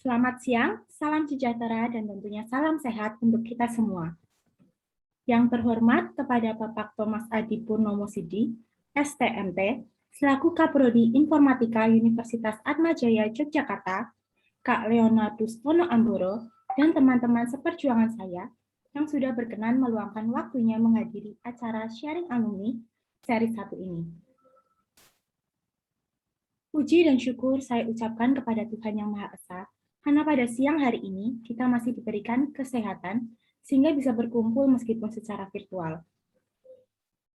Selamat siang, salam sejahtera, dan tentunya salam sehat untuk kita semua. Yang terhormat kepada Bapak Thomas Adi Purnomo Sidi, STMT, selaku Kaprodi Informatika Universitas Atmajaya Yogyakarta, Kak Leonardus Pono Amboro, dan teman-teman seperjuangan saya yang sudah berkenan meluangkan waktunya menghadiri acara sharing alumni seri 1 ini. Puji dan syukur saya ucapkan kepada Tuhan Yang Maha Esa, karena pada siang hari ini kita masih diberikan kesehatan sehingga bisa berkumpul meskipun secara virtual.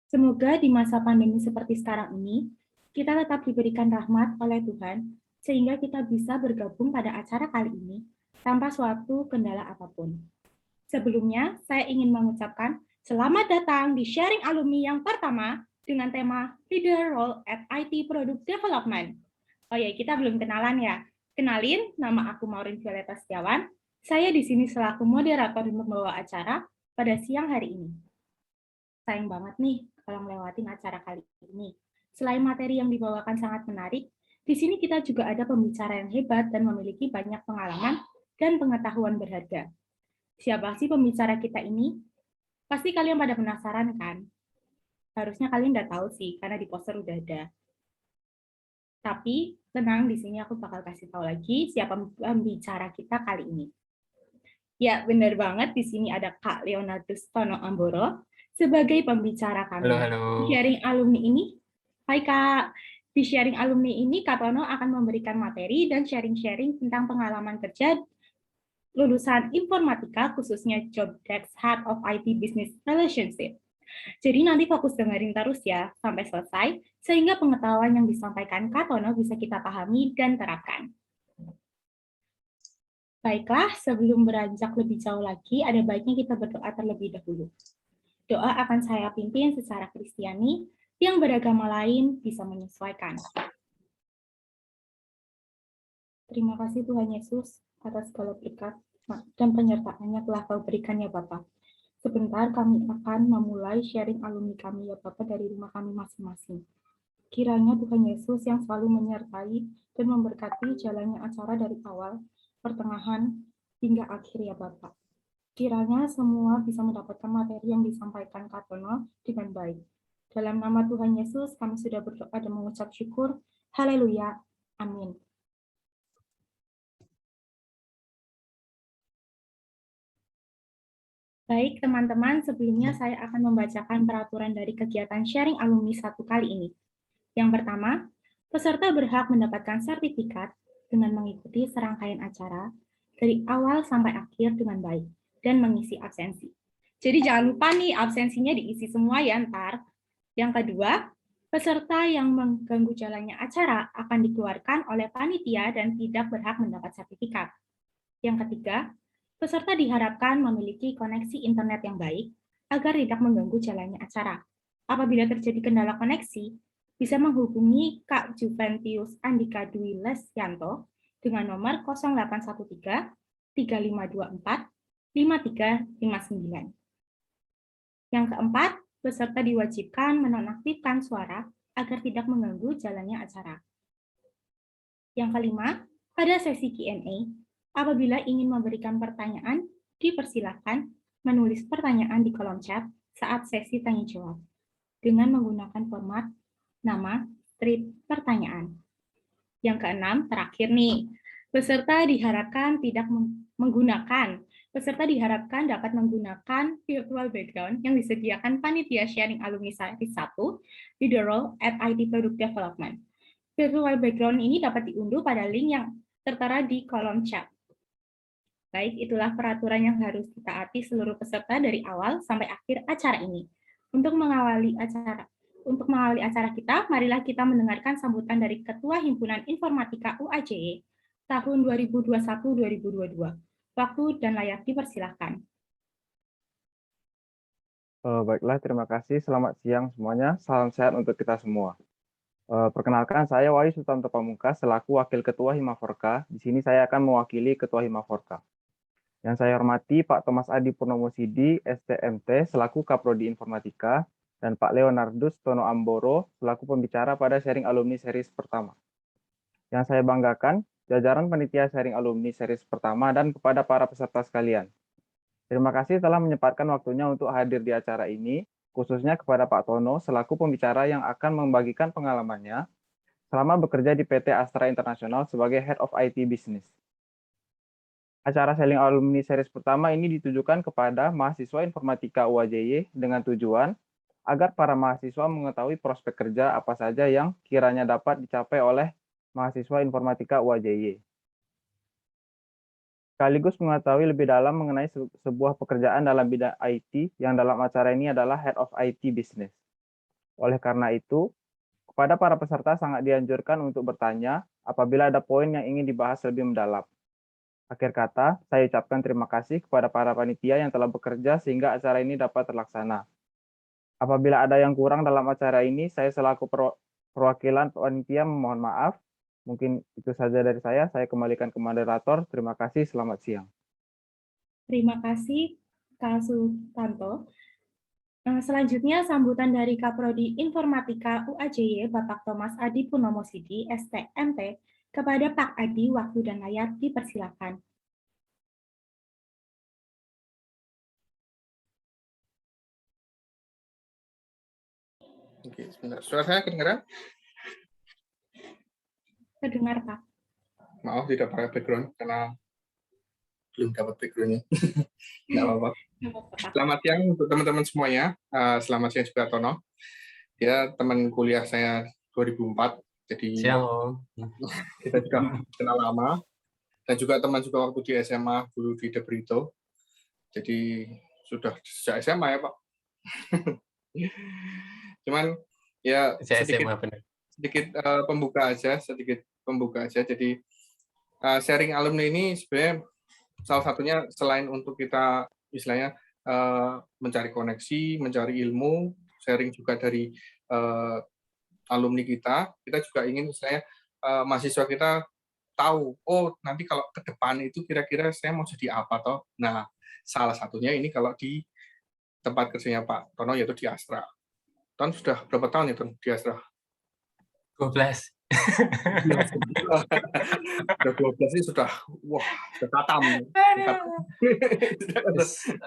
Semoga di masa pandemi seperti sekarang ini, kita tetap diberikan rahmat oleh Tuhan, sehingga kita bisa bergabung pada acara kali ini tanpa suatu kendala apapun. Sebelumnya, saya ingin mengucapkan selamat datang di sharing alumni yang pertama dengan tema Leader Role at IT Product Development. Oh ya, kita belum kenalan ya. Kenalin, nama aku Maureen Violeta Setiawan. Saya di sini selaku moderator dan pembawa acara pada siang hari ini. Sayang banget nih kalau ngelewatin acara kali ini. Selain materi yang dibawakan sangat menarik, di sini kita juga ada pembicara yang hebat dan memiliki banyak pengalaman dan pengetahuan berharga. Siapa sih pembicara kita ini? Pasti kalian pada penasaran kan? Harusnya kalian udah tahu sih, karena di poster udah ada. Tapi tenang, di sini aku bakal kasih tahu lagi siapa pembicara kita kali ini. Ya, benar banget. Di sini ada Kak Leonardus Tono Amboro sebagai pembicara Halo, kami. halo. Di sharing alumni ini, hai Kak. Di sharing alumni ini, Kak Tono akan memberikan materi dan sharing-sharing tentang pengalaman kerja lulusan informatika, khususnya Job Desk Head of IT Business Relationship. Jadi nanti fokus dengerin terus ya, sampai selesai, sehingga pengetahuan yang disampaikan Kak Tono bisa kita pahami dan terapkan. Baiklah, sebelum beranjak lebih jauh lagi, ada baiknya kita berdoa terlebih dahulu. Doa akan saya pimpin secara Kristiani, yang beragama lain bisa menyesuaikan. Terima kasih Tuhan Yesus atas segala berkat dan penyertaannya telah Kau berikan ya Bapak. Sebentar kami akan memulai sharing alumni kami ya Bapak dari rumah kami masing-masing. Kiranya Tuhan Yesus yang selalu menyertai dan memberkati jalannya acara dari awal, pertengahan, hingga akhir ya Bapak. Kiranya semua bisa mendapatkan materi yang disampaikan Kak Tono dengan baik. Dalam nama Tuhan Yesus, kami sudah berdoa dan mengucap syukur. Haleluya. Amin. Baik, teman-teman, sebelumnya saya akan membacakan peraturan dari kegiatan sharing alumni 1 kali ini. Yang pertama, peserta berhak mendapatkan sertifikat dengan mengikuti serangkaian acara dari awal sampai akhir dengan baik dan mengisi absensi. Jadi jangan lupa nih absensinya diisi semua ya ntar. Yang kedua, peserta yang mengganggu jalannya acara akan dikeluarkan oleh panitia dan tidak berhak mendapat sertifikat. Yang ketiga, peserta diharapkan memiliki koneksi internet yang baik agar tidak mengganggu jalannya acara. Apabila terjadi kendala koneksi, bisa menghubungi Kak Juventius Andika Dwi Lesyanto dengan nomor 0813 3524 5359. Yang keempat, peserta diwajibkan menonaktifkan suara agar tidak mengganggu jalannya acara. Yang kelima, pada sesi Q&A, apabila ingin memberikan pertanyaan, dipersilakan menulis pertanyaan di kolom chat saat sesi tanya jawab dengan menggunakan format nama, strip, pertanyaan. Yang keenam, terakhir nih, peserta dapat menggunakan virtual background yang disediakan panitia sharing alumni seri 1 di The Role at IT Product Development. Virtual background ini dapat diunduh pada link yang tertera di kolom chat. Baik, itulah peraturan yang harus ditaati seluruh peserta dari awal sampai akhir acara ini. Untuk mengawali acara kita, marilah kita mendengarkan sambutan dari Ketua Himpunan Informatika UAJE tahun 2021-2022. Waktu dan layak dipersilahkan. Baiklah, terima kasih. Selamat siang semuanya. Salam sehat untuk kita semua. Perkenalkan, saya Wahyu Sutanto Pamungkas selaku Wakil Ketua Himaforka. Di sini saya akan mewakili Ketua Himaforka. Yang saya hormati Pak Thomas Adi Purnomo Sidi, STMT, selaku Kaprodi Informatika, dan Pak Leonardus Tono Amboro, selaku pembicara pada sharing alumni series pertama. Yang saya banggakan, jajaran panitia sharing alumni series pertama, dan kepada para peserta sekalian. Terima kasih telah menyempatkan waktunya untuk hadir di acara ini, khususnya kepada Pak Tono selaku pembicara yang akan membagikan pengalamannya selama bekerja di PT Astra International sebagai Head of IT Business. Acara Sharing Alumni Series pertama ini ditujukan kepada mahasiswa informatika UAJY dengan tujuan agar para mahasiswa mengetahui prospek kerja apa saja yang kiranya dapat dicapai oleh mahasiswa informatika UAJY. Sekaligus mengetahui lebih dalam mengenai sebuah pekerjaan dalam bidang IT yang dalam acara ini adalah Head of IT Business. Oleh karena itu, kepada para peserta sangat dianjurkan untuk bertanya apabila ada poin yang ingin dibahas lebih mendalam. Akhir kata, saya ucapkan terima kasih kepada para panitia yang telah bekerja sehingga acara ini dapat terlaksana. Apabila ada yang kurang dalam acara ini, saya selaku perwakilan panitia memohon maaf. Mungkin itu saja dari saya kembalikan ke moderator. Terima kasih, selamat siang. Terima kasih, Kak Sutanto. Selanjutnya, sambutan dari Kaprodi Informatika UAJY, Bapak Thomas Adi Purnomo Sidi, STMT, kepada Pak Adi, waktu dan layar dipersilakan. Oke, sebentar. Suara saya kedengaran? Terdengar, Pak. Maaf tidak pakai background karena belum dapat background-nya. Nggak apa-apa. Selamat siang untuk teman-teman semuanya. Selamat siang juga Tono. Dia teman kuliah saya 2004. Jadi siang. Kita juga kenal lama. Dan juga teman juga waktu di SMA dulu di De Brito. Jadi sudah sejak SMA ya Pak. Cuman ya sedikit pembuka aja. Jadi sharing alumni ini sebenarnya salah satunya selain untuk kita istilahnya mencari koneksi, mencari ilmu, sharing juga dari alumni kita juga ingin istilahnya mahasiswa kita tahu, oh nanti kalau ke depan itu kira-kira saya mau jadi apa toh. Nah, salah satunya ini kalau di tempat kerjanya Pak Tono yaitu di Astra. Ton sudah berapa tahun ya Ton di Astra? 12. Sudah 12 ini sudah katam.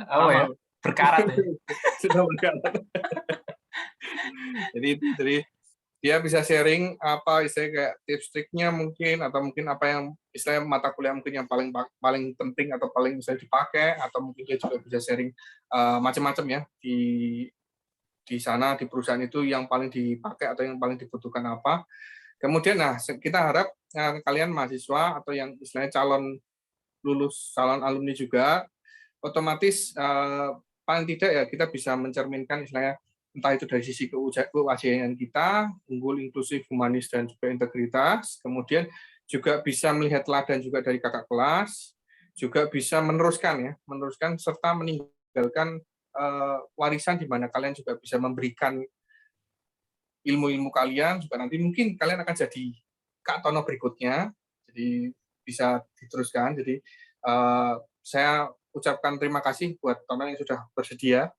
Apa ya? Berkarat ya. Sudah berkarat. Jadi dia bisa sharing apa istilahnya kayak tips-triknya mungkin, atau mungkin apa yang istilahnya mata kuliah mungkin yang paling penting atau paling bisa dipakai, atau mungkin dia juga bisa sharing macam-macam ya di sana di perusahaan itu yang paling dipakai atau yang paling dibutuhkan apa. Kemudian kita harap kalian mahasiswa atau yang istilahnya calon alumni juga otomatis paling tidak ya kita bisa mencerminkan istilahnya entah itu dari sisi kewajiban kita, unggul, inklusif, humanis, dan juga integritas. Kemudian juga bisa melihat teladan juga dari kakak kelas, juga bisa meneruskan serta meninggalkan warisan di mana kalian juga bisa memberikan ilmu-ilmu kalian, juga nanti mungkin kalian akan jadi Kak Tono berikutnya, jadi bisa diteruskan. Jadi saya ucapkan terima kasih buat Tono yang sudah bersedia.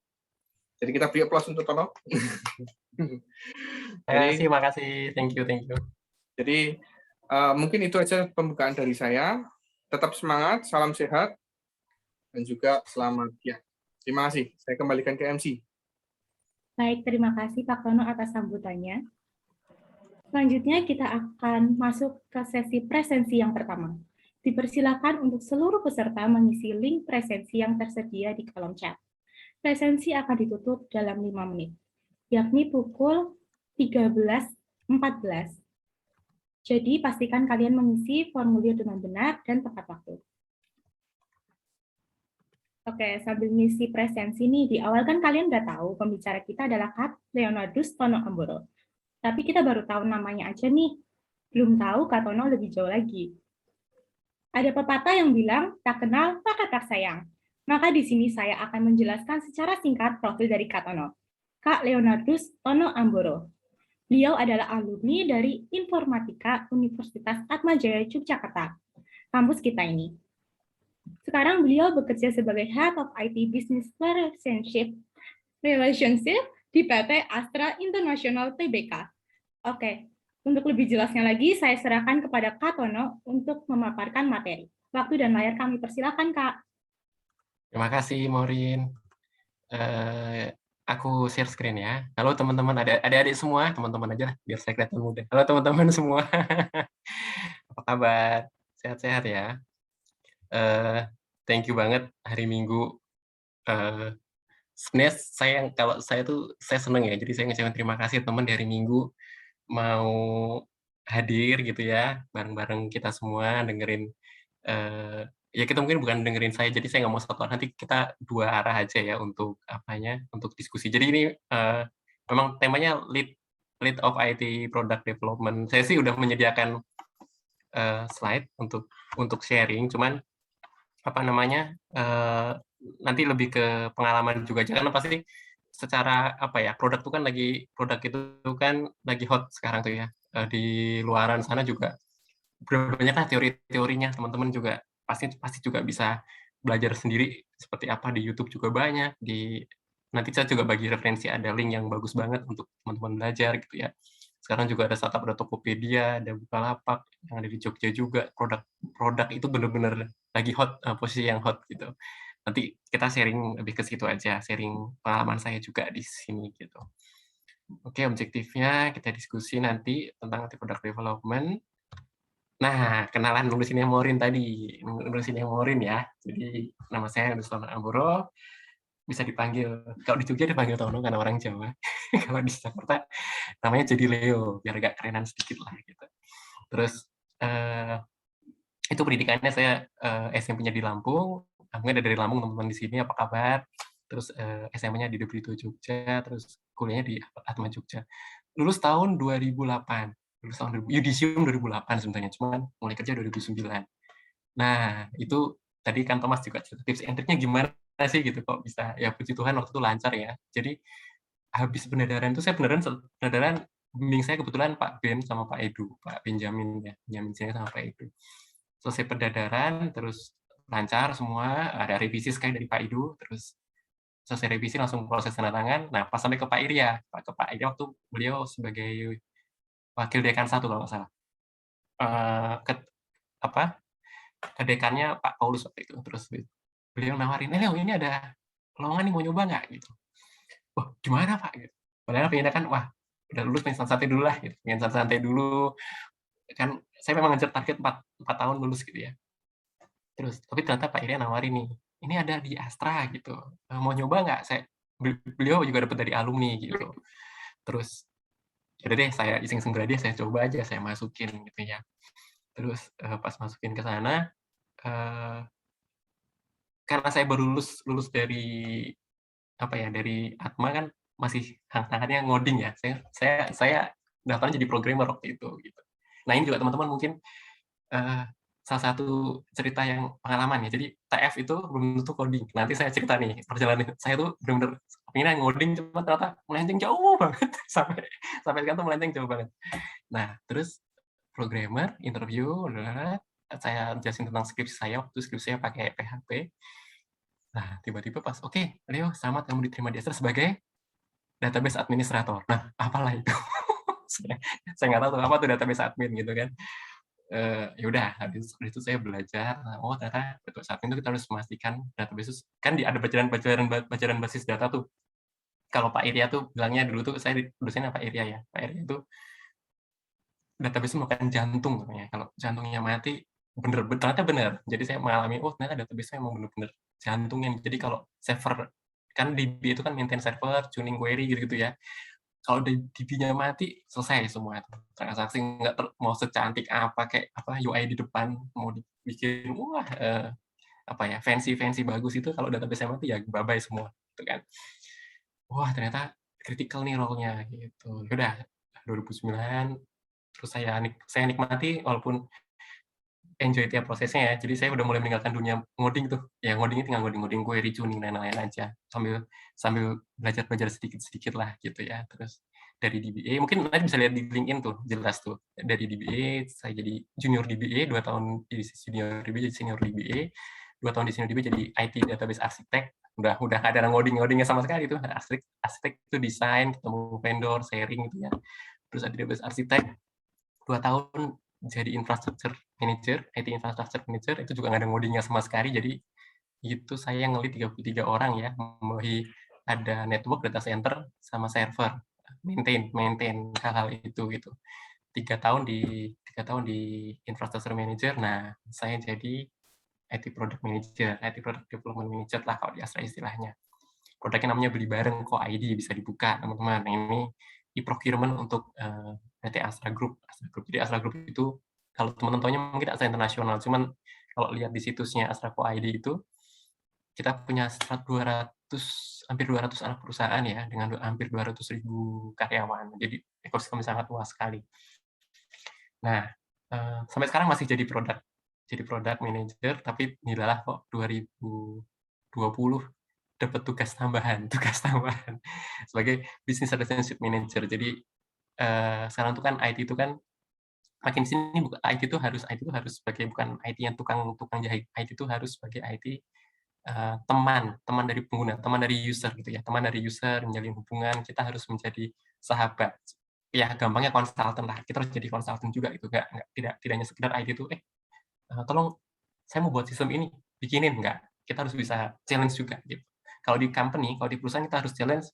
Jadi kita beri aplaus untuk Tono. Terima kasih, thank you. Jadi mungkin itu aja pembukaan dari saya. Tetap semangat, salam sehat, dan juga selamat siang. Terima kasih. Saya kembalikan ke MC. Baik, terima kasih Pak Tono atas sambutannya. Selanjutnya kita akan masuk ke sesi presensi yang pertama. Dipersilakan untuk seluruh peserta mengisi link presensi yang tersedia di kolom chat. Presensi akan ditutup dalam 5 menit, yakni pukul 13.14. Jadi pastikan kalian mengisi formulir dengan benar dan tepat waktu. Oke, sambil ngisi presensi nih, di awal kan kalian udah tahu pembicara kita adalah Kak Leonardus Tono Amboro. Tapi kita baru tahu namanya aja nih, belum tahu Kak Tono lebih jauh lagi. Ada pepatah yang bilang, tak kenal maka tak sayang. Maka di sini saya akan menjelaskan secara singkat profil dari Kak Tono. Kak Leonardus Tono Amboro. Beliau adalah alumni dari Informatika Universitas Atmajaya Yogyakarta, kampus kita ini. Sekarang beliau bekerja sebagai Head of IT Business Relationship di PT Astra International Tbk. Oke, Untuk lebih jelasnya lagi, saya serahkan kepada Kak Tono untuk memaparkan materi. Waktu dan layar kami persilakan, Kak. Terima kasih, Maureen. Aku share screen ya. Halo teman-teman, adik-adik semua, teman-teman aja biar saya kelihatan muda. Halo teman-teman semua. Apa kabar? Sehat-sehat ya? Thank you banget hari Minggu. Sebenarnya kalau saya seneng ya, jadi saya ngucapin terima kasih teman di hari Minggu mau hadir gitu ya, bareng-bareng kita semua dengerin, ya kita mungkin bukan dengerin saya, jadi saya nggak mau satu arah, nanti kita dua arah aja ya untuk untuk diskusi. Jadi ini memang temanya lead of IT product development. Saya sih udah menyediakan slide untuk sharing, cuman nanti lebih ke pengalaman juga aja, karena pasti secara produk itu kan lagi hot sekarang tuh ya, di luaran sana juga banyaklah teori-teorinya, teman-teman juga pasti juga bisa belajar sendiri seperti apa di YouTube juga banyak, nanti saya juga bagi referensi, ada link yang bagus banget untuk teman-teman belajar gitu ya. Sekarang juga ada startup, ada Tokopedia, ada Bukalapak yang ada di Jogja juga, produk itu benar-benar lagi hot, posisi yang hot gitu. Nanti kita sharing lebih ke situ aja, sharing pengalaman saya juga di sini gitu. Oke, objektifnya kita diskusi nanti tentang product development. Nah, kenalan nulisinnya Maureen tadi, nulisinnya Maureen ya. Jadi nama saya Nusron Amboro, bisa dipanggil, kalau di Jogja dipanggil Tono karena orang Jawa. Kalau di Jakarta namanya jadi Leo, biar agak kerenan sedikit lah gitu. Terus itu pendidikannya saya SMP-nya di Lampung, mungkin ada dari Lampung teman-teman di sini, apa kabar? Terus SMP-nya di Debrito Jogja, terus kuliahnya di Atma Jogja. Lulus tahun 2008, Yudisium 2008 sebenarnya, cuman mulai kerja 2009. Nah, itu tadi kan Thomas juga cerita tips and triknya gimana sih gitu, kok bisa, ya puji Tuhan waktu itu lancar ya. Jadi habis pendadaran itu saya pendadaran bimbing saya kebetulan Pak Ben sama Pak Edu, Pak Benjamin ya, Benjamin saya sama Pak Edu. Selesai pendadaran, terus lancar semua, ada revisi sekali dari Pak Edu, terus selesai revisi langsung proses tanda tangan. Nah, pas sampai ke Pak Irya, ke Pak Irya waktu beliau sebagai wakil dekan 1 kalau nggak salah. Ke dekannya Pak Paulus waktu itu. Terus beliau nawarin, Leo ini ada lowongan nih, mau nyoba nggak? Gitu. Wah, gimana Pak? Gitu. Padahal pengennya kan, wah, udah lulus pengen santai dulu lah, gitu. Pengen santai dulu. Kan saya memang ngejar target 4 tahun lulus gitu ya. Terus, tapi ternyata Pak Irya nawarin nih, ini ada di Astra gitu. Mau nyoba nggak? Beliau juga dapat dari alumni gitu. Terus, yaudah deh, saya iseng-iseng berani, saya coba aja, saya masukin gitu ya. Terus pas masukin ke sana, karena saya baru lulus dari dari Atma kan masih hangat-hangatnya ngoding ya. Saya daftarnya jadi programmer waktu itu gitu. Nah, ini juga teman-teman mungkin salah satu cerita yang pengalaman ya. Jadi TF itu belum tentu coding. Nanti saya cerita nih perjalanan saya tuh benar-benar pengen ngoding, cuma ternyata melenceng jauh banget sampai sekarang tuh melenceng jauh banget. Nah, terus programmer, interview, saya jelasin tentang skripsi saya, waktu skripsi saya pakai PHP. Nah, tiba-tiba pas, oke, Leo, selamat kamu diterima di Astra sebagai database administrator. Nah, apalah itu? saya nggak tahu tuh apa tuh database admin gitu kan. Ya udah, habis itu saya belajar, oh ternyata untuk saat itu kita harus memastikan database kan ada pelajaran basis data tuh. Kalau Pak Irya tuh bilangnya dulu tuh, saya dosennya Pak Irya ya. Pak Irya itu database itu merupakan jantung katanya. Kalau jantungnya mati, ternyata benar. Jadi saya mengalami, oh ternyata database-nya memang benar-benar jantungnya. Jadi kalau server, kan DB itu kan maintain server, tuning query gitu-gitu ya. Kalau DB-nya mati, selesai semua. Transaksi nggak mau secantik apa, kayak UI di depan, mau dibikin, wah, fancy bagus itu, kalau database-nya mati, ya bye-bye semua. Gitu kan. Wah, ternyata critical nih role-nya. Gitu. Udah, 2009, terus saya nikmati, walaupun enjoy tiap prosesnya ya. Jadi saya udah mulai meninggalkan dunia ngoding tuh. Ya ngodingnya tinggal ngoding query, tuning, dan lain-lain aja. Sambil belajar sedikit-sedikit lah gitu ya. Terus dari DBA, mungkin nanti bisa lihat di LinkedIn tuh, jelas tuh. Dari DBA, saya jadi junior DBA, 2 tahun di senior DBA, jadi senior DBA. 2 tahun di senior DBA jadi IT database architect. Udah nggak ada ngodingnya sama sekali tuh. Arsitek itu desain, ketemu vendor, sharing gitu ya. Terus ada database architect, 2 tahun jadi infrastructure manager, IT infrastructure manager, itu juga nggak ada ngodingnya sama sekali. Jadi itu saya nge-lead 33 orang ya, membawahi ada network, data center, sama server, maintain hal-hal itu gitu. 3 tahun di infrastructure manager. Nah, saya jadi IT product manager, IT product development manager lah kalau di Astra istilahnya. Produknya namanya beli bareng kok ID, bisa dibuka teman-teman. Nah, ini e-procurement untuk PT Astra Group. Jadi Astra Group itu kalau teman-teman tahunya mungkin Astra Internasional, cuman kalau lihat di situsnya Astra ID itu kita punya hampir 200 anak perusahaan ya, dengan hampir 200.000 karyawan. Jadi ekosistem sangat luas sekali. Nah, sampai sekarang masih jadi product manager, tapi nilalah kok 2020 dapat tugas tambahan sebagai business relationship manager. Jadi sekarang tuh kan IT itu kan makin sini IT itu harus sebagai bukan IT yang tukang jahit. IT itu harus sebagai IT teman dari pengguna, teman dari user gitu ya. Teman dari user menjalin hubungan, kita harus menjadi sahabat. Ya gampangnya konsultan lah. Kita harus jadi konsultan juga itu tidak hanya sekedar IT itu tolong saya mau buat sistem ini, bikinin enggak. Kita harus bisa challenge juga gitu. Kalau di company, kalau di perusahaan kita harus challenge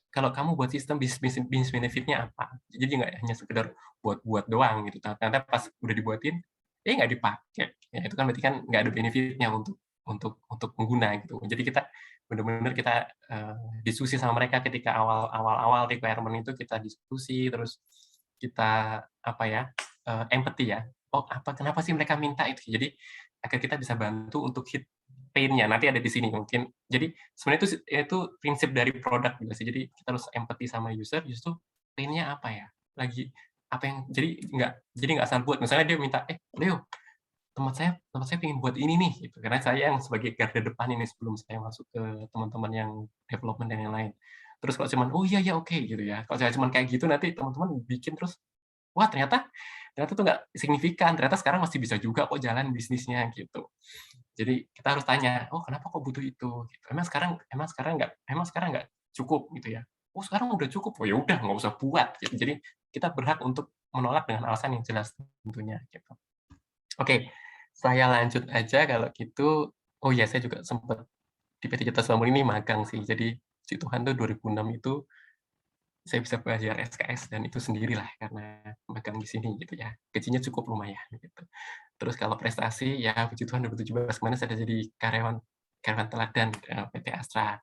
kalau kamu buat sistem bisnis benefit-nya apa. Jadi nggak hanya sekedar buat doang gitu. Ternyata pas udah dibuatin, nggak dipakai. Ya itu kan berarti kan nggak ada benefit-nya untuk pengguna gitu. Jadi kita benar-benar kita diskusi sama mereka ketika awal requirement itu kita diskusi, terus kita empathy ya. Oh kenapa sih mereka minta itu? Jadi agar kita bisa bantu untuk hit pain-nya. Nanti ada di sini mungkin. Jadi sebenarnya itu prinsip dari produk juga sih. Jadi kita harus empathy sama user. Justru pain-nya apa ya? Lagi apa yang jadi nggak asal buat. Misalnya dia minta, Leo, tempat saya pengen buat ini nih, gitu. Karena saya yang sebagai garda depan ini sebelum saya masuk ke teman-teman yang development dan yang lain. Terus kalau cuman, oh iya oke gitu ya. Kalau saya cuman kayak gitu nanti teman-teman bikin terus, wah ternyata tuh nggak signifikan. Ternyata sekarang masih bisa juga kok jalan bisnisnya gitu. Jadi kita harus tanya, oh kenapa kok butuh itu? Gitu. Emang sekarang nggak cukup gitu ya? Oh sekarang udah cukup, oh ya udah nggak usah buat. Gitu. Jadi kita berhak untuk menolak dengan alasan yang jelas tentunya. Gitu. Oke, saya lanjut aja kalau gitu. Oh ya, saya juga sempat di PT Jatah Selambung ini magang sih. Jadi si Tuhan tuh 2006 itu saya bisa belajar SKS dan itu sendirilah karena magang di sini gitu ya. Gajinya cukup lumayan gitu. Terus kalau prestasi ya puji Tuhan 2017 kemarin saya jadi karyawan teladan PT Astra.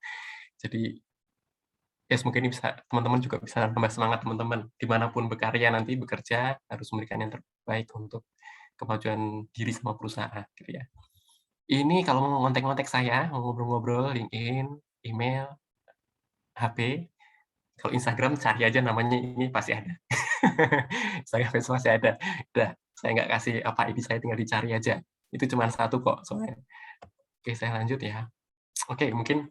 Jadi ya semoga ini bisa teman-teman juga bisa tambah semangat teman-teman dimanapun berkarya nanti bekerja harus memberikan yang terbaik untuk kemajuan diri sama perusahaan gitu ya. Ini kalau mau ngontek-ngontek saya, mau ngobrol-ngobrol, LinkedIn, email, HP, kalau Instagram cari aja namanya ini pasti ada. Instagram masih ada. Udah, saya nggak kasih apa ID saya tinggal dicari aja. Itu cuma satu kok soalnya. Oke, saya lanjut ya. Oke, mungkin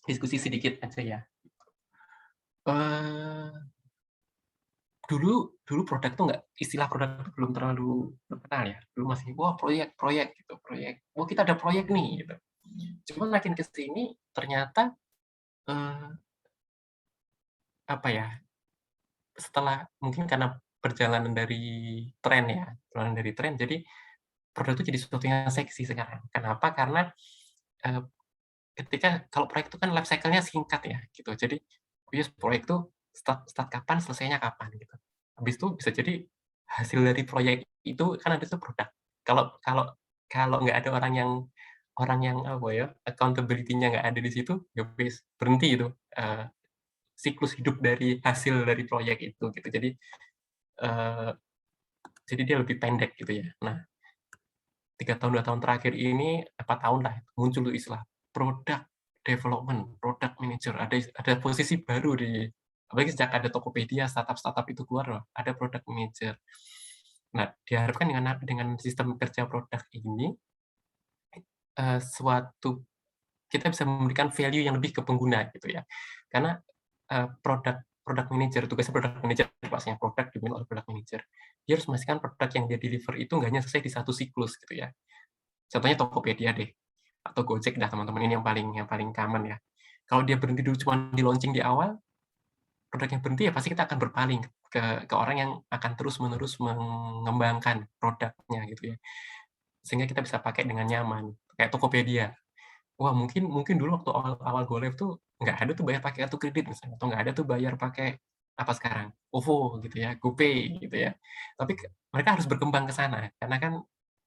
diskusi sedikit aja ya. Dulu produk tuh istilah produk belum terlalu terkenal ya. Dulu masih proyek gitu, proyek. Kita ada proyek nih gitu. Cuma makin ke sini ternyata setelah mungkin karena perjalanan dari tren, jadi produk itu jadi sesuatu yang seksi sekarang. Kenapa? Karena ketika kalau proyek itu kan life cycle-nya singkat ya gitu. Jadi proyek itu start kapan, selesainya kapan gitu. Habis itu bisa jadi hasil dari proyek itu kan ada tuh produk. Kalau nggak ada orang yang accountability-nya nggak ada di situ, ya berhenti itu siklus hidup dari hasil dari proyek itu gitu. Jadi dia lebih pendek gitu ya. Nah, 2 tahun terakhir ini, 4 tahun lah, muncul istilah product development, product manager. Ada posisi baru apalagi sejak ada Tokopedia, startup itu keluar, ada product manager. Nah, diharapkan dengan sistem kerja produk ini, kita bisa memberikan value yang lebih ke pengguna gitu ya. Karena product manager, tugasnya product manager, maksudnya product dipimpin oleh product manager. Dia harus memastikan produk yang dia deliver itu nggak hanya selesai di satu siklus gitu ya. Contohnya Tokopedia deh, atau Gojek dah teman-teman, ini yang paling common ya. Kalau dia berhenti dulu cuma di launching di awal, produknya berhenti, ya pasti kita akan berpaling ke orang yang akan terus-menerus mengembangkan produknya gitu ya. Sehingga kita bisa pakai dengan nyaman, kayak Tokopedia. Wah, mungkin mungkin dulu waktu awal-awal go live tuh nggak ada tuh bayar pakai kartu kredit misalnya, atau nggak ada tuh bayar pakai apa sekarang, OVO gitu ya, GoPay gitu ya. Tapi mereka harus berkembang ke sana, karena kan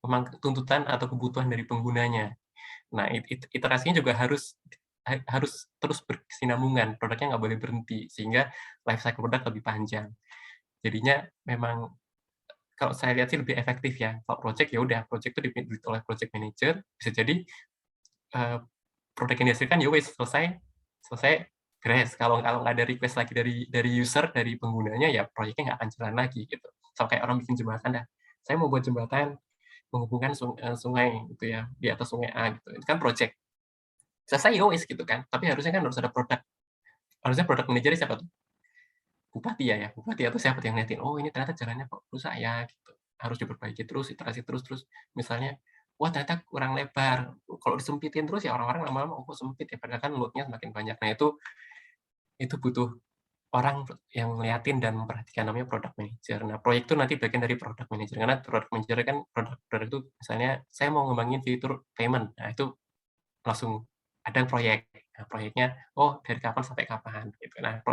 memang tuntutan atau kebutuhan dari penggunanya. Nah, iterasinya juga harus terus berkesinambungan, produknya nggak boleh berhenti, sehingga life cycle produk lebih panjang. Jadinya memang kalau saya lihat sih lebih efektif ya. Kalau project ya udah, project itu di-lead oleh project manager, bisa jadi produk yang dihasilkan ya wes selesai selesai beres. Kalau nggak ada request lagi dari user, dari penggunanya, ya proyeknya nggak akan jalan lagi gitu. Sama kayak orang bikin jembatan dah. Saya mau buat jembatan menghubungkan sungai gitu ya, di atas sungai A gitu. Itu kan project. Selesai ya wes gitu kan. Tapi harusnya kan harus ada produk. Harusnya produk manajer siapa tuh? Bupati ya, bupati atau siapa yang ngeliatin, oh ini ternyata jalannya kok rusak ya gitu. Harus diperbaiki terus, iterasi terus. Misalnya, wah ternyata kurang lebar. Kalau disempitin terus ya orang-orang lama-lama, oh kok sempit ya, padahal kan load-nya semakin banyak. Nah itu butuh orang yang ngeliatin dan memperhatikan, namanya product manager. Nah, proyek itu nanti bagian dari product manager, karena product manager kan produk itu misalnya saya mau ngembangin fitur payment. Nah, itu langsung ada proyek. Nah, proyeknya, oh dari kapan sampai kapan gitu. Nah,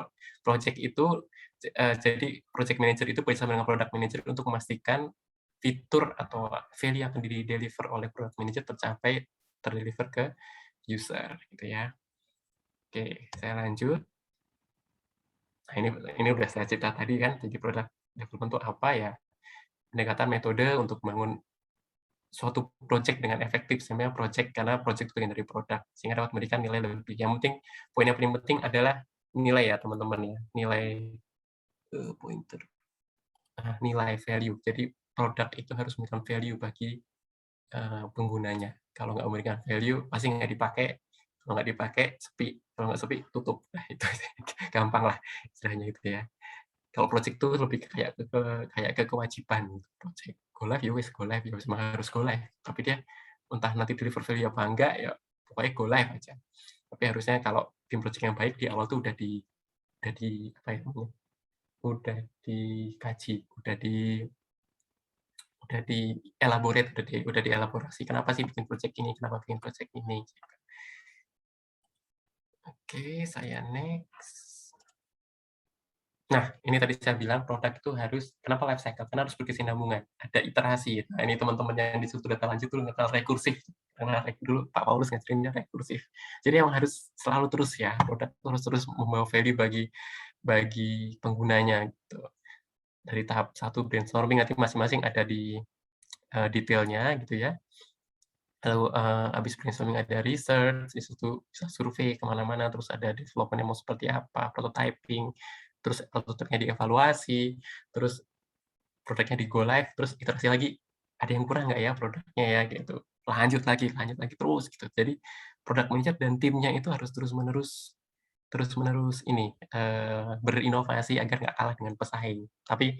project itu jadi project manager itu bersama dengan product manager untuk memastikan fitur atau value yang akan di-deliver oleh product manager terdeliver ke user gitu ya. Oke, saya lanjut. Nah, ini udah saya cerita tadi kan, jadi product development itu apa ya? Pendekatan metode untuk membangun suatu project dengan efektif, sebenarnya project karena project itu bagian dari produk, sehingga dapat memberikan nilai lebih. Yang penting, poin yang paling penting adalah nilai ya teman-teman ya, nilai pointer, nilai value. Jadi produk itu harus memberikan value bagi penggunanya. Kalau nggak memberikan value, pasti nggak dipakai. Kalau nggak dipakai, sepi. Kalau nggak sepi, tutup. Nah, itu gampang lah istilahnya itu ya. Kalau project itu lebih kayak ke kewajiban gitu. Project go live ya wis go live ya wis harus go live. Tapi dia entah nanti deliver value apa enggak ya pokoknya go live aja. Tapi harusnya kalau tim project yang baik di awal tuh udah di apa ya namanya? Udah dikaji, udah di elaborate, udah dielaborasi. Kenapa sih bikin project ini? Kenapa bikin project ini? Oke, saya next. Nah, ini tadi saya bilang produk itu harus, kenapa life cycle? Karena harus berkesinambungan, ada iterasi. Nah, ini teman-teman yang di situ data lanjut dulu ngenal rekursif. Karena dulu Pak Paulus ngajarinnya rekursif. Jadi yang harus selalu terus ya, produk harus terus membawa value bagi penggunanya gitu. Dari tahap 1 brainstorming, nanti masing-masing ada di detailnya gitu ya. Lalu habis brainstorming ada research, di situ bisa survei kemana-mana, terus ada development yang mau seperti apa, prototyping, terus prototipenya dievaluasi, terus produknya di go live, terus iterasi lagi, ada yang kurang nggak ya produknya ya gitu. Lanjut lagi terus gitu. Jadi product manager dan timnya itu harus terus-menerus ini berinovasi agar nggak kalah dengan pesaing. Tapi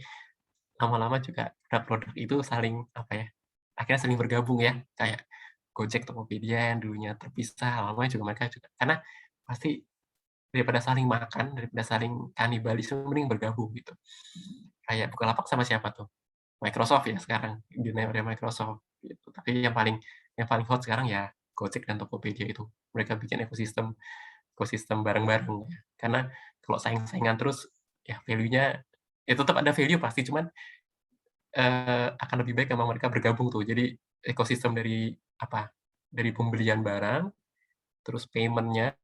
lama-lama juga produk itu saling apa ya? Akhirnya saling bergabung ya, kayak Gojek, Tokopedia yang dulunya terpisah, lama-lama juga mereka juga karena pasti daripada saling makan, daripada saling kanibalisme, mending bergabung gitu. Kayak Bukalapak sama siapa tuh? Microsoft ya sekarang, dunia Microsoft gitu. Tapi yang paling hot sekarang ya Gojek dan Tokopedia itu. Mereka bikin ekosistem bareng-bareng ya. Karena kalau saing-saingan terus ya value-nya ya tetap ada value pasti, cuman akan lebih baik memang mereka bergabung tuh. Jadi ekosistem dari apa? Dari pembelian barang, terus payment-nya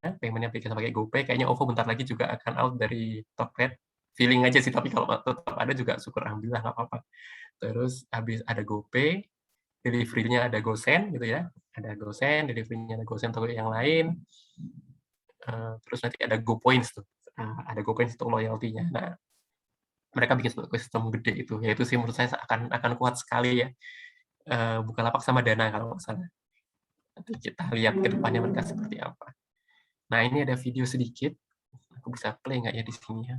bisa pakai GoPay, kayaknya OVO bentar lagi juga akan out dari Tokped. Feeling aja sih, tapi kalau tetap ada juga syukur alhamdulillah nggak apa-apa. Terus habis ada GoPay, delivery-nya ada GoSend gitu ya. Ada GoSend, delivery-nya ada GoSend atau yang lain. Terus nanti ada GoPoints tuh. Ada GoPoints untuk loyalty-nya. Nah, mereka bikin ekosistem gede itu. Ya itu sih menurut saya akan kuat sekali ya. Bukalapak sama Dana kalau nggak salah. Nanti kita lihat ke depannya mereka seperti apa. Nah, ini ada video sedikit. Aku bisa play nggak ya di sini ya?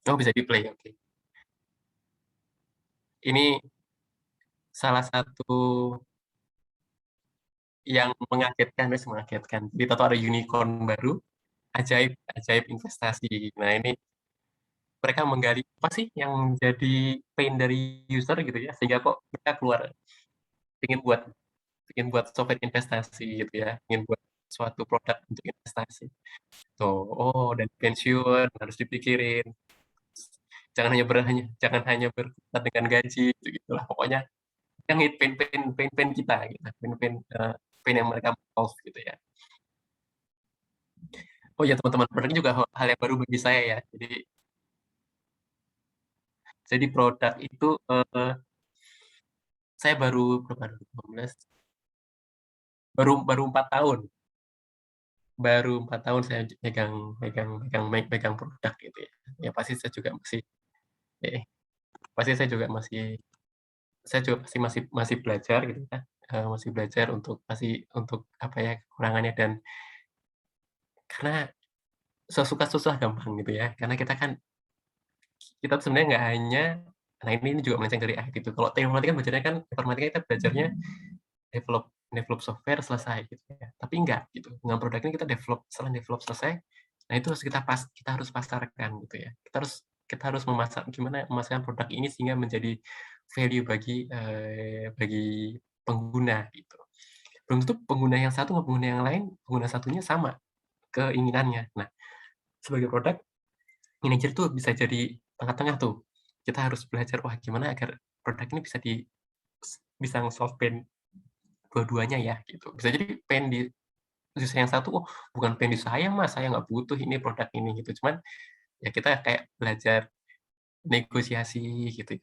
Oh, bisa di-play, oke. Ini salah satu yang mengagetkan, Jadi tahu ada unicorn baru, ajaib ajaib investasi. Nah, ini mereka menggali apa sih yang jadi pain dari user gitu ya, sehingga kok mereka keluar ingin buat software investasi gitu ya, ingin buat suatu produk untuk investasi. Tuh, oh, dan pensiun harus dipikirin. Jangan hanya berkutat dengan gaji, gitulah. Pokoknya yang pain kita gitu, pain yang mereka solve gitu ya. Oh ya teman-teman, produk juga hal yang baru bagi saya ya. Jadi produk itu saya baru berapa? 2015, baru 4 tahun. Baru 4 tahun saya megang megang produk gitu ya. Ya pasti saya juga masih eh, pasti saya juga masih belajar gitu ya. Masih belajar untuk apa ya kekurangannya, dan karena susah gampang gitu ya. Karena kita sebenarnya nggak hanya, nah ini juga melenceng dari IT itu. Kalau informatika belajarnya kan, informatika kita belajarnya develop develop software selesai gitu ya. Tapi enggak gitu. Dengan produk ini kita setelah develop selesai, nah itu harus kita harus pasarkan gitu ya. Kita harus gimana memasarkan produk ini sehingga menjadi value bagi pengguna gitu. Belum tentu pengguna yang satu sama pengguna yang lain, pengguna satunya sama keinginannya. Nah, sebagai produk manager tuh bisa jadi tengah-tengah tuh. Kita harus belajar, wah gimana agar produk ini bisa nge-solve pain dua-duanya ya gitu. Bisa jadi pain di sisi yang satu, oh bukan pain di saya nggak butuh ini produk ini gitu. Cuman ya kita kayak belajar negosiasi gitu.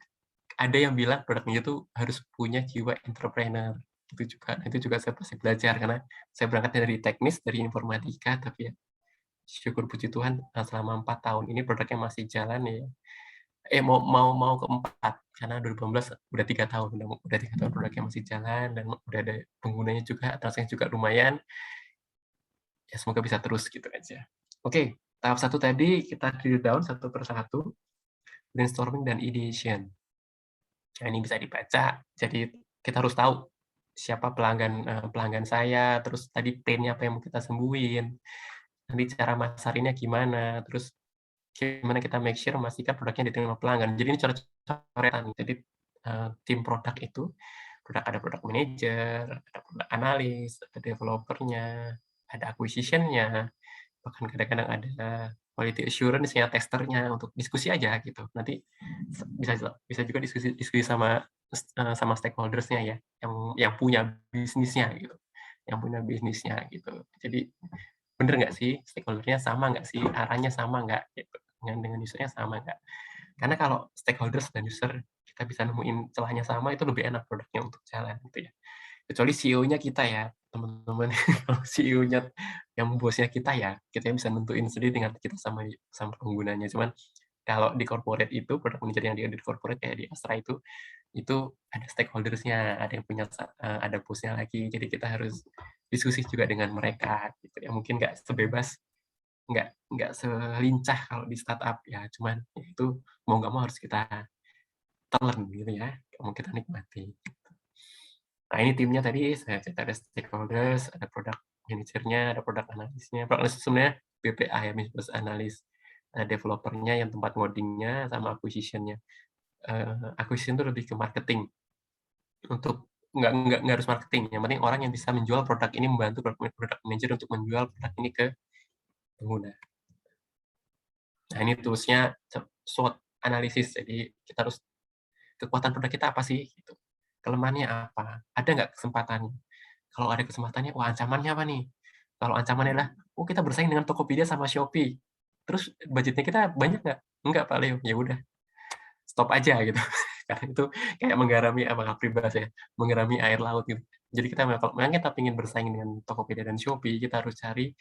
Ada yang bilang produk ini tuh harus punya jiwa entrepreneur. Itu juga saya pasti belajar karena saya berangkatnya dari teknis, dari informatika, tapi ya syukur puji Tuhan selama 4 tahun ini produknya masih jalan ya. Mau keempat karena 2018 udah 3 tahun, udah 3 tahun produknya masih jalan dan udah ada penggunanya juga, transaksinya juga lumayan. Ya semoga bisa terus gitu aja. Oke, tahap 1 tadi kita drill down satu persatu, brainstorming dan ideation. Nah, ini bisa dibaca. Jadi kita harus tahu siapa pelanggan saya, terus tadi pain-nya apa yang mau kita sembuhin, nanti cara masarinnya gimana, terus gimana kita make sure memastikan produknya diterima pelanggan. Jadi ini coret-coretan. Jadi tim produk itu, ada product manager, ada product analis, ada developer-nya, ada acquisition-nya, bahkan kadang-kadang ada quality assurance-nya, testernya untuk diskusi aja gitu. Nanti bisa juga diskusi sama stakeholders-nya ya, yang punya bisnisnya gitu. Yang punya bisnisnya gitu. Jadi bener nggak sih stakeholder-nya sama nggak sih, arahnya sama nggak gitu. Dengan user-nya sama nggak. Karena kalau stakeholders dan user kita bisa nemuin celahnya sama, itu lebih enak produknya untuk jalan gitu ya. Kecuali CEO-nya kita ya, teman-teman. Kalau CEO-nya yang bosnya kita ya, kita bisa nentuin sendiri dengan kita sama penggunanya. Cuman kalau di corporate itu, product manager yang di corporate kayak di Astra itu ada stakeholders-nya, ada yang punya ada bosnya lagi. Jadi kita harus diskusi juga dengan mereka gitu ya. Mungkin nggak selincah kalau di startup ya, cuman itu mau nggak mau harus kita telan gitu ya, mau kita nikmati. Nah ini timnya tadi saya cerita, ada stakeholders, ada product manager-nya, ada product analysnya. Product analyst sebenarnya BPA ya, business analyst. Ada developer-nya yang tempat ngoding-nya sama acquisition-nya. Acquisition itu lebih ke marketing. Untuk nggak harus marketing, yang penting orang yang bisa menjual produk ini, membantu product manager untuk menjual produk ini ke pengguna. Nah ini tools-nya SWOT analisis, jadi kita harus kekuatan produk kita apa sih? Gitu. Kelemahannya apa? Ada nggak kesempatannya? Kalau ada kesempatannya, wah ancamannya apa nih? Kalau ancamannya adalah, oh kita bersaing dengan Tokopedia sama Shopee, terus budgetnya kita banyak nggak? Enggak Pak Leo, ya udah stop aja gitu. Karena itu kayak menggarami peribahasa ya, menggarami air laut gitu. Jadi kalau kita ingin bersaing dengan Tokopedia dan Shopee, kita harus cari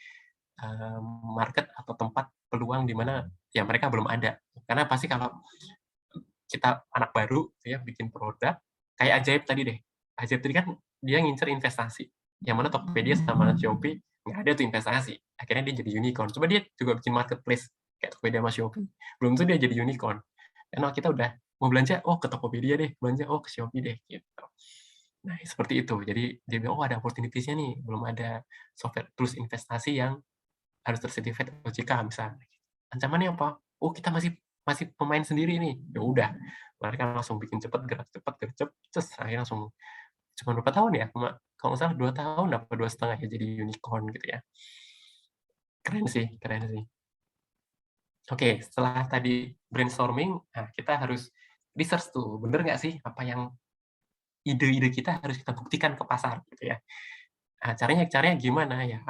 market atau tempat peluang di mana ya mereka belum ada. Karena pasti kalau kita anak baru ya bikin produk kayak Ajaib tadi deh. Ajaib tadi kan dia ngincer investasi. Yang mana Tokopedia sama Shopee nggak ada tuh investasi. Akhirnya dia jadi unicorn. Coba dia juga bikin marketplace kayak Tokopedia sama Shopee. Belum tentu dia jadi unicorn. Karena kita udah mau belanja, oh ke Tokopedia deh, belanja, oh ke Shopee deh, gitu. Nah, seperti itu. Jadi dia bilang, oh ada opportunity-nya nih, belum ada software tools investasi yang harus tersertifikat OJK misalnya. Ancamannya apa? Oh kita masih pemain sendiri nih. Ya udah, mereka langsung bikin cepet, gerak cepet, terus akhirnya langsung cuma 2 tahun ya, kalau nggak salah 2 tahun apa 2,5 ya jadi unicorn gitu ya. Keren sih. Oke, setelah tadi brainstorming, nah kita harus research tuh, bener nggak sih apa yang ide-ide kita harus kita buktikan ke pasar gitu ya. Nah, caranya gimana ya?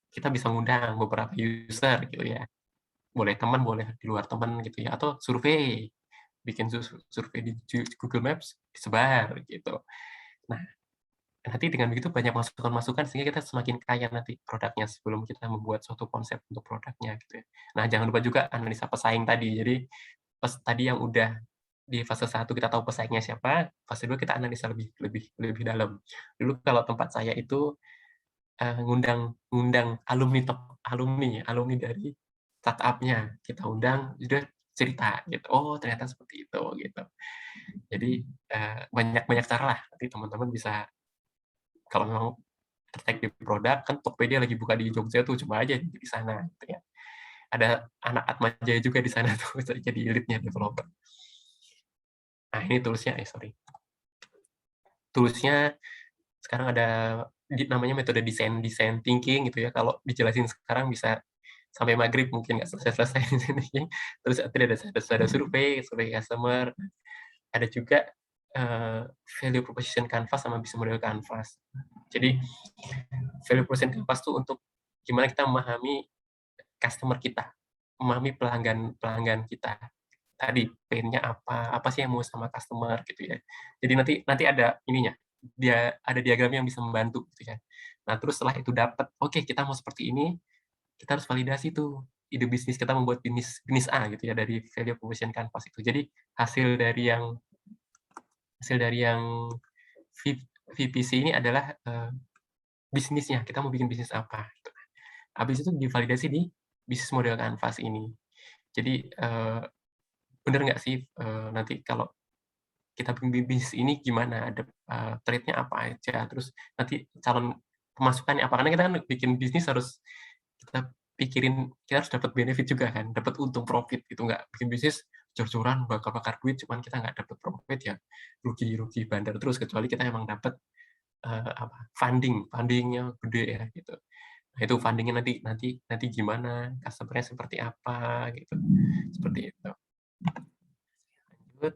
Kita bisa ngundang beberapa user gitu ya. Boleh teman, boleh di luar teman gitu ya, atau survei, bikin survei di Google Maps, disebar gitu. Nah, nanti dengan begitu banyak masukan-masukan sehingga kita semakin kaya nanti produknya sebelum kita membuat suatu konsep untuk produknya gitu ya. Nah, jangan lupa juga analisa pesaing tadi. Jadi pas tadi yang udah di fase 1 kita tahu pesaingnya siapa, fase 2 kita analisa lebih dalam. Dulu kalau tempat saya itu ngundang alumni dari startup-nya, kita undang, udah cerita gitu, oh ternyata seperti itu gitu. Jadi banyak cara lah, nanti teman-teman bisa kalau memang tertarik di produk, kan Tokopedia lagi buka di Jogja tuh, coba aja di sana gitu ya. Ada anak Atmajaya juga di sana tuh, jadi lead-nya developer. Nah ini toolsnya, toolsnya sekarang ada namanya metode design thinking gitu ya. Kalau dijelasin sekarang bisa sampai maghrib mungkin nggak selesai thinking. Terus ada survei customer, ada juga value proposition canvas sama business model canvas. Jadi value proposition canvas tuh untuk gimana kita memahami customer kita, memahami pelanggan kita. Tadi pain-nya apa sih yang mau sama customer gitu ya. Jadi nanti ada ininya, dia ada diagram yang bisa membantu gitu ya. Nah, terus setelah itu dapat, oke kita mau seperti ini, kita harus validasi tuh ide bisnis kita membuat bisnis A gitu ya dari value proposition canvas itu. Jadi hasil dari yang VPC ini adalah bisnisnya, kita mau bikin bisnis apa gitu. Habis itu divalidasi di bisnis model canvas ini. Jadi benar nggak sih nanti kalau kita bikin bisnis ini gimana, ada trade-nya apa aja, terus nanti calon pemasukannya apa, karena kita kan bikin bisnis harus kita pikirin, kita harus dapat benefit juga kan, dapat untung profit gitu, nggak bikin bisnis jor-joran bakar-bakar duit, cuman kita nggak dapat profit ya rugi bandar terus, kecuali kita emang dapat fundingnya gede ya gitu. Nah itu fundingnya nanti gimana, customer-nya seperti apa gitu, seperti itu. Lanjut.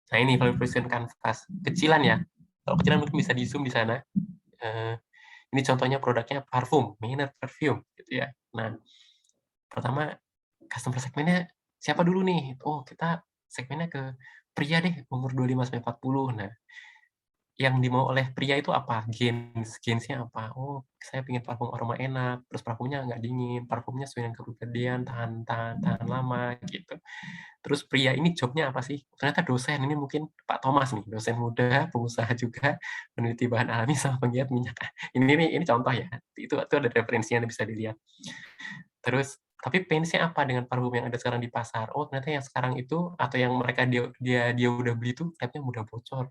Nah ini value proposition canvas kecilan ya. Kalau kecilan mungkin bisa di zoom di sana. Ini contohnya produknya parfum, Maynard Perfume gitu ya. Nah, pertama customer segmennya siapa dulu nih? Oh, kita segmennya ke pria deh, umur 25-40. Nah, yang dimau oleh pria itu apa? Gensnya apa? Oh, saya pengen parfum aroma enak, terus parfumnya nggak dingin, parfumnya sesuai dengan kepribadian, tahan lama gitu. Terus pria ini jobnya apa sih? Ternyata dosen, ini mungkin Pak Thomas nih, dosen muda, pengusaha juga, peneliti bahan alami sama penggiat minyak. Ini contoh ya, itu ada referensinya bisa dilihat. Terus tapi pains-nya apa dengan parfum yang ada sekarang di pasar? Oh, ternyata yang sekarang itu atau yang mereka dia udah beli itu tabnya mudah bocor.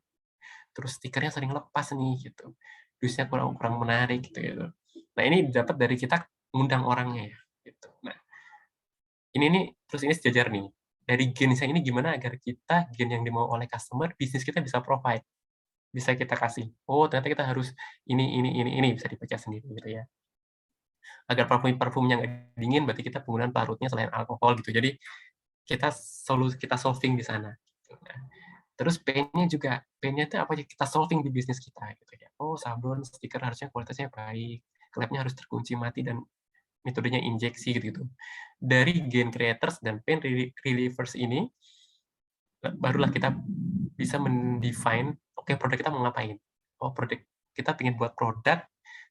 Terus stikernya sering lepas nih gitu. Dusnya kurang menarik gitu. Nah, ini dapat dari kita ngundang orangnya ya gitu. Nah, ini sejajar nih. Dari gensnya ini gimana agar kita gen yang dimau oleh customer, bisnis kita bisa provide. Bisa kita kasih. Oh, ternyata kita harus ini bisa dibaca sendiri gitu ya. Agar parfumnya nggak dingin, berarti kita penggunaan pelarutnya selain alkohol gitu. Jadi kita solving di sana. Nah, terus pain-nya itu apa yang kita solving di bisnis kita gitu ya. Oh, sablon, stiker harusnya kualitasnya baik, klapnya harus terkunci mati dan metodenya injeksi gitu. Dari gain creators dan pain relievers ini barulah kita bisa mendefine produk kita mau ngapain. Oh, produk kita ingin buat produk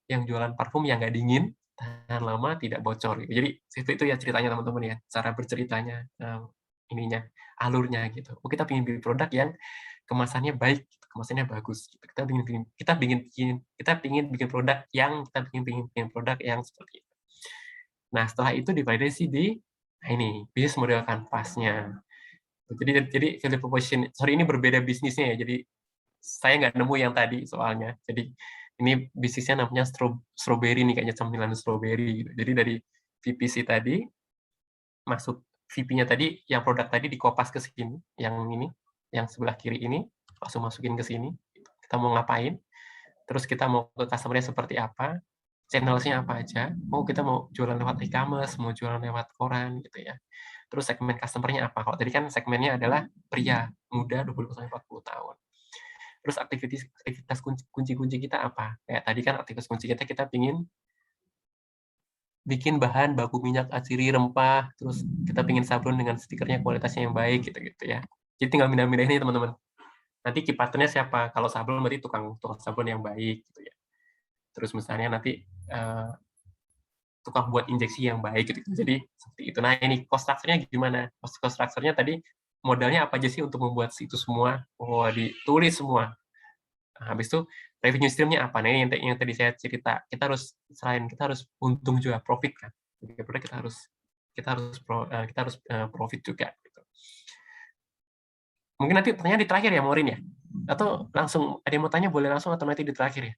yang jualan parfum yang nggak dingin, tahan lama, tidak bocor. Jadi itu ya ceritanya teman-teman ya, cara berceritanya, alurnya gitu. Oh, kita ingin bikin produk yang kemasannya baik, kemasannya bagus. Kita ingin bikin produk yang seperti itu. Nah, setelah itu divalidasi di ini bisnis model kanvasnya. Jadi value proposition, sorry ini berbeda bisnisnya ya. Jadi saya nggak nemu yang tadi soalnya. Jadi ini bisnisnya namanya strawberry nih, kayaknya cemilan strawberry gitu. Jadi dari VPC tadi masuk VP-nya tadi, yang produk tadi dikopas ke sini, yang ini, yang sebelah kiri ini, langsung masukin ke sini. Kita mau ngapain? Terus kita mau ke customer-nya seperti apa? Channels-nya apa aja? Kita mau jualan lewat e-commerce, mau jualan lewat koran gitu ya. Terus segmen customer-nya apa? Kalau tadi kan segmennya adalah pria muda 20-40 tahun. Terus aktivitas kunci-kunci kita apa? Kayak tadi kan aktivitas kunci kita pingin bikin bahan baku minyak atsiri rempah, terus kita pingin sablon dengan stikernya kualitasnya yang baik gitu-gitu ya. Jadi tinggal pindah-pindah ini teman-teman. Nanti key partnernya siapa? Kalau sablon berarti tukang sablon yang baik gitu ya. Terus misalnya nanti tukang buat injeksi yang baik gitu. Jadi seperti itu. Nah, ini cost structure-nya gimana? Cost structure-nya tadi modalnya apa aja sih untuk membuat itu semua? Ditulis semua. Nah, habis itu revenue stream-nya apa? Nah, ini yang tadi saya cerita. Kita harus untung juga, profit kan. Jadi kita harus profit juga gitu. Mungkin nanti tanya di terakhir ya, Maureen ya? Atau langsung ada yang mau tanya boleh langsung atau nanti di terakhir ya?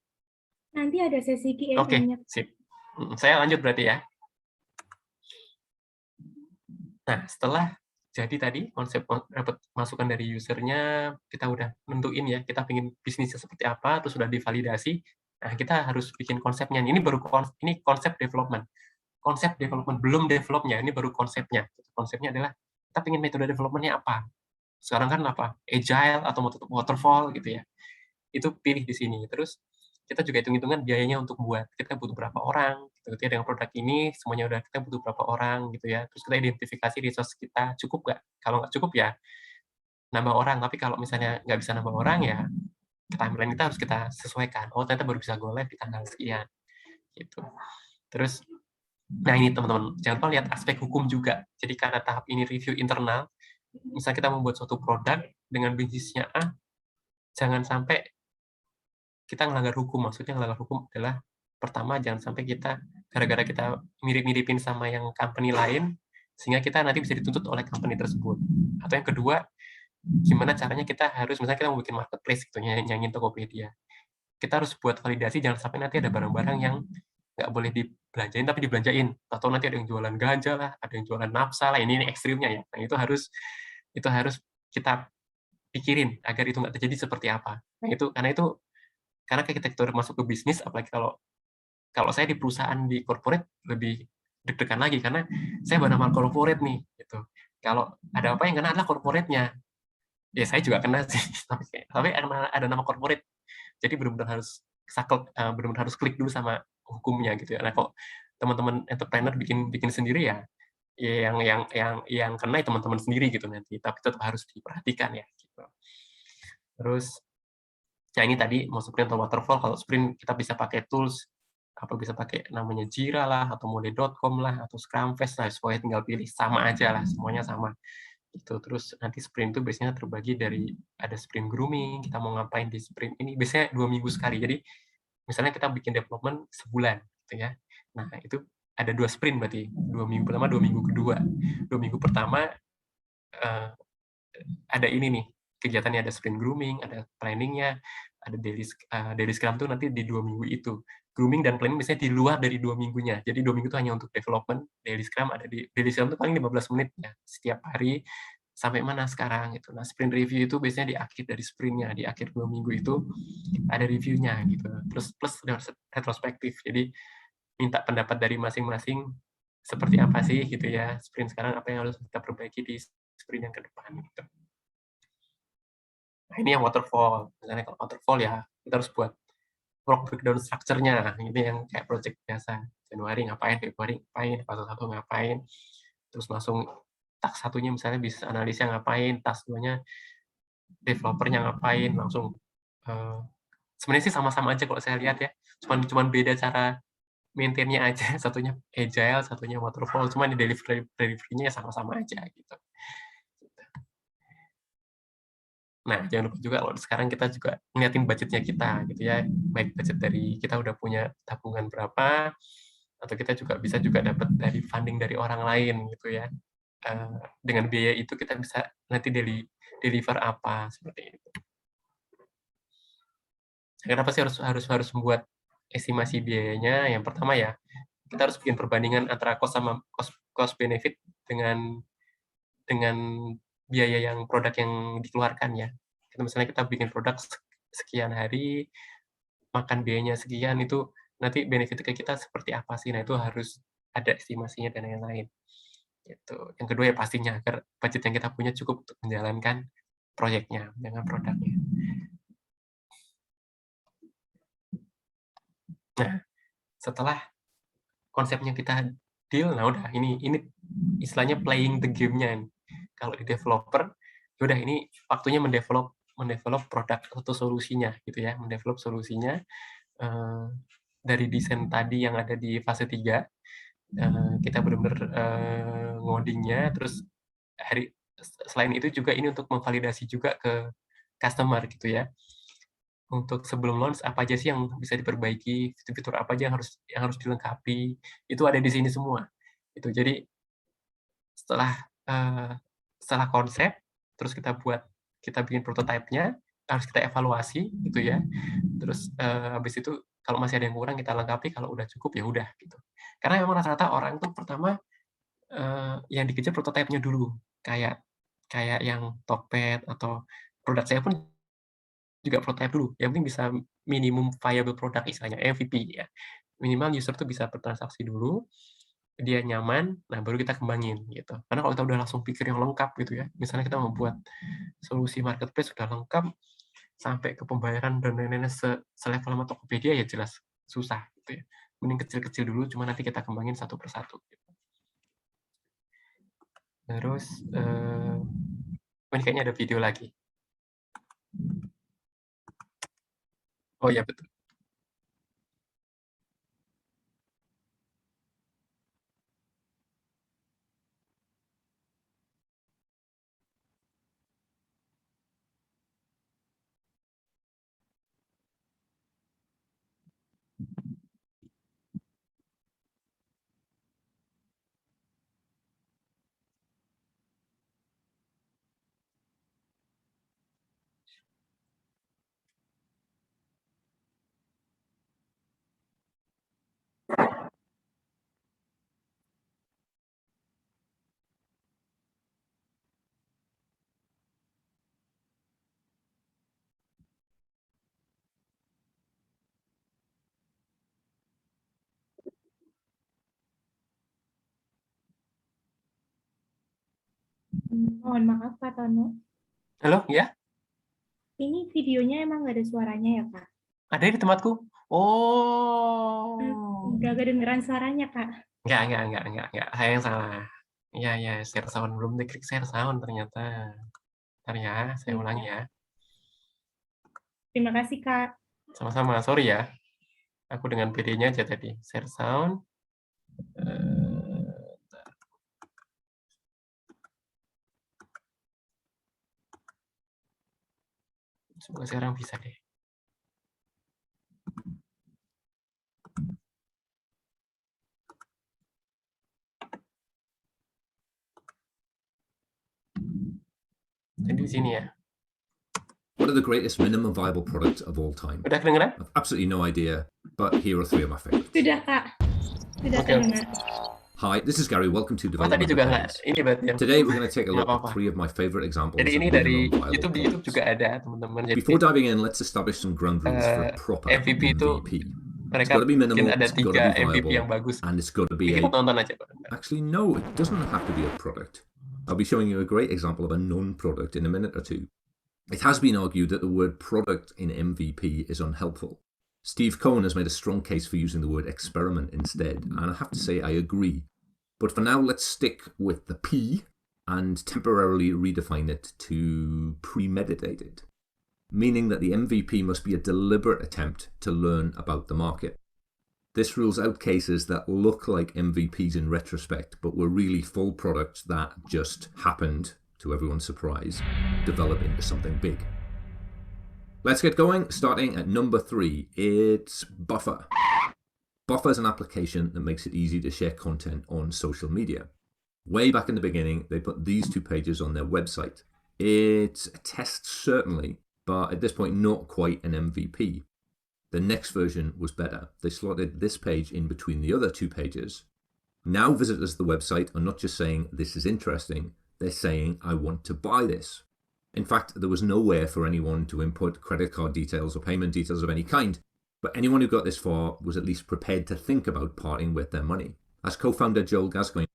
Nanti ada sesi Q&A-nya. Oke, sip. Saya lanjut berarti ya. Nah, setelah jadi tadi konsep dapat masukan dari usernya, kita udah nentuin ya, kita pengen bisnisnya seperti apa, terus sudah divalidasi. Nah, kita harus bikin konsepnya. Ini baru ini konsep development. Konsep development belum developnya, ini baru konsepnya. Konsepnya adalah kita pengen metode development-nya apa. Sekarang kan apa? Agile atau waterfall gitu ya. Itu pilih di sini. Terus kita juga hitung-hitungan biayanya untuk buat. Kita butuh berapa orang, gitu. Dengan produk ini, semuanya udah kita butuh berapa orang, gitu ya. Terus kita identifikasi resource kita, cukup nggak? Kalau nggak cukup ya, nambah orang. Tapi kalau misalnya nggak bisa nambah orang ya, timeline kita harus kita sesuaikan. Oh, ternyata baru bisa go live di tanggal sekian. Gitu. Terus, nah ini teman-teman, jangan lupa lihat aspek hukum juga. Jadi karena tahap ini review internal, misalnya kita membuat suatu produk dengan bisnisnya A, jangan sampai kita ngelanggar hukum. Maksudnya ngelanggar hukum adalah pertama jangan sampai kita gara-gara kita mirip-miripin sama yang company lain sehingga kita nanti bisa dituntut oleh company tersebut. Atau yang kedua, gimana caranya kita harus misalnya kita mau bikin marketplace gitu, nyanyiin Tokopedia. Kita harus buat validasi jangan sampai nanti ada barang-barang yang nggak boleh dibelanjain tapi dibelanjain. Atau nanti ada yang jualan ganja lah, ada yang jualan nafsa lah. Ini ekstrimnya ya. Nah, itu harus kita pikirin agar itu nggak terjadi seperti apa. Nah, karena kita masuk ke bisnis, apalagi kalau saya di perusahaan di corporate lebih deg-degan lagi karena saya bernama corporate nih gitu. Kalau ada apa yang kena adalah corporate-nya. Ya saya juga kena sih, tapi karena ada nama corporate. Jadi benar-benar harus klik dulu sama hukumnya gitu ya. Nah, kok teman-teman entrepreneur bikin sendiri ya yang kena teman-teman sendiri gitu nanti, tapi tetap harus diperhatikan ya gitu. Terus ya ini tadi mau sprint atau waterfall, kalau sprint kita bisa pakai tools, bisa pakai namanya Jira lah, atau Monday.com lah, atau Scrumfest lah, semuanya tinggal pilih, sama aja lah, semuanya sama. Gitu. Terus nanti sprint itu biasanya terbagi dari, ada sprint grooming, kita mau ngapain di sprint ini, biasanya 2 minggu sekali, jadi misalnya kita bikin development sebulan, gitu ya. Nah, itu ada 2 sprint berarti, 2 minggu pertama, 2 minggu kedua. 2 minggu pertama, ada ini nih, kegiatannya ada sprint grooming, ada planning-nya, ada daily scrum tuh nanti di 2 minggu itu. Grooming dan planning biasanya di luar dari 2 minggunya. Jadi 2 minggu itu hanya untuk development, daily scrum itu paling 15 menit ya, setiap hari sampai mana sekarang gitu. Nah, sprint review itu biasanya di akhir dari sprint-nya, di akhir 2 minggu itu ada review-nya gitu. Terus plus retrospektif. Jadi minta pendapat dari masing-masing seperti apa sih gitu ya, sprint sekarang apa yang harus kita perbaiki di sprint yang ke depan gitu. Nah, ini yang waterfall. Misalnya kalau waterfall ya, kita harus buat work breakdown structure-nya. Ini yang kayak project biasa. Januari ngapain, Februari ngapain, fase 1 ngapain, terus langsung task satunya misalnya bisnis analisnya ngapain, task 2-nya developer-nya ngapain, langsung sebenarnya sih sama-sama aja kalau saya lihat ya. Cuman beda cara maintain-nya aja. Satunya agile, satunya waterfall. Cuma di delivery-nya ya sama-sama aja gitu. Nah, jangan lupa juga kalau sekarang kita juga ngeliatin budgetnya kita gitu ya. Baik budget dari kita udah punya tabungan berapa, atau kita juga bisa dapat dari funding dari orang lain gitu ya. Dengan biaya itu kita bisa nanti deliver apa seperti itu. Kenapa sih harus membuat estimasi biayanya? Yang pertama ya, kita harus bikin perbandingan antara cost benefit dengan biaya yang produk yang dikeluarkan ya. Misalnya kita bikin produk sekian hari, makan biayanya sekian, itu nanti benefit ke kita seperti apa sih? Nah, itu harus ada estimasinya dan lain-lain. Gitu. Yang kedua ya pastinya agar budget yang kita punya cukup untuk menjalankan proyeknya dengan produknya. Nah, setelah konsepnya kita deal, nah udah ini istilahnya playing the game-nya. Kalau di developer, udah ini waktunya mendevelop produk atau solusinya gitu ya, mendevelop solusinya dari desain tadi yang ada di fase 3, kita benar-benar ngodingnya, terus selain itu juga ini untuk memvalidasi juga ke customer gitu ya. Untuk sebelum launch apa aja sih yang bisa diperbaiki, fitur-fitur apa aja yang harus dilengkapi, itu ada di sini semua. Itu jadi setelah konsep, terus kita bikin prototipe-nya, harus kita evaluasi gitu ya. Terus habis itu kalau masih ada yang kurang kita lengkapi, kalau udah cukup ya udah gitu. Karena memang rata-rata orang tuh pertama yang dikejar prototipe-nya dulu, kayak yang Tokped atau produk saya pun juga prototipe dulu. Yang penting bisa minimum viable product istilahnya MVP ya. Minimal user tuh bisa bertransaksi dulu, dia nyaman, nah baru kita kembangin gitu. Karena kalau kita udah langsung pikir yang lengkap gitu ya, misalnya kita membuat solusi marketplace sudah lengkap sampai ke pembayaran dan lain-lain selevel sama Tokopedia ya jelas susah gitu ya. Mending kecil-kecil dulu, cuma nanti kita kembangin satu persatu. Gitu. Terus ini kayaknya ada video lagi. Oh ya betul. Mohon maaf, Pak Tono. Halo, ya? Ini videonya emang nggak ada suaranya ya, Kak? Ada di tempatku. Oh. Nggak kedengeran suaranya, Kak. Enggak. Saya yang salah. Iya, share sound. Belum diklik share sound ternyata. Bentar ya, saya ulangi ya. Terima kasih, Kak. Sama-sama, sorry ya. Aku dengan PD-nya aja tadi. Share sound. Semoga sekarang bisa deh. Jadi di sini ya. What are the greatest minimum viable products of all time? Udah kedengeran? I've absolutely no idea, but here are 3 of my favorites. Sudah, Kak. Sudah Oke. terdengar. Hi, this is Gary. Welcome to Oh, tadi Development juga nggak. Affairs. Ini berarti yang... Today we're going to take a look Nggak apa-apa. at 3 of my favorite examples Jadi of ini dari minimum viable YouTube, di YouTube products. juga ada, teman-teman. Jadi Before diving in, let's establish some ground rules for a proper MVP itu MVP. It's mereka got to be mungkin minimal, ada it's got to 3 be MVP yang viable, bagus. and it's got to be Kita a... tonton aja, Pak. Actually, no, it doesn't have to be a product. I'll be showing you a great example of a non-product in a minute or two. It has been argued that the word product in MVP is unhelpful. Steve Cohen has made a strong case for using the word experiment instead, and I have to say I agree. But for now, let's stick with the P and temporarily redefine it to premeditated, meaning that the MVP must be a deliberate attempt to learn about the market. This rules out cases that look like MVPs in retrospect, but were really full products that just happened, to everyone's surprise, develop into something big. Let's get going, starting at number 3. It's buffer. Buffer is an application that makes it easy to share content on social media. Way back in the beginning, they put these 2 pages on their website. It's a test, certainly, but at this point, not quite an MVP. The next version was better. They slotted this page in between the other 2 pages. Now visitors to the website are not just saying, this is interesting, they're saying, I want to buy this. In fact, there was nowhere for anyone to input credit card details or payment details of any kind, but anyone who got this far was at least prepared to think about parting with their money. As co-founder Joel Gascoigne.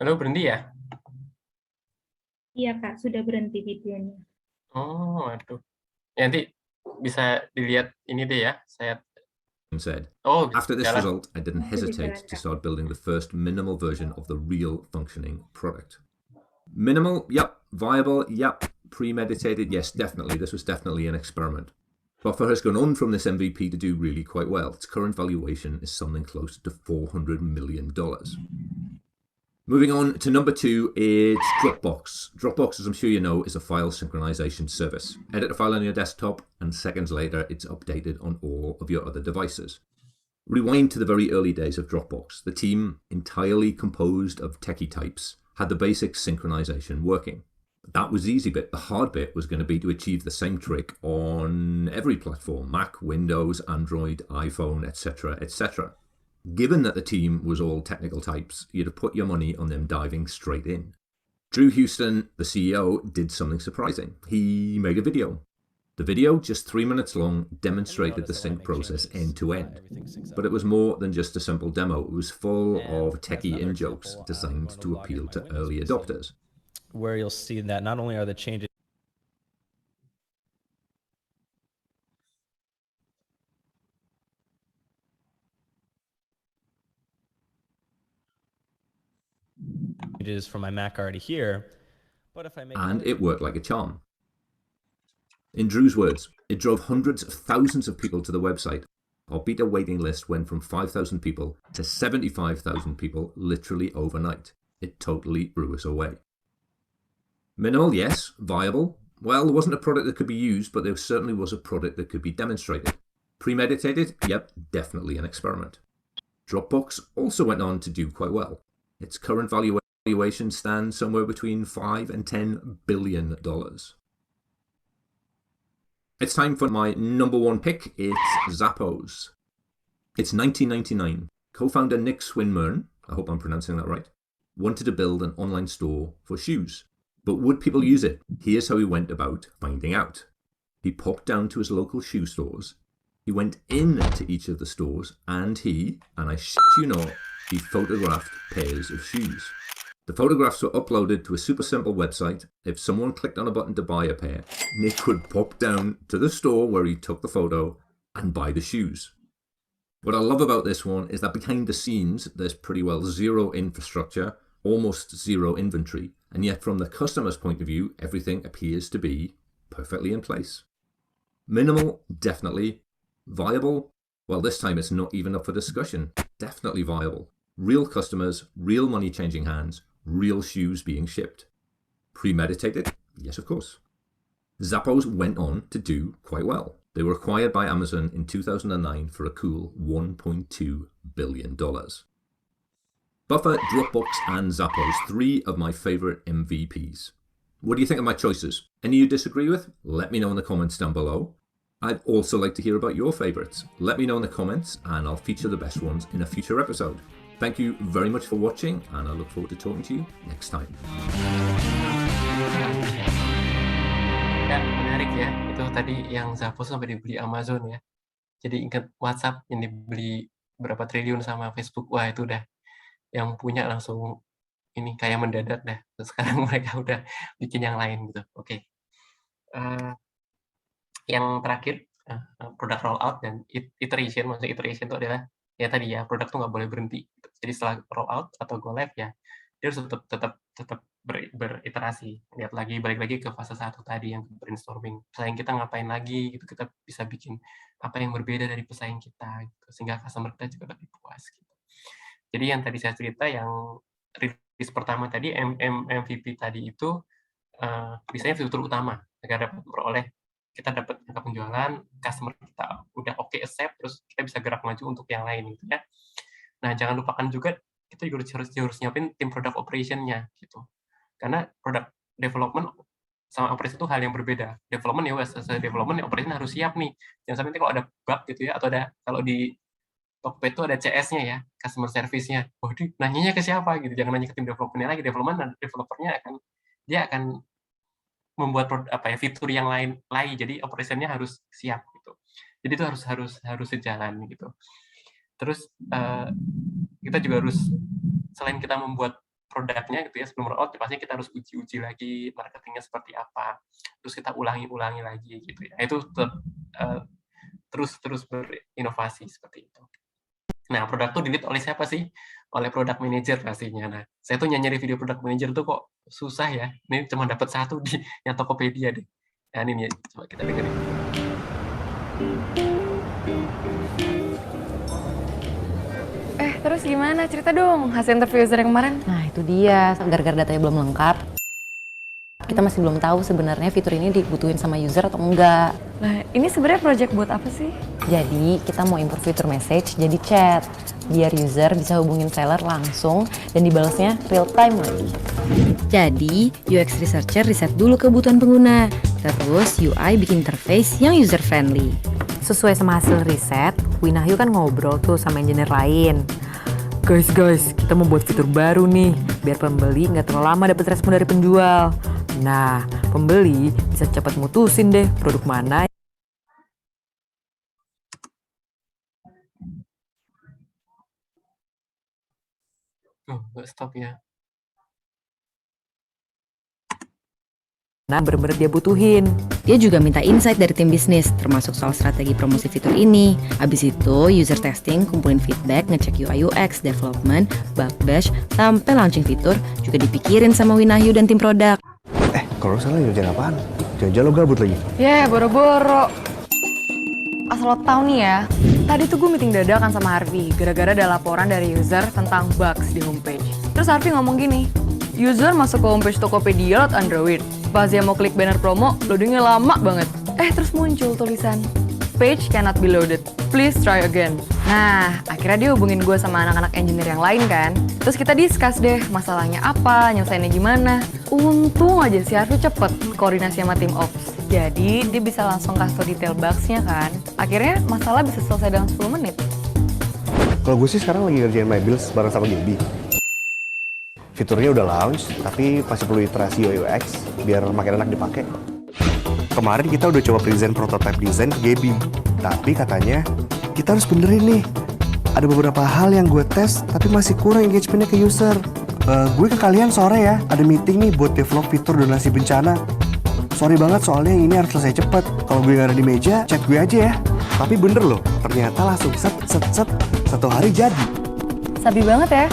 Halo, berhenti ya? Iya, Kak, sudah berhenti videonya. Oh, aduh. Ya, nanti bisa dilihat ini deh ya. Saya Said, oh, after this jalan. result, I didn't hesitate to start building the first minimal version of the real functioning product. Minimal, yep. Viable, yep. Premeditated, yes, definitely. This was definitely an experiment. Buffer has gone on from this MVP to do really quite well. Its current valuation is something close to $400 million. Moving on to number 2, it's Dropbox. Dropbox, as I'm sure you know, is a file synchronization service. Edit a file on your desktop, and seconds later, it's updated on all of your other devices. Rewind to the very early days of Dropbox. The team, entirely composed of techie types, had the basic synchronization working. That was the easy bit. The hard bit was going to be to achieve the same trick on every platform, Mac, Windows, Android, iPhone, etc., etc. Given that the team was all technical types, you'd have put your money on them diving straight in. Drew Houston, the CEO, did something surprising. He made a video. The video, just 3 minutes long, demonstrated the sync process end to end. But it was more than just a simple demo. It was full of techie in-jokes designed to appeal to early adopters. Where you'll see that not only are the changes from my Mac already here, but if I make and it worked like a charm. In Drew's words, it drove hundreds of thousands of people to the website. Our beta waiting list went from 5,000 people to 75,000 people literally overnight. It totally blew us away. Minimal, yes. Viable? Well, there wasn't a product that could be used, but there certainly was a product that could be demonstrated. Premeditated? Yep, definitely an experiment. Dropbox also went on to do quite well. Its current valuation stands somewhere between $5 and $10 billion. It's time for my number 1 pick. It's Zappos. It's 1999. Co-founder Nick Swinmurn, I hope I'm pronouncing that right, wanted to build an online store for shoes. But would people use it? Here's how he went about finding out. He popped down to his local shoe stores. He went into each of the stores and I shit you not, he photographed pairs of shoes. The photographs were uploaded to a super simple website. If someone clicked on a button to buy a pair, Nick would pop down to the store where he took the photo and buy the shoes. What I love about this one is that behind the scenes, there's pretty well zero infrastructure, almost zero inventory, and yet from the customer's point of view, everything appears to be perfectly in place. Minimal, definitely. Viable? Well, this time it's not even up for discussion. Definitely viable. Real customers, real money changing hands, real shoes being shipped. Premeditated? Yes, of course. Zappos went on to do quite well. They were acquired by Amazon in 2009 for a cool $1.2 billion. Buffer, Dropbox, and Zappos, 3 of my favorite MVPs. What do you think of my choices? Any you disagree with? Let me know in the comments down below. I'd also like to hear about your favorites. Let me know in the comments and I'll feature the best ones in a future episode. Thank you very much for watching and I look forward to talking to you next time. Ya, menarik ya. Itu tadi yang Zappos sampai dibeli Amazon ya. Jadi ingat WhatsApp yang dibeli berapa triliun sama Facebook. Wah, itu udah yang punya langsung ini kayak mendadak dah. Terus sekarang mereka udah bikin yang lain gitu. Oke. Yang terakhir, product rollout dan iteration. Maksudnya iteration itu adalah ya tadi ya, produk tuh nggak boleh berhenti. Jadi setelah rollout atau go live ya, dia harus tetap beriterasi. Lihat lagi, balik lagi ke fase 1 tadi yang brainstorming. Pesaing kita ngapain lagi, gitu. Kita bisa bikin apa yang berbeda dari pesaing kita, gitu. Sehingga customer kita juga lebih puas. Gitu. Jadi yang tadi saya cerita, yang release pertama tadi, MVP tadi itu, biasanya fitur utama agar dapat memperoleh kita dapat angka penjualan, customer kita udah oke accept, terus kita bisa gerak maju untuk yang lain gitu ya. Nah, jangan lupakan juga kita juga harus nyiapin tim product operation-nya gitu. Karena product development sama operation itu hal yang berbeda. Development ya selesai development, ya operation harus siap nih. Jangan sampai nanti kalau ada bug gitu ya, atau ada kalau di Tokped itu ada CS-nya ya, customer service-nya. Waduh, nanyanya ke siapa gitu. Jangan nanya ke tim development-nya lagi. Development dan developer-nya akan membuat fitur yang lain lagi. Jadi operation-nya harus siap gitu. Jadi itu harus sejalan gitu. Terus kita juga harus, selain kita membuat produknya gitu ya, sebelum rollout pasti kita harus uji lagi marketingnya seperti apa. Terus kita ulangi lagi gitu ya. Itu terus berinovasi seperti itu. Nah, produk tuh dilihat oleh siapa sih? Oleh product manager pastinya. Nah, saya tuh nyari video product manager tuh kok susah ya. Ini cuma dapat satu di yang Tokopedia deh. Nah, ini nih, coba kita dengerin. Terus gimana? Cerita dong hasil interview user yang kemarin. Nah itu dia, gara-gara datanya belum lengkap, kita masih belum tahu sebenarnya fitur ini dibutuhin sama user atau enggak. Nah ini sebenarnya project buat apa sih? Jadi kita mau improve fitur message jadi chat, biar user bisa hubungin seller langsung dan dibalasnya real time lagi. Jadi UX researcher riset dulu kebutuhan pengguna, terus UI bikin interface yang user friendly. Sesuai sama hasil riset, Winahyu kan ngobrol tuh sama engineer lain. Guys, kita mau buat fitur baru nih, biar pembeli nggak terlalu lama dapat respon dari penjual. Nah, pembeli bisa cepat mutusin deh produk mana. Stop ya. Nah, bener-bener dia butuhin. Dia juga minta insight dari tim bisnis, termasuk soal strategi promosi fitur ini. Abis itu, user testing, kumpulin feedback, ngecek UI UX, development, bug bash, sampai launching fitur juga dipikirin sama Winahyu dan tim produk. Kalau salah ngerjain apaan? Jangan-jangan lo gabut lagi? Boro-boro. Asal lo tau nih ya, tadi tuh gue meeting dadakan sama Harvey, gara-gara ada laporan dari user tentang bugs di homepage. Terus Harvey ngomong gini, user masuk ke homepage Tokopedia lewat Android. Pas dia mau klik banner promo, loadingnya lama banget. Terus muncul tulisan, page cannot be loaded, please try again. Nah, akhirnya dia hubungin gue sama anak-anak engineer yang lain kan. Terus kita discuss deh, masalahnya apa, nyelesainnya gimana. Untung aja si Harvey cepet koordinasi sama tim ops. Jadi, dia bisa langsung kasih tau detail bugs-nya kan. Akhirnya, masalah bisa selesai dalam 10 menit. Kalau gue sih sekarang lagi ngerjain My Bills bareng sama Gaby. Fiturnya udah launch, tapi masih perlu iterasi UI UX biar makin enak dipakai. Kemarin kita udah coba present prototype design ke Gaby, tapi katanya kita harus benerin nih. Ada beberapa hal yang gue tes, tapi masih kurang engagementnya ke user. Gue ke kalian sore ya, ada meeting nih buat develop fitur donasi bencana. Sorry banget soalnya ini harus selesai cepet. Kalau gue gak ada di meja, chat gue aja ya. Tapi bener loh, ternyata langsung set, 1 hari jadi. Sabi banget ya,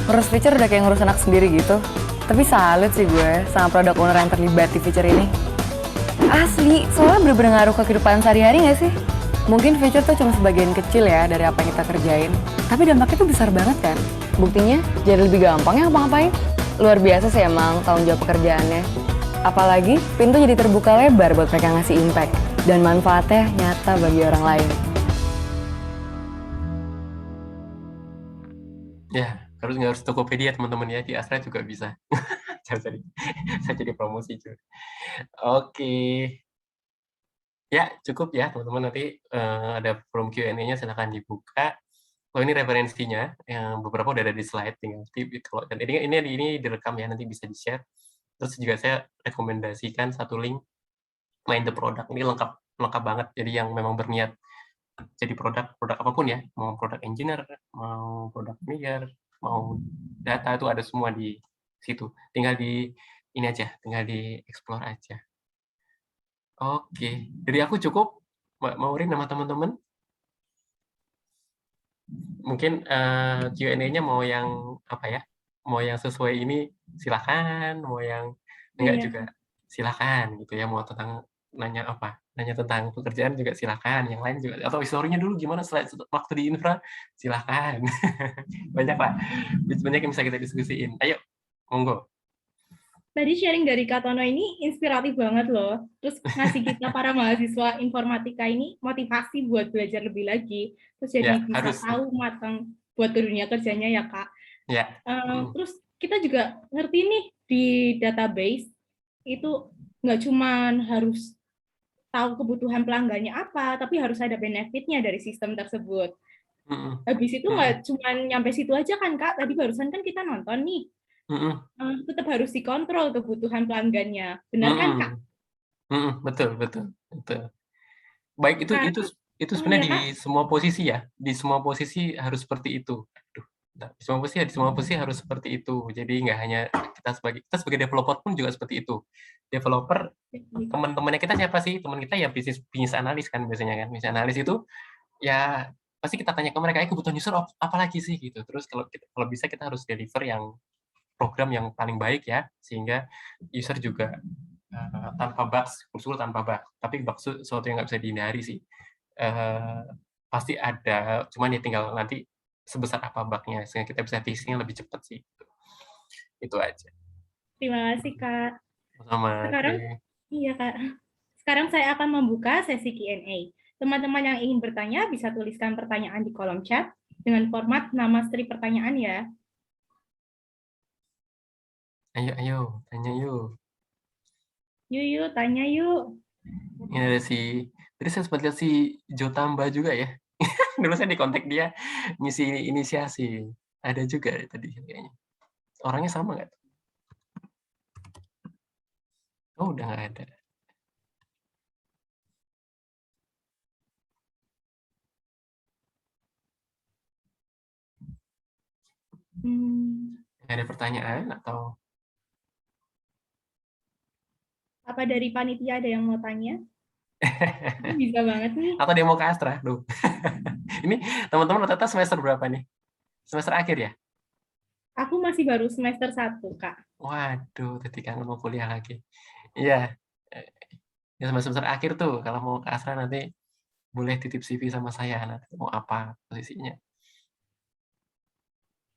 ngurus feature udah kayak ngurus anak sendiri gitu. Tapi salut sih gue sama product owner yang terlibat di feature ini. Asli, soalnya bener-bener ngaruh ke kehidupan sehari-hari gak sih? Mungkin feature tuh cuma sebagian kecil ya dari apa yang kita kerjain. Tapi dampaknya tuh besar banget kan? Buktinya jadi lebih gampang ya ngapa-ngapain. Luar biasa sih emang tanggung jawab pekerjaannya. Apalagi pintu jadi terbuka lebar buat mereka ngasih impact. Dan manfaatnya nyata bagi orang lain. Ya, nggak harus Tokopedia teman-teman ya, di Astra juga bisa. Saya jadi promosi juga. Oke. Ya, cukup ya teman-teman, nanti ada forum Q&A-nya silahkan dibuka. Kalau ini referensinya, yang beberapa udah ada di slide, tinggal kalau dan ini direkam ya, nanti bisa di-share. Terus juga saya rekomendasikan satu link Mind the Product. Ini lengkap banget. Jadi yang memang berniat jadi produk apapun ya, mau produk engineer, mau produk manager, mau data, itu ada semua di situ. Tinggal tinggal di explore aja. Oke, dari aku cukup. Mbak Maureen sama teman-teman. Mungkin Q&A-nya mau yang apa ya? Mau yang sesuai ini silakan, mau yang enggak juga silakan gitu ya. Mau nanya tentang pekerjaan juga silakan, yang lain juga, atau historinya dulu gimana waktu di infra, silakan. banyak yang bisa kita diskusiin. Ayo, monggo. Tadi sharing dari Kak Tono ini inspiratif banget loh. Terus ngasih kita para mahasiswa informatika ini motivasi buat belajar lebih lagi. Terus jadi Ya, bisa harus. tahu matang buat ke dunia kerjanya ya Kak. Ya. Terus kita juga ngerti nih di database itu nggak cuman harus tahu kebutuhan pelanggannya apa, tapi harus ada benefitnya dari sistem tersebut. Habis itu nggak cuma nyampe situ aja kan Kak, tadi barusan kan kita nonton nih, tetap harus dikontrol kebutuhan pelanggannya, benar kan Kak? Betul. Baik, itu sebenarnya di semua posisi ya, di semua posisi harus seperti itu. Di semua posisi harus seperti itu. Jadi nggak hanya kita sebagai developer pun juga seperti itu. Developer, teman-temannya kita siapa sih? Teman kita ya bisnis analis kan biasanya kan. Bisnis analis itu ya pasti kita tanya ke mereka, kebutuhan user apa lagi sih gitu. Terus kalau bisa kita harus deliver yang program yang paling baik ya, sehingga user juga tanpa bugs, usul tanpa bug. Tapi bug sesuatu yang nggak bisa dihindari sih. Pasti ada, cuman ya tinggal nanti sebesar apa bugnya, sehingga kita bisa fixing lebih cepat sih. Itu aja. Terima kasih Kak. Sama. Iya Kak. Sekarang saya akan membuka sesi Q&A. Teman-teman yang ingin bertanya bisa tuliskan pertanyaan di kolom chat dengan format nama strip pertanyaan ya. Ayo, tanya yuk. Yuk, tanya yuk. Ini ada tadi saya sempat lihat si Jo Tamba juga ya. Dulu saya di kontak dia ngisi inisiasi. Ada juga tadi kayaknya. Orangnya sama nggak? Oh, udah nggak ada. Ada pertanyaan atau? Apa dari panitia ada yang mau tanya? Bisa banget nih. Atau dia mau ke Astra? Duh. Ini teman-teman rata-rata semester berapa nih? Semester akhir ya? Aku masih baru semester 1, Kak. Waduh, tadi kan mau kuliah lagi. Iya. Ya semester akhir tuh, kalau mau ke Astra nanti boleh titip CV sama saya, nanti mau apa posisinya.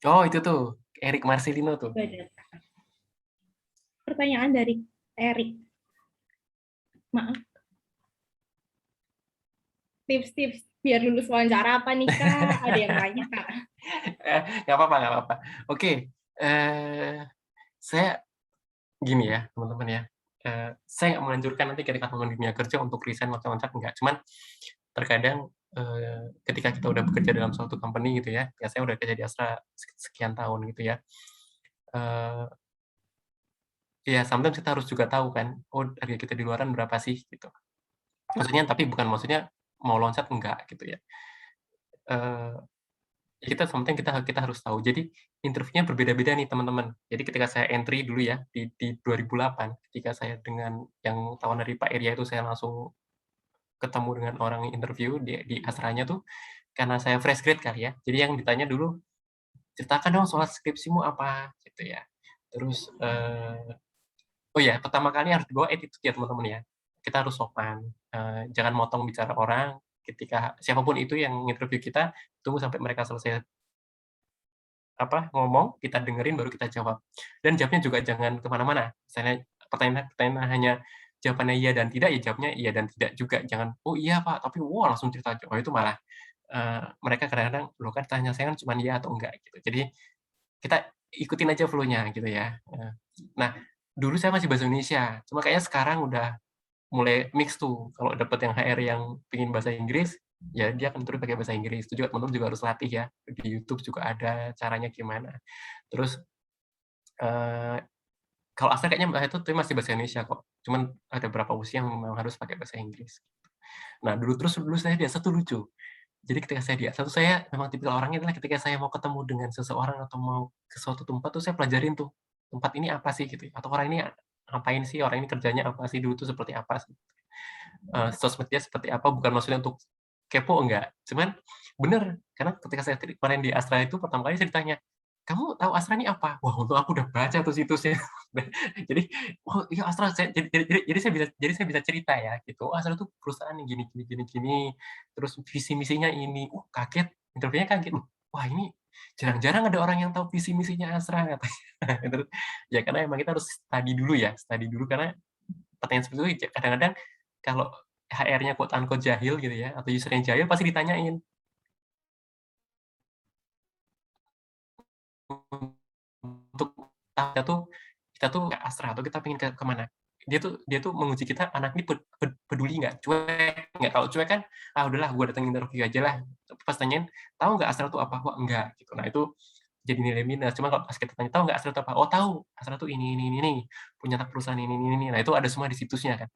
Oh, itu tuh, Erik Marcelino tuh. Pertanyaan dari Erik. Maaf. Tips-tips biar lulus wawancara apa nih, Kak? Ada yang tanya, Kak? Nggak apa-apa. Oke, saya gini ya, teman-teman ya. Saya nggak menganjurkan nanti ketika teman dunia kerja untuk resign loncat-loncat, enggak. Cuman terkadang ketika kita udah bekerja dalam suatu company gitu ya, biasanya udah kerja di Astra sekian tahun gitu ya. Ya, sometimes kita harus juga tahu kan, oh harga kita di luaran berapa sih gitu. Maksudnya, tapi bukan maksudnya mau loncat enggak gitu ya. Kita something kita harus tahu. Jadi interviewnya berbeda-beda nih teman-teman. Jadi ketika saya entry dulu ya di 2008, ketika saya dengan yang tawaran dari Pak Eria itu saya langsung ketemu dengan orang interview di Astranya tuh karena saya fresh grade kali ya. Jadi yang ditanya dulu, ceritakan dong soal skripsimu apa gitu ya. Terus oh ya, pertama kali harus dibawa attitude ya teman-teman ya. Kita harus sopan, jangan motong bicara orang. Ketika siapapun itu yang interview kita, tunggu sampai mereka selesai ngomong, kita dengerin baru kita jawab. Dan jawabnya juga jangan kemana-mana. Misalnya pertanyaan hanya jawabannya iya dan tidak, ya jawabnya iya dan tidak juga. Jangan, oh iya Pak, tapi wow langsung cerita. Oh itu malah mereka kadang-kadang, loh kan tanya saya kan cuma iya atau enggak gitu. Jadi kita ikutin aja flow-nya gitu ya. Nah, dulu saya masih bahasa Indonesia, cuma kayaknya sekarang udah mulai mix tuh. Kalau dapat yang HR yang pingin bahasa Inggris, ya dia akan terus pakai bahasa Inggris. Itu juga teman-teman juga harus latih ya. Di YouTube juga ada caranya gimana. Terus kalau Astra kayaknya itu masih bahasa Indonesia kok. Cuman ada beberapa usia yang memang harus pakai bahasa Inggris. Nah, dulu saya di A1 lucu. Jadi ketika saya di A1, saya memang tipikal orangnya adalah ketika saya mau ketemu dengan seseorang atau mau ke suatu tempat tuh saya pelajarin tuh tempat ini apa sih gitu. Atau orang ini ngapain sih, orang ini kerjanya apa sih, dulu tuh seperti apa sih. Sosmednya seperti apa, bukan maksudnya untuk kepo enggak. Cuman bener, karena ketika saya kemarin di Astra itu pertama kali saya ditanya, kamu tahu Astra ini apa? Wah, untuk aku udah baca tuh situsnya. Jadi, oh iya Astra, jadi saya bisa cerita ya gitu. Oh, Astra itu perusahaan yang gini. Terus visi misinya ini. Kaget, interviewnya kaget. wah ini jarang-jarang ada orang yang tahu visi misinya Astra katanya. Terus ya karena emang kita harus study dulu karena pertanyaan seperti itu kadang-kadang kalau HR-nya quote unquote jahil gitu ya, atau user yang jahil pasti ditanyain. Untuk kita tuh ke Astra atau kita pengen ke mana? Dia tuh menguji kita, anak ini peduli nggak, cuek nggak. Kalau cuek kan, udahlah gue datang interview aja lah. Tapi pas tanyain, tahu nggak Astra tuh apa? Wah enggak gitu. Nah itu jadi nilai minus. Cuma kalau pas kita tanya, tahu nggak Astra tuh apa? Oh tahu, Astra tuh ini, punya perusahaan ini. Nah itu ada semua di situsnya kan.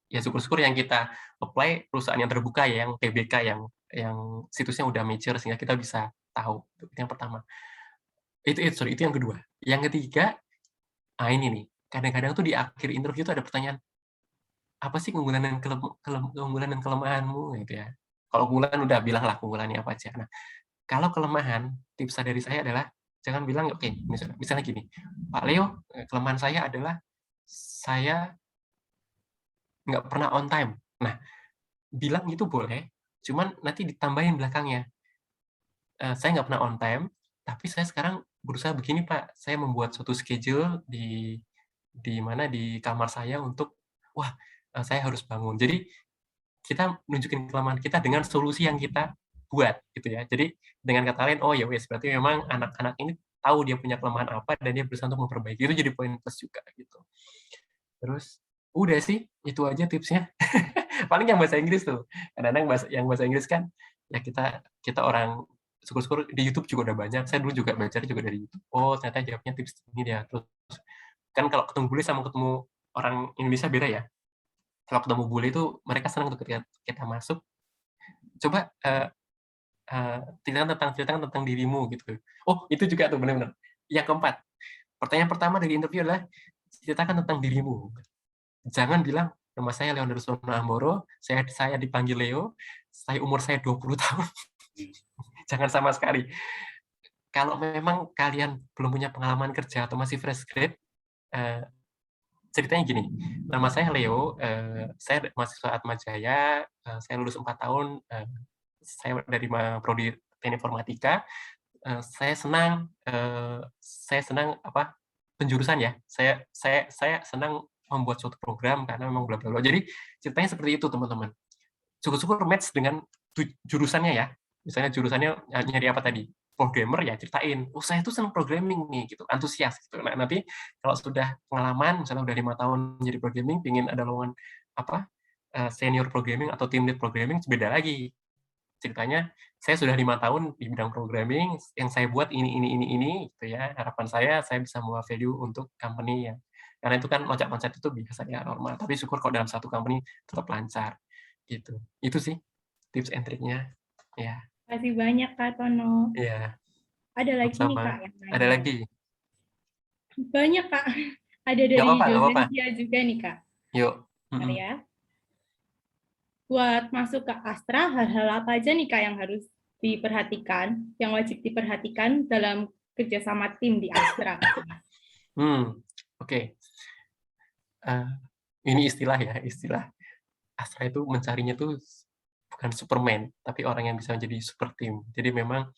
Ya syukur-syukur yang kita apply perusahaan yang terbuka ya, yang TBK, yang situsnya udah mature sehingga kita bisa tahu. Itu yang pertama. Itu yang kedua. Yang ketiga, ini nih, kadang-kadang tuh di akhir interview tuh ada pertanyaan, apa sih keunggulan dan kelemahanmu gitu ya. Kalau keunggulan udah bilang lah keunggulannya apa aja. Nah, kalau kelemahan, tips dari saya adalah jangan bilang oke, misalnya gini, Pak Leo, kelemahan saya adalah saya nggak pernah on time. Nah, bilang itu boleh, cuman nanti ditambahin belakangnya. Saya nggak pernah on time, tapi saya sekarang berusaha begini Pak, saya membuat suatu schedule di kamar saya untuk, saya harus bangun. Jadi kita nunjukin kelemahan kita dengan solusi yang kita buat gitu ya. Jadi dengan kata lain, ya wes berarti memang anak-anak ini tahu dia punya kelemahan apa dan dia berusaha untuk memperbaiki. Itu jadi poin plus juga gitu. Terus udah sih, itu aja tipsnya. Paling yang bahasa Inggris tuh. Kadang-kadang yang bahasa Inggris kan ya kita orang syukur-syukur di YouTube juga udah banyak. Saya dulu juga belajar juga dari YouTube. Oh, ternyata jawabnya tips ini dia. Terus kan kalau ketemu bule sama ketemu orang Indonesia beda ya. Kalau ketemu bule itu mereka senang tuh ketika kita masuk. Coba ceritakan tentang dirimu gitu. Oh, itu juga tuh benar-benar. Yang keempat, pertanyaan pertama dari interview adalah ceritakan tentang dirimu. Jangan bilang nama saya Leonardo Amboro, saya dipanggil Leo, umur saya 20 tahun. Jangan sama sekali. Kalau memang kalian belum punya pengalaman kerja atau masih fresh grade, ceritanya gini, nama saya Leo, saya mahasiswa Atmajaya, saya lulus 4 tahun, saya dari prodi Teknik Informatika, saya senang penjurusan ya, saya senang membuat suatu program karena memang bla bla bla. Jadi ceritanya seperti itu teman-teman. Syukur-syukur match dengan jurusannya ya. Misalnya jurusannya nyari apa tadi? Programmer ya ceritain, saya tuh senang programming nih gitu, antusias gitu. Nah, nanti kalau sudah pengalaman misalnya udah 5 tahun jadi programming, pingin ada lowongan senior programming atau team lead programming, beda lagi. Ceritanya saya sudah 5 tahun di bidang programming, yang saya buat ini gitu ya. Harapan saya bisa membawa value untuk company yang karena itu kan loncat-loncat itu biasanya normal, tapi syukur kalau dalam satu company tetap lancar gitu. Itu sih tips and triknya ya. Terima kasih banyak Kak Tono. Iya. Ada lagi sama. Nih Kak yang nanya. Ada lagi? Banyak Kak. Ada dari Josencia juga nih Kak. Yuk. Ya. Buat masuk ke Astra, hal-hal apa aja nih Kak yang harus diperhatikan, yang wajib diperhatikan dalam kerjasama tim di Astra? Oke. Ini istilah Astra itu mencarinya tuh bukan Superman, tapi orang yang bisa menjadi super tim. Jadi memang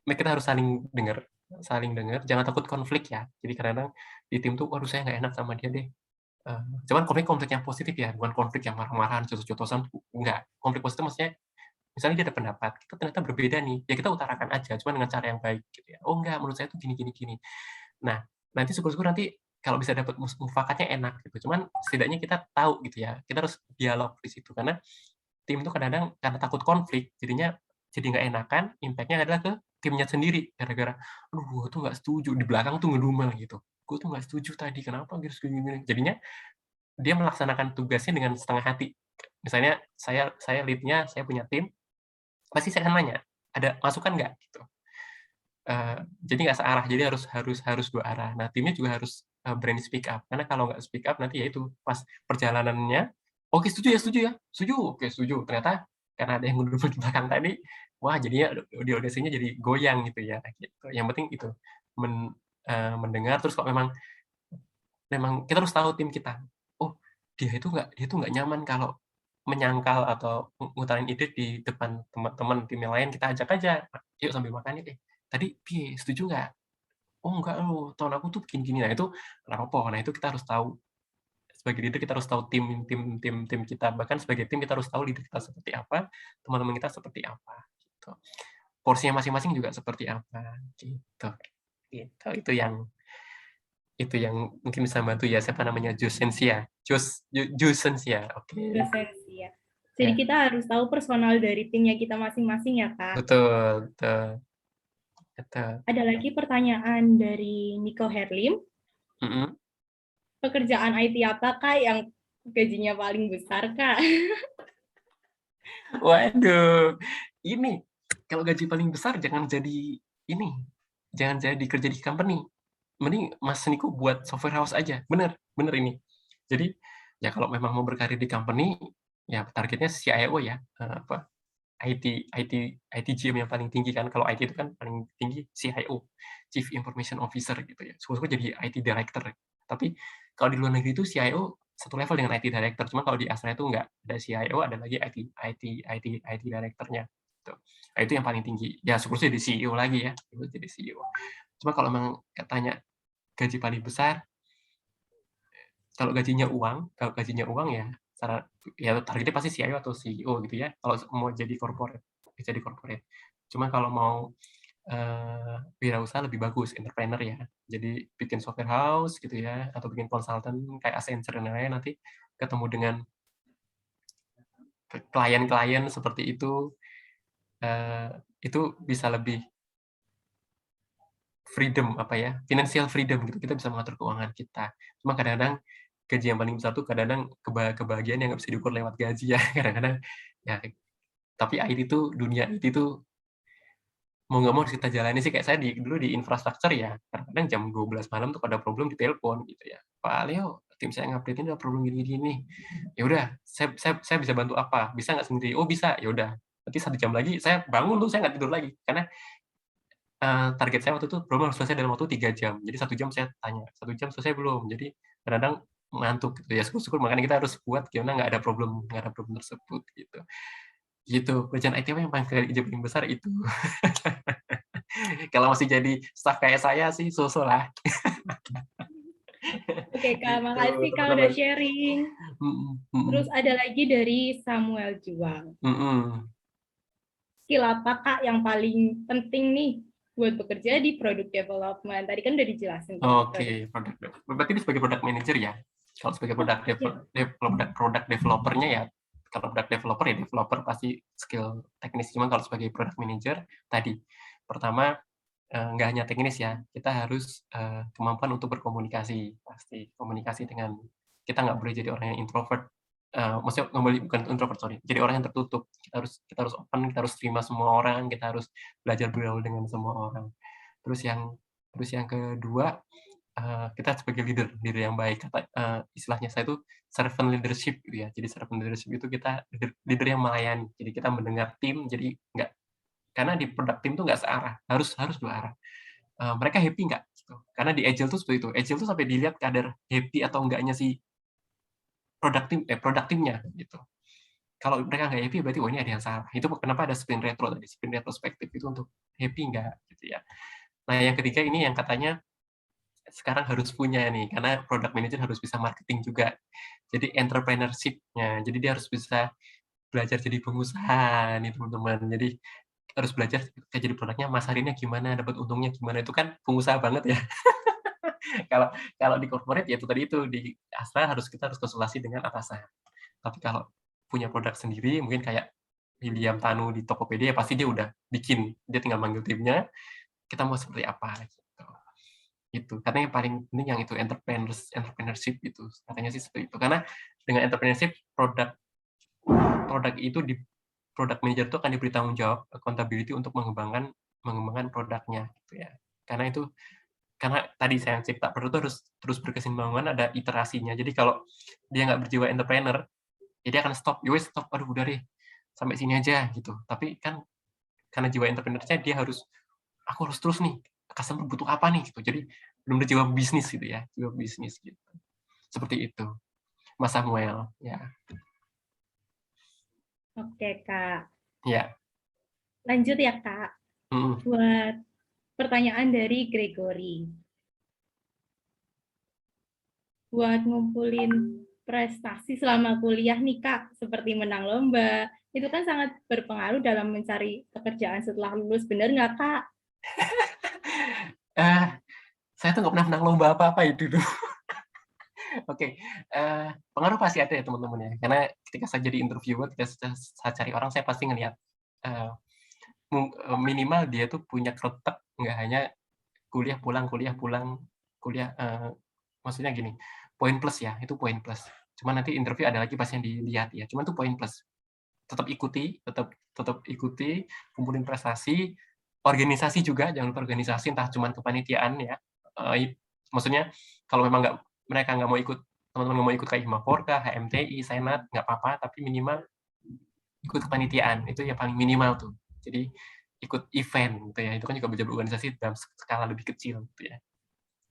kita harus saling dengar, jangan takut konflik ya. Jadi kadang-kadang di tim tuh, waduh saya nggak enak sama dia deh. Cuman konflik yang positif ya, bukan konflik yang marah-marahan, jotos-jotosan, enggak. Konflik positif maksudnya, misalnya dia ada pendapat, kita ternyata berbeda nih, ya kita utarakan aja, cuma dengan cara yang baik gitu ya. Oh enggak, menurut saya tuh gini. Nah, nanti syukur-syukur nanti kalau bisa dapat mufakatnya enak gitu. Cuman setidaknya kita tahu gitu ya, kita harus dialog di situ karena tim itu kadang-kadang karena takut konflik, jadinya jadi nggak enakan, impact-nya adalah ke timnya sendiri gara-gara, gue tuh nggak setuju di belakang tuh ngedumel gitu. Gue tuh nggak setuju tadi, kenapa gitu gini. Jadinya dia melaksanakan tugasnya dengan setengah hati. Misalnya saya lead-nya, saya punya tim, pasti saya akan nanya, ada masukan nggak gitu. Jadi nggak searah, jadi harus dua arah. Nah timnya juga harus berani speak up, karena kalau nggak speak up nanti ya itu pas perjalanannya, oke setuju ya, oke setuju. Ternyata karena ada yang ngedumel di belakang tadi, wah jadinya di audisinya jadi goyang gitu ya. Gitu. Yang penting itu mendengar, terus kalau memang kita harus tahu tim kita. Oh dia tuh nggak nyaman kalau menyangkal atau ngutarin ide di depan teman-teman tim yang lain, kita ajak aja, yuk sambil makan yuk, tadi piye, setuju nggak? Oh enggak loh, tahun aku tuh bikin gini. Nah itu nggak apa-apa. Nah itu kita harus tahu, sebagai leader kita harus tahu tim kita, bahkan sebagai tim kita harus tahu leader kita seperti apa, teman-teman kita seperti apa, gitu. Porsinya masing-masing juga seperti apa, gitu. Gitu. Itu yang mungkin bisa bantu ya, siapa namanya, Josensia. Josensia, oke. Josensia. Jadi kita harus tahu personal dari timnya kita masing-masing ya, Kak. Betul. Ada lagi pertanyaan dari Nico Herlim. Pekerjaan IT apa, Kak, yang gajinya paling besar, Kak? Waduh, ini kalau gaji paling besar jangan jadi kerja di company. Mending Mas Niko buat software house aja. Bener ini. Jadi ya kalau memang mau berkarir di company, ya targetnya CIO ya, IT GM yang paling tinggi kan. Kalau IT itu kan paling tinggi CIO, Chief Information Officer gitu ya. Suka-suka jadi IT Director. Tapi kalau di luar negeri itu CIO satu level dengan IT Director. Cuma kalau di Australia itu nggak ada CIO, ada lagi IT Director-nya. Gitu. Itu yang paling tinggi. Ya syukur jadi CEO lagi ya. Itu jadi CEO. Cuma kalau memang katanya gaji paling besar, kalau gajinya uang ya targetnya pasti CIO atau CEO gitu ya. Kalau mau jadi corporate. Cuma kalau mau wirausaha lebih bagus, entrepreneur ya. Jadi bikin software house gitu ya, atau bikin konsultan kayak Accenture dan lain-lain, nanti ketemu dengan klien-klien seperti itu bisa lebih freedom, financial freedom gitu. Kita bisa mengatur keuangan kita. Cuma kadang-kadang gaji yang paling besar tuh kadang-kadang kebahagiaan yang nggak bisa diukur lewat gaji ya. Kadang-kadang ya, tapi dunia IT itu mau nggak mau harus kita jalani sih. Kayak saya dulu di infrastruktur ya, kadang-kadang jam 12 malam tuh ada problem di telepon gitu ya. Pak Leo, tim saya ngupdate ini ada problem gini-gini. Ya udah, saya bisa bantu apa? Bisa nggak sendiri? Oh bisa, ya udah. Nanti 1 jam lagi saya bangun tuh, saya nggak tidur lagi karena target saya waktu itu problem harus selesai dalam waktu 3 jam. Jadi 1 jam saya tanya, 1 jam selesai belum? Jadi kadang-kadang ngantuk gitu ya. Syukur-syukur makanya kita harus buat gimana nggak ada problem tersebut gitu. Gitu. Kerjaan IT yang paling besar itu. Kalau masih jadi staff kayak saya sih so-so lah. Oke, Kak, makasih Kak udah sharing. Terus ada lagi dari Samuel Juang. Skill apa, Kak, yang paling penting nih buat bekerja di product development? Tadi kan udah dijelasin. Oke, berarti ini sebagai product manager ya. Kalau sebagai product developer-nya ya, kalau product developer ya developer pasti skill teknis. Cuma kalau sebagai product manager tadi, pertama nggak hanya teknis ya, kita harus kemampuan untuk berkomunikasi. Pasti komunikasi dengan, kita nggak boleh jadi orang yang introvert. Maksudnya bukan introvert, sorry. Jadi orang yang tertutup. Kita harus open, kita harus terima semua orang, kita harus belajar bergaul dengan semua orang. Terus yang kedua, kita sebagai leader yang baik. Istilahnya saya itu servant leadership gitu ya. Jadi servant leadership itu kita leader yang melayani. Jadi kita mendengar tim, jadi nggak, karena di product team tuh nggak searah, harus dua arah. Mereka happy nggak? Gitu. Karena di Agile tuh seperti itu. Agile tuh sampai dilihat kadar happy atau enggaknya si product team-nya gitu. Kalau mereka nggak happy, berarti ini ada yang salah. Itu kenapa ada sprint retro tadi, sprint retrospektif itu untuk happy nggak gitu ya. Nah yang ketiga ini yang katanya sekarang harus punya nih, karena product manager harus bisa marketing juga. Jadi entrepreneurship-nya, jadi dia harus bisa belajar jadi pengusaha nih teman-teman. Jadi harus belajar jadi produknya, masarinnya gimana, dapat untungnya gimana, itu kan pengusaha banget ya. Kalau di corporate ya itu tadi, itu di Astra kita harus konsultasi dengan atasan. Tapi kalau punya produk sendiri, mungkin kayak William Tanu di Tokopedia, ya pasti dia udah bikin, dia tinggal manggil timnya, kita mau seperti apa gitu. Itu katanya yang paling penting yang itu entrepreneurship itu, katanya sih seperti itu. Karena dengan entrepreneurship, produk itu di product manager itu akan diberi tanggung jawab, accountability untuk mengembangkan produknya gitu ya. Karena tadi saya cerita, produk itu harus terus berkesinambungan, ada iterasinya. Jadi kalau dia nggak berjiwa entrepreneur, ya dia akan stop, aduh udah deh, sampai sini aja gitu. Tapi kan karena jiwa entrepreneurnya, dia aku harus terus nih, customer butuh apa nih gitu. Jadi belum berjiwa bisnis gitu ya, jiwa bisnis gitu. Seperti itu, Mas Samuel ya. Oke, Kak. Ya. Lanjut ya, Kak. Buat pertanyaan dari Gregory. Buat ngumpulin prestasi selama kuliah nih, Kak, seperti menang lomba, itu kan sangat berpengaruh dalam mencari pekerjaan setelah lulus, bener nggak, Kak? Saya tuh nggak pernah menang lomba apa-apa itu dulu. Oke, pengaruh pasti ada ya teman-teman ya. Karena ketika saya jadi interviewer, ketika saya cari orang, saya pasti ngelihat minimal dia tuh punya kretek, nggak hanya kuliah pulang, kuliah. Maksudnya gini, poin plus ya, itu poin plus. Cuma nanti interview ada lagi pas yang dilihat ya. Cuma itu poin plus. Tetap ikuti, kumpulin prestasi, organisasi juga, jangan lupa organisasi, entah cuma kepanitiaan ya. Maksudnya kalau memang mereka nggak mau ikut, teman-teman nggak mau ikut kayak Himaforka, HMTI, Senat, nggak apa-apa, tapi minimal ikut kepanitiaan, itu ya paling minimal tuh. Jadi ikut event gitu ya, itu kan juga bisa berorganisasi dalam skala lebih kecil gitu ya.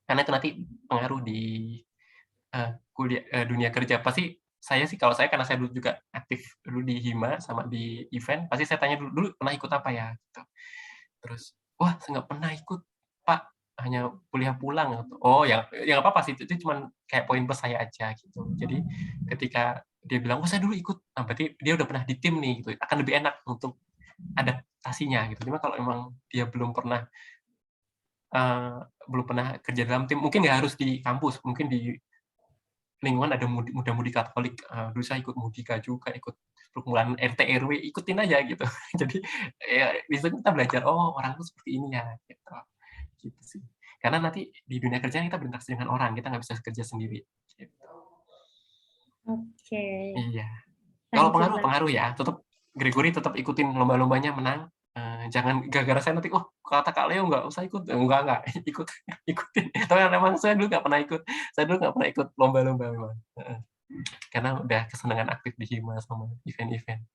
Karena itu nanti pengaruh di dunia kerja. Pasti saya sih, kalau saya karena saya dulu juga aktif dulu di Hima sama di event, pasti saya tanya dulu pernah ikut apa ya gitu. Terus wah, saya nggak pernah ikut, Pak, hanya kuliah pulang. Oh ya nggak apa-apa sih, itu cuma kayak poin plus saya aja gitu. Jadi ketika dia bilang, oh saya dulu ikut, nah berarti dia udah pernah di tim nih gitu, akan lebih enak untuk adaptasinya gitu. Cuma kalau emang dia belum pernah kerja dalam tim, mungkin nggak harus di kampus, mungkin di lingkungan ada muda-mudi Katolik, dulu saya ikut Mudika juga, ikut perkumpulan RT RW, ikutin aja gitu. Jadi ya di situ kita belajar, oh orang tuh seperti ini ya gitu. Gitu sih. Karena nanti di dunia kerja kita berinteraksi dengan orang, kita nggak bisa kerja sendiri gitu. Oke. Iya. Kalau pengaruh ya, tetap Gregory tetap ikutin lomba-lombanya, menang. Jangan gara-gara saya nanti, oh kata Kak Leo nggak usah ikut, enggak ikutin. Tapi memang saya dulu nggak pernah ikut lomba-lomba memang. Karena udah kesenangan aktif di Hima sama event-event.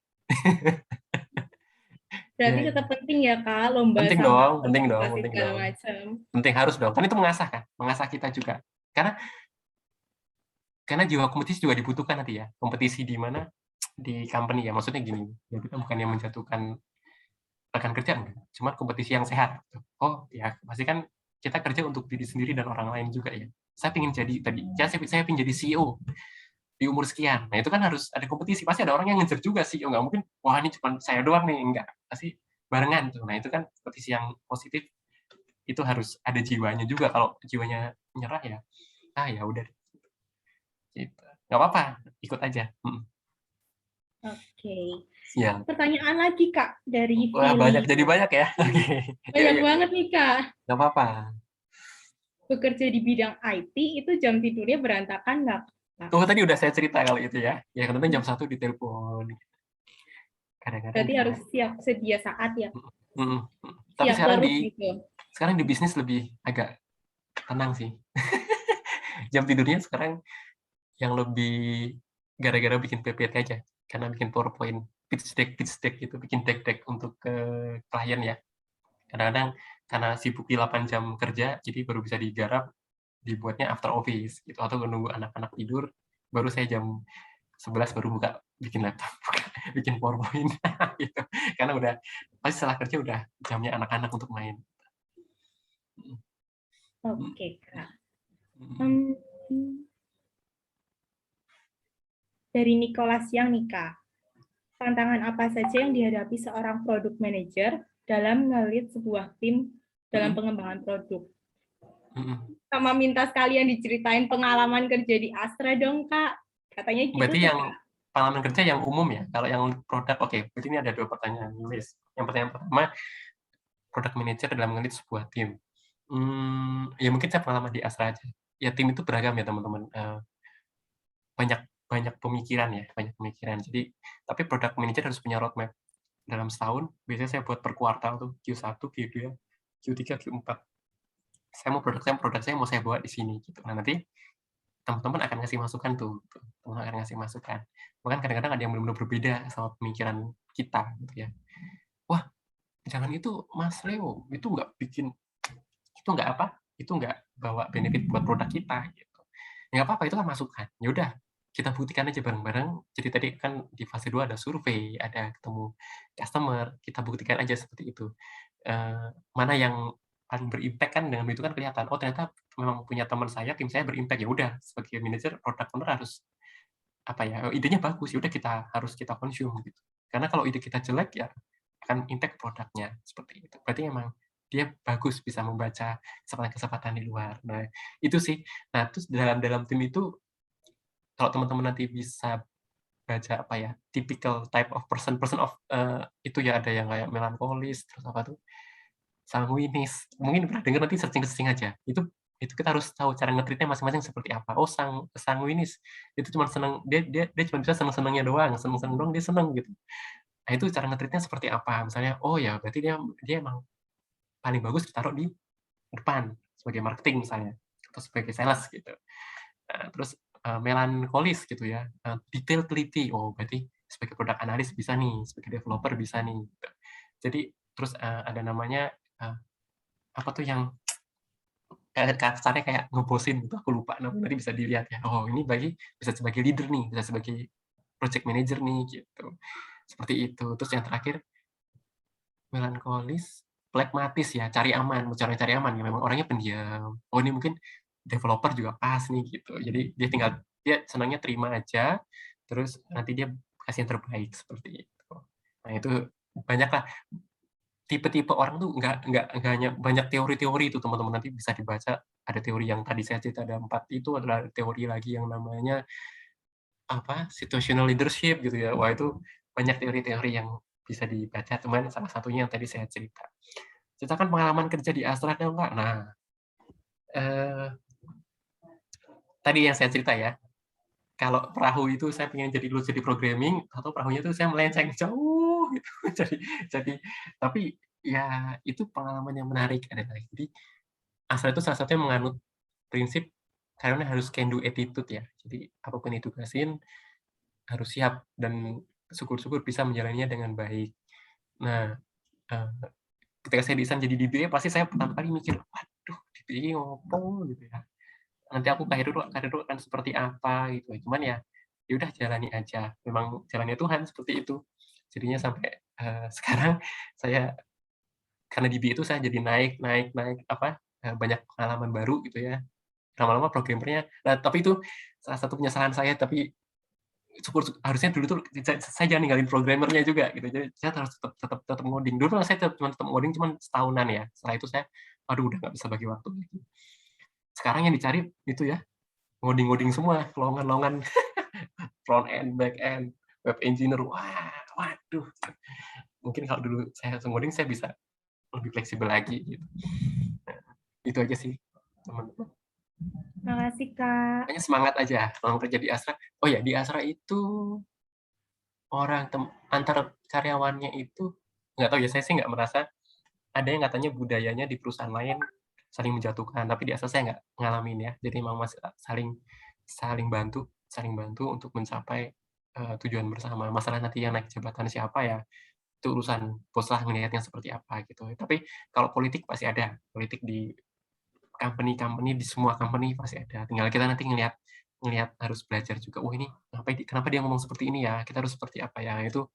Berarti tetap penting ya, Kak, lomba penting sama dong. segala macam. Penting, harus dong. Kan itu mengasah kita juga. Karena jiwa kompetisi juga dibutuhkan nanti ya. Kompetisi di mana? Di company ya. Maksudnya gini, ya kita bukan yang menjatuhkan rekan kerja, cuma kompetisi yang sehat. Oh ya, pasti kan kita kerja untuk diri sendiri dan orang lain juga ya. Saya ingin jadi saya ingin jadi CEO di umur sekian. Nah itu kan harus ada kompetisi. Pasti ada orang yang ngejar juga CEO. Nggak mungkin, wah ini cuma saya doang nih. Enggak. Pasti barengan tuh. Nah itu kan kompetisi yang positif. Itu harus ada jiwanya juga. Kalau jiwanya menyerah ya, ya udah. Gitu. Nggak apa-apa, ikut aja. Oke. Ya. Pertanyaan lagi, Kak, dari Wah, jadi banyak ya. Banyak banget nih, Kak. Nggak apa-apa. Bekerja di bidang IT itu jam tidurnya berantakan nggak? Tadi udah saya cerita kalau itu ya. Ya kadang jam 1 ditelepon. Kadang-kadang. Berarti harus siap sedia saat ya. Tapi sekarang di bisnis lebih agak tenang sih. Jam tidurnya sekarang yang lebih gara-gara bikin PPT aja. Karena bikin PowerPoint, pitch deck gitu, bikin deck untuk ke klien ya. Kadang-kadang karena sibuk di 8 jam kerja, jadi baru bisa digarap, dibuatnya after office gitu, atau menunggu anak-anak tidur, baru saya jam 11 baru buka bikin laptop, bikin PowerPoint gitu. Karena udah pasti setelah kerja udah jamnya anak-anak untuk main. Oke, Kak. Dari Nicholas yang nih, Kak. Tantangan apa saja yang dihadapi seorang product manager dalam nge-lead sebuah tim dalam pengembangan produk? Sama minta sekalian diceritain pengalaman kerja di Astra dong, Kak. Katanya gitu. Berarti yang pengalaman kerja yang umum ya. Kalau yang produk, oke. Berarti ini ada 2 pertanyaan. Yang pertama, product manager dalam nge-lead sebuah tim. Ya mungkin saya pengalaman di Astra aja. Ya tim itu beragam ya teman-teman. Banyak pemikiran ya, Jadi, tapi product manager harus punya roadmap dalam setahun. Biasanya saya buat per kuartal tuh, Q1, Q2, Q3, Q4. Saya mau produk saya mau saya bawa di sini gitu. Nah, nanti teman-teman akan ngasih masukan tuh. Bahkan kadang-kadang ada yang benar-benar berbeda sama pemikiran kita gitu ya. Wah, jangan itu Mas Leo, itu nggak bawa benefit buat produk kita gitu. Ya nggak apa-apa, itu kan masukan. Ya udah, kita buktikan aja bareng-bareng. Jadi tadi kan di fase 2 ada survei, ada ketemu customer, kita buktikan aja seperti itu. Mana yang paling berimpact kan dengan itu kan kelihatan, oh ternyata memang punya teman saya, tim saya berimpact, ya udah sebagai manajer, product owner harus idenya bagus, ya udah harus kita consume gitu. Karena kalau ide kita jelek ya akan impact produknya seperti itu. Berarti memang dia bagus bisa membaca kesempatan-kesempatan di luar. Nah, itu sih. Nah, terus dalam tim itu kalau teman-teman nanti bisa baca typical type of person of itu ya ada yang kayak melankolis, terus apa tuh sanguinis. Mungkin pernah dengar, nanti searching aja. Itu kita harus tahu cara nge-treat-nya masing-masing seperti apa. Oh, sanguinis itu cuma senang dia cuma bisa senang-senangnya doang, senang-senang doang dia senang gitu. Nah, itu cara nge-treat-nya seperti apa? Misalnya, oh ya berarti dia emang paling bagus ditaruh di depan sebagai marketing misalnya atau sebagai sales gitu. Nah, terus melankolis gitu ya, detail teliti. Oh, berarti sebagai product analis bisa nih, sebagai developer bisa nih. Gitu. Jadi terus ada namanya apa tuh yang kasarnya kayak ngebosin gitu, aku lupa namanya, nanti bisa dilihat ya. Oh, ini bisa sebagai leader nih, bisa sebagai project manager nih gitu. Seperti itu. Terus yang terakhir melankolis, pragmatis ya, cari aman ya, memang orangnya pendiam. Oh, ini mungkin developer juga pas nih gitu. Jadi dia senangnya terima aja, terus nanti dia kasih yang terbaik seperti itu. Nah, itu banyaklah tipe-tipe orang tuh nggak hanya banyak teori-teori itu teman-teman, nanti bisa dibaca. Ada teori yang tadi saya cerita ada 4 itu, adalah teori lagi yang namanya situational leadership gitu ya. Wah, itu banyak teori-teori yang bisa dibaca, cuman salah satunya yang tadi saya cerita. Ceritakan pengalaman kerja di Astra atau enggak? Nah, tadi yang saya cerita ya, kalau perahu itu saya pengen lulus jadi programming, atau perahunya itu saya melenceng jauh gitu. Tapi ya itu pengalaman yang menarik adalah. Jadi Astra itu salah satunya menganut prinsip karena harus can do attitude ya. Jadi apapun ditugasin harus siap dan syukur-syukur bisa menjalannya dengan baik. Nah, ketika saya desain jadi DBA, pasti saya pertama kali mikir, waduh, DBA ngopo gitu ya. Nanti aku karir akan seperti apa gitu. Cuman ya udah jalani aja. Memang jalannya Tuhan seperti itu. Jadinya sampai sekarang saya karena DBA itu saya jadi naik banyak pengalaman baru gitu ya. Lama-lama programmernya. Nah, tapi itu salah satu penyesalan saya, tapi harusnya dulu tuh saya jangan ninggalin programmernya juga gitu. Jadi saya harus tetap ngoding. Dulu saya tetap ngoding cuma setahunan ya. Setelah itu saya udah nggak bisa bagi waktu gitu. Sekarang yang dicari itu ya ngoding semua, lowongan front end, back end, web engineer. Waduh. Mungkin kalau dulu saya ngoding saya bisa lebih fleksibel lagi gitu. Nah, itu aja sih, teman-teman. Terima kasih, Kak. Hanya semangat aja kalau kerja di Astra. Oh ya, di Astra itu antara karyawannya itu nggak tahu ya, saya sih nggak merasa ada yang katanya budayanya di perusahaan lain saling menjatuhkan, tapi di Astra saya nggak ngalamin ya. Jadi memang masih saling bantu untuk mencapai tujuan bersama. Masalah nanti yang naik jabatan siapa ya, itu urusan bos lah ngelihatnya seperti apa gitu. Tapi kalau politik pasti ada, politik di company di semua company pasti ada. Tinggal kita nanti ngelihat harus belajar juga. Oh, ini kenapa dia ngomong seperti ini ya? Kita harus seperti apa ya? Itu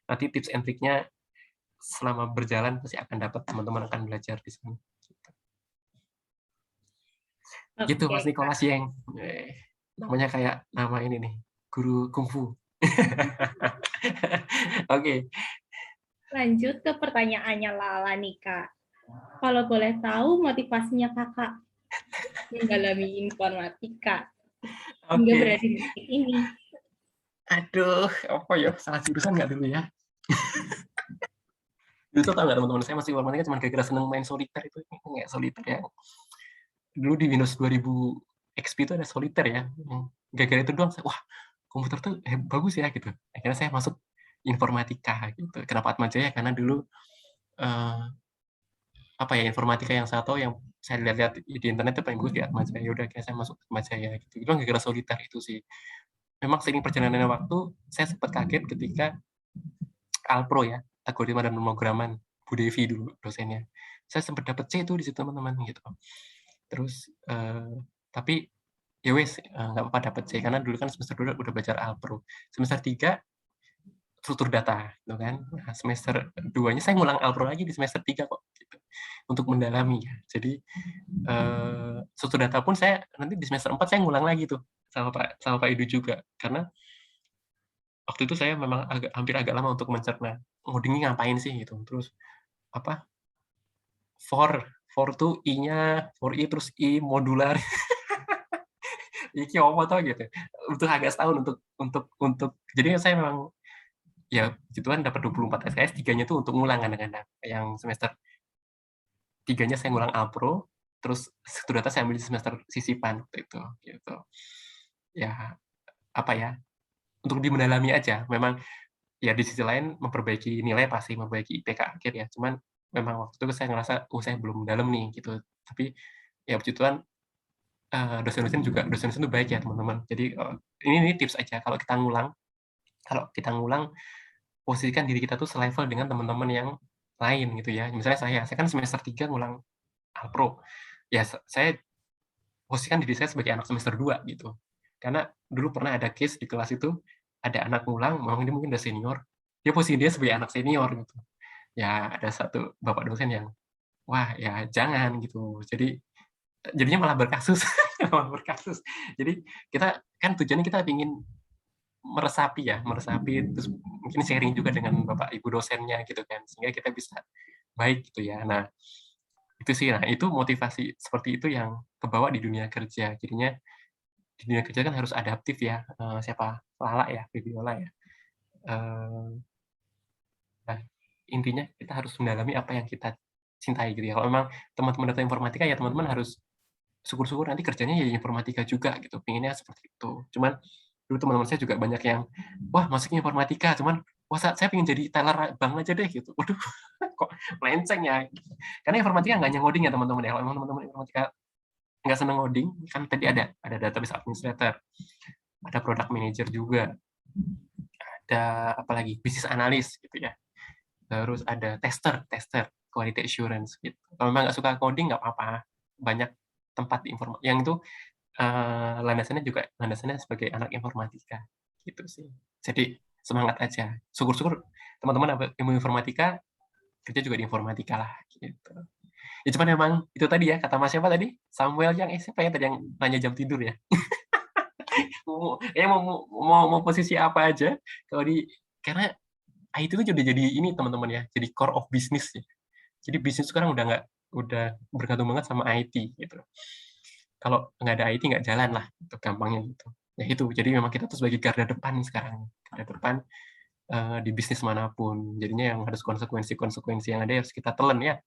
nanti tips and trick-nya selama berjalan pasti akan dapat, teman-teman akan belajar di sana. Gitu Mas Nicholas Yeng. Namanya kayak nama ini nih, guru kungfu. Oke. Lanjut ke pertanyaannya Lala nih, Kak. Kalau boleh tahu motivasinya Kakak mendalami informatika hingga berada di titik ini. Aduh, apa ya? Salah jurusan nggak dulu ya? Dulu tuh tau nggak teman-teman, saya masih informatika cuma gara-gara seneng main soliter itu. Nggak soliter ya. Dulu di Windows 2000 XP itu ada soliter ya. Gara-gara itu doang, wah komputer tuh bagus ya gitu. Akhirnya saya masuk informatika gitu. Kenapa Atmajaya? Karena dulu informatika yang saya tahu, yang saya lihat di internet itu paling bagus di Atmajaya. Udah kayak saya masuk Atmajaya gitu. Itu gara-gara soliter itu sih. Memang seiring perjalanan waktu, saya sempat kaget ketika Alpro ya, algoritma dan pemrograman, Bu Devi dulu dosennya. Saya sempat dapat C itu di situ teman-teman gitu. Terus tapi ya wes nggak apa-apa dapat C karena dulu kan semester 2 udah belajar Alpro. Semester 3 struktur data gitu kan. Nah, semester 2-nya saya ngulang Alpro lagi di semester 3 kok gitu. Untuk mendalami ya. Jadi struktur data pun saya nanti di semester 4 saya ngulang lagi tuh sama Pak Edu juga karena waktu itu saya memang hampir agak lama untuk mencerna ngoding ini ngapain sih gitu. Terus apa? For tuh I-nya, for I terus I modular. Iki apa tau gitu. Untuk agak setahun untuk jadi saya memang ya gituan dapat 24 SKS, 3-nya tuh untuk ngulang kadang-kadang. Yang semester 3-nya saya ngulang Alpro, terus struktur data saya ambil di semester sisipan waktu itu gitu. Ya apa ya? Untuk dimendalami aja. Memang ya di sisi lain memperbaiki nilai pasti memperbaiki IPK akhir ya. Cuman memang waktu itu saya ngerasa saya belum dalam nih gitu. Tapi ya puji Tuhan dosen-dosen itu baik ya teman-teman. Jadi ini tips aja kalau kita ngulang posisikan diri kita tuh selevel dengan teman-teman yang lain gitu ya. Misalnya saya kan semester 3 ngulang Alpro. Ya saya posisikan diri saya sebagai anak semester 2 gitu. Karena dulu pernah ada case di kelas itu ada anak ngulang, memang dia mungkin udah senior. Dia posisi dia sebagai anak senior gitu. Ya ada satu bapak dosen yang wah ya jangan gitu. Jadinya malah berkasus. Jadi kita kan tujuannya kita ingin meresapi terus mungkin sharing juga dengan bapak ibu dosennya gitu kan sehingga kita bisa baik gitu ya. Nah itu sih, itu motivasi seperti itu yang kebawa di dunia kerja. Jadinya di dunia kerja kan harus adaptif ya. Siapa Lala ya, Bibiola ya. Nah intinya kita harus mendalami apa yang kita cintai gitu ya. Kalau memang teman-teman data informatika ya teman-teman harus syukur-syukur nanti kerjanya ya informatika juga gitu. Pengennya seperti itu. Cuman dulu teman-teman saya juga banyak yang wah masuknya informatika, cuman wah saya pengen jadi teller bank aja deh gitu. Waduh, kok melenceng ya. Karena informatika nggak hanya ngoding ya teman-teman ya. Kalau emang teman-teman informatika nggak seneng ngoding, kan tadi ada database administrator, ada product manager juga, ada apalagi business analyst gitu ya. Terus ada tester, quality assurance gitu. Kalau memang nggak suka coding nggak apa-apa, banyak tempat di informatika yang itu landasannya sebagai anak informatika gitu sih. Jadi semangat aja. Syukur-syukur teman-teman ilmu informatika kerja juga di informatika lah gitu. Ya cuman memang itu tadi ya kata Mas siapa tadi? Samuel yang siapa ya tadi yang nanya jam tidur ya. mau posisi apa aja kalau karena IT itu udah jadi ini teman-teman ya, jadi core of business ya. Jadi bisnis sekarang udah bergantung banget sama IT gitu. Kalau nggak ada IT nggak jalan lah, itu gampangnya gitu. Ya itu, jadi memang kita tuh sebagai garda depan nih sekarang, garda depan di bisnis manapun. Jadinya yang harus konsekuensi yang ada harus kita telan ya.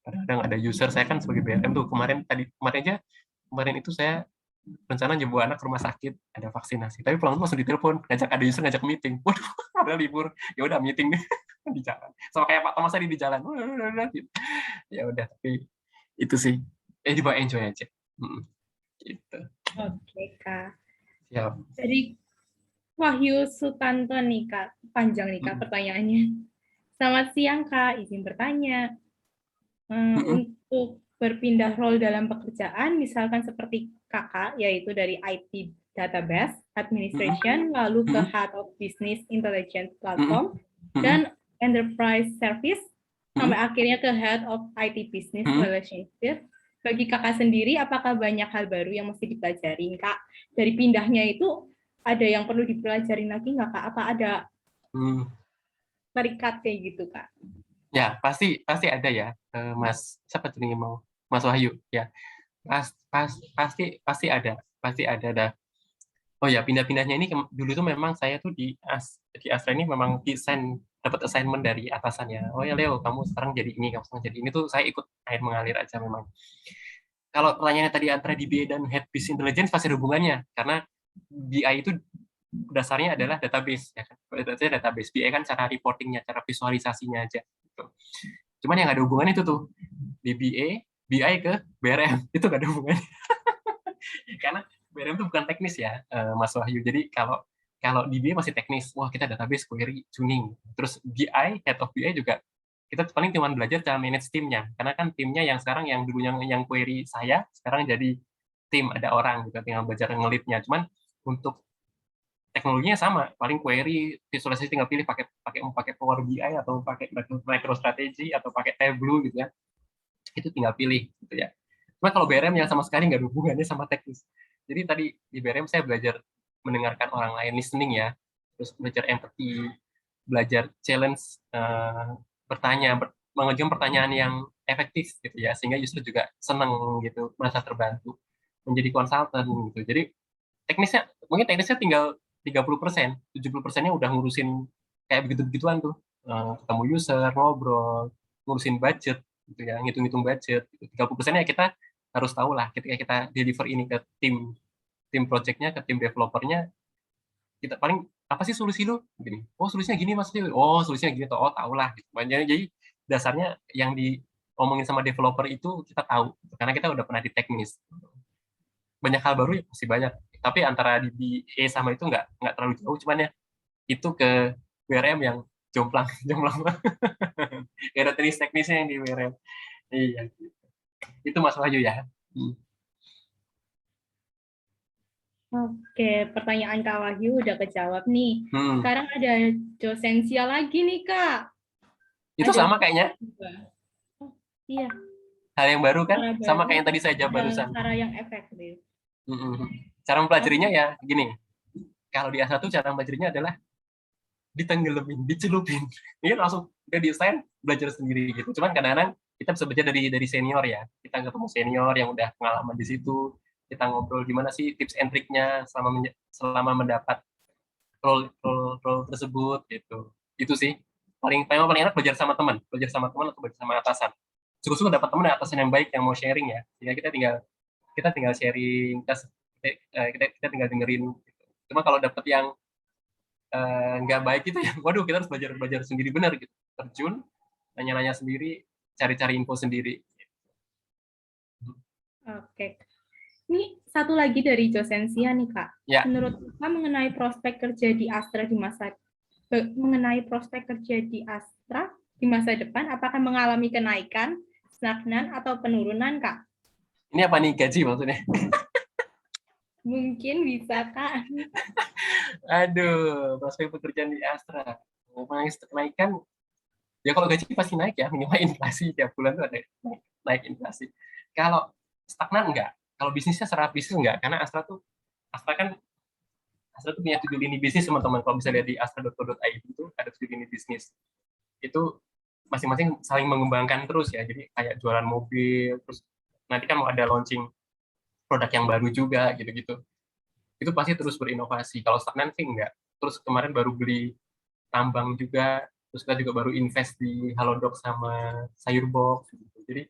Kadang-kadang ada user, saya kan sebagai BRM tuh kemarin itu saya rencana bawa anak ke rumah sakit, ada vaksinasi. Tapi pulang langsung ditelepon, ada user ngajak meeting. Waduh, ada libur. Ya udah meeting nih di jalan. Sama kayak Pak Thomas tadi di jalan. Ya udah, tapi itu sih. Dibawa enjoy aja. Gitu. Oke, Kak. Siap. Jadi Wahyu Sutanto nih, Kak. Panjang nih, Kak, pertanyaannya. Selamat siang, Kak. Izin bertanya. Untuk berpindah role dalam pekerjaan, misalkan seperti Kakak, yaitu dari IT Database, Administration, lalu ke Head of Business Intelligence Platform, dan Enterprise Service, sampai akhirnya ke Head of IT Business Relationship. Bagi Kakak sendiri, apakah banyak hal baru yang mesti dipelajarin, Kak? Dari pindahnya itu, ada yang perlu dipelajarin lagi nggak, Kak? Apa ada terikat kayak gitu, Kak? Ya, pasti ada ya, Mas. Siapa tadi mau? Mas Wahyu, ya. Pasti ada dah. Oh ya, pindah-pindahnya ini dulu tuh memang saya tuh di Astra ini memang dapat assignment dari atasannya. Oh ya Leo, kamu sekarang jadi ini, kamu sekarang jadi ini tuh saya ikut air mengalir aja memang. Kalau pertanyaannya tadi antara DBA dan Head Business Intelligence pasti ada hubungannya karena BI itu dasarnya adalah database ya kan. Database BI kan cara reportingnya, cara visualisasinya aja gitu. Cuman yang ada hubungannya itu tuh DBA, BI ke BRM itu nggak ada hubungannya. Karena BRM itu bukan teknis ya, Mas Wahyu. Jadi kalau DBA masih teknis, wah kita database query tuning. Terus BI, Head of BI juga kita paling cuma belajar cara manage timnya. Karena kan timnya yang sekarang yang dulu yang query saya, sekarang jadi tim, ada orang gitu, tinggal belajar ngelitnya. Cuman untuk teknologinya sama, paling query visualisasi tinggal pilih pakai Power BI atau pakai MicroStrategy atau pakai Tableau gitu ya. Itu tinggal pilih gitu ya. Cuma kalau BRM yang sama sekali nggak ada hubungannya sama teknis. Jadi tadi di BRM saya belajar mendengarkan orang lain, listening ya, terus belajar empathy, belajar challenge, mengajukan pertanyaan yang efektif gitu ya, sehingga user juga senang gitu, merasa terbantu, menjadi konsultan gitu. Jadi mungkin teknisnya tinggal 30%, 70%-nya udah ngurusin kayak begitu-begituan tuh, ketemu user, ngobrol, ngurusin budget gitu ya, ngitung-ngitung budget. 30%-nya kita harus tahu lah ketika kita deliver ini ke tim project-nya, ke tim developer-nya, kita paling apa sih solusi lu? Gini. Oh, solusinya gini Mas. Oh, solusinya gini tuh. Oh, tahu lah gitu. Jadi dasarnya yang diomongin sama developer itu kita tahu karena kita udah pernah di teknis. Banyak hal baru ya masih banyak. Tapi antara di E sama itu nggak terlalu jauh, cuman ya itu ke BRM yang jomplang. Gak ada teknisnya yang di BRM. Iya. Itu Mas Wahyu ya. Oke, pertanyaan Kak Wahyu udah kejawab nih. Sekarang ada Josensia lagi nih, Kak. Itu sama kayaknya. Oh, iya. Hal yang baru kan? Sama kayak yang tadi saya jawab barusan. Cara yang efektif. Cara mempelajarinya ya gini. Kalau di A1 cara mempelajarinya adalah ditenggelamin, dicelupin. Ini langsung udah desain belajar sendiri gitu. Cuman kadang-kadang kita bisa belajar dari senior ya. Kita ketemu senior yang udah pengalaman di situ. Kita ngobrol gimana sih tips and triknya selama mendapat role tersebut gitu. Itu sih paling enak belajar sama teman atau belajar sama atasan. Syukur-syukur dapat teman dan atasan yang baik yang mau sharing ya. Sehingga kita tinggal sharing, kita tinggal dengerin gitu. Cuma kalau dapat yang nggak baik itu ya, waduh kita harus belajar sendiri benar gitu. Terjun, nanya-nanya sendiri, cari-cari info sendiri. Oke. Ini satu lagi dari Josensia nih, Kak. Ya. Menurut Kakak mengenai prospek kerja di Astra di masa depan, apakah mengalami kenaikan, stagnan, atau penurunan, Kak? Ini apa nih, gaji maksudnya? Mungkin bisa, Kak. Aduh, prospek pekerjaan di Astra. Ngomongin kenaikan, ya kalau gaji pasti naik ya, minimal inflasi tiap bulan tuh ada naik inflasi. Kalau stagnan enggak. Kalau bisnisnya secara bisnis enggak, karena Astra tuh punya 7 lini bisnis teman-teman. Kalau bisa lihat di astra.co.id itu ada 7 lini bisnis. Itu masing-masing saling mengembangkan terus ya. Jadi kayak jualan mobil, terus nanti kan mau ada launching produk yang baru juga gitu-gitu. Itu pasti terus berinovasi. Kalau stagnan sih enggak. Terus kemarin baru beli tambang juga, terus kita juga baru invest di Halodoc sama Sayurbox gitu. Jadi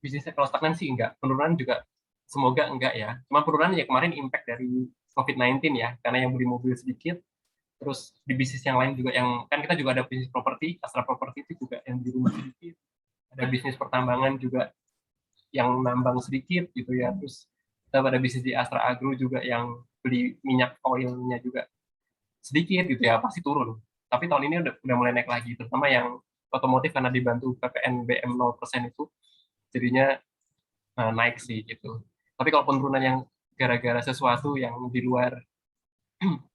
bisnisnya kalau stagnan sih enggak. Penurunan juga semoga enggak ya. Cuma penurunan ya kemarin impact dari COVID-19 ya, karena yang beli mobil sedikit. Terus di bisnis yang lain juga yang kan kita juga ada bisnis properti, Astra Property itu juga yang di rumah sedikit. Ada bisnis pertambangan juga yang nambang sedikit gitu ya. Terus kita ada bisnis di Astra Agro juga yang beli minyak oilnya juga sedikit gitu ya, pasti turun. Tapi tahun ini udah mulai naik lagi, terutama yang otomotif karena dibantu PPNBM 0% itu jadinya naik sih gitu. Tapi kalau penurunan yang gara-gara sesuatu yang di luar,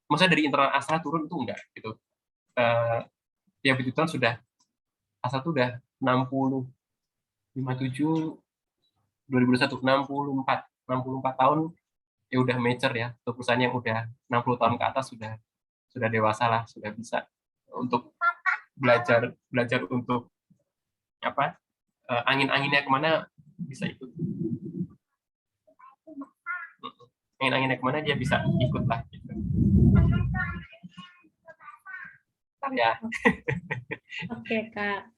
maksudnya dari internal Astra turun itu enggak gitu. Ya begitu kan sudah Astra itu udah 57 2021 64 tahun ya udah mature ya. Untuk perusahaan yang udah 60 tahun ke atas sudah dewasa lah, sudah bisa untuk belajar untuk apa? Angin-anginnya kemana bisa ikut. Angin-anginnya kemana dia bisa ikut lah gitu. Ya. Oke, Kak.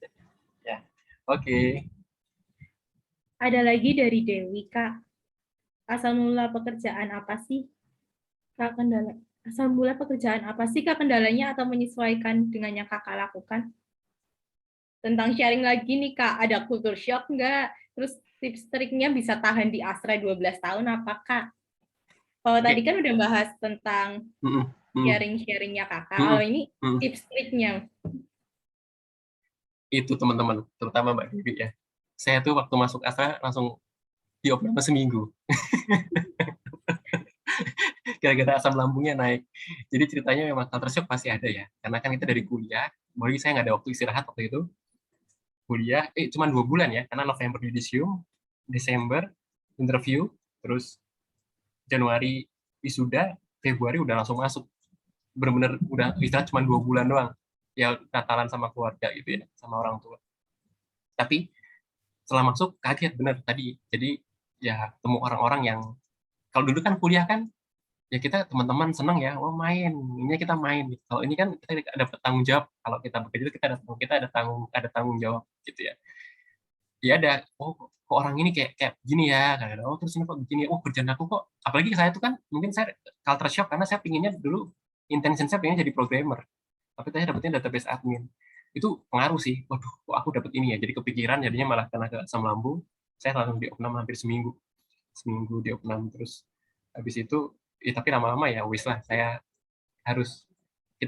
Ya. Oke. Ada lagi dari Dewi, Kak. Asal mula pekerjaan apa sih, Kak, kendalanya atau menyesuaikan dengan yang Kakak lakukan? Tentang sharing lagi nih, Kak, ada culture shock nggak? Terus tips triknya bisa tahan di Astra 12 tahun apa, Kak? Kalau tadi kan udah bahas tentang sharing-sharingnya Kakak, kalau ini tips triknya. Itu teman-teman, terutama Mbak Dewi ya. Saya tuh waktu masuk Astra langsung diopname seminggu. Gara-gara asam lambungnya naik. Jadi ceritanya memang culture shock pasti ada ya. Karena kan kita dari kuliah, bagi saya nggak ada waktu istirahat waktu itu. Kuliah, cuma 2 bulan ya, karena November yudisium, Desember interview, terus Januari wisuda, Februari udah langsung masuk. Bener-bener udah istirahat cuma 2 bulan doang. Ya Natalan sama keluarga gitu ya, sama orang tua. Tapi setelah masuk kaget bener tadi. Jadi ya temu orang-orang yang kalau dulu kan kuliah kan ya kita teman-teman seneng ya, oh main, ini kita main. Kalau ini kan kita ada tanggung jawab. Kalau kita bekerja kita ada tanggung jawab gitu ya. Ya ada, oh kok orang ini kayak gini ya, oh terus ini kok begini, oh kerjaan aku kok, apalagi saya tuh kan mungkin saya culture shock karena saya pinginnya dulu intention saya pengen jadi programmer, tapi saya dapetnya database admin. Itu pengaruh sih, waduh kok aku dapet ini ya, jadi kepikiran jadinya malah kena ke asam lambung, saya langsung diopnam hampir seminggu diopnam. Terus habis itu ya, tapi lama-lama ya wis lah, kita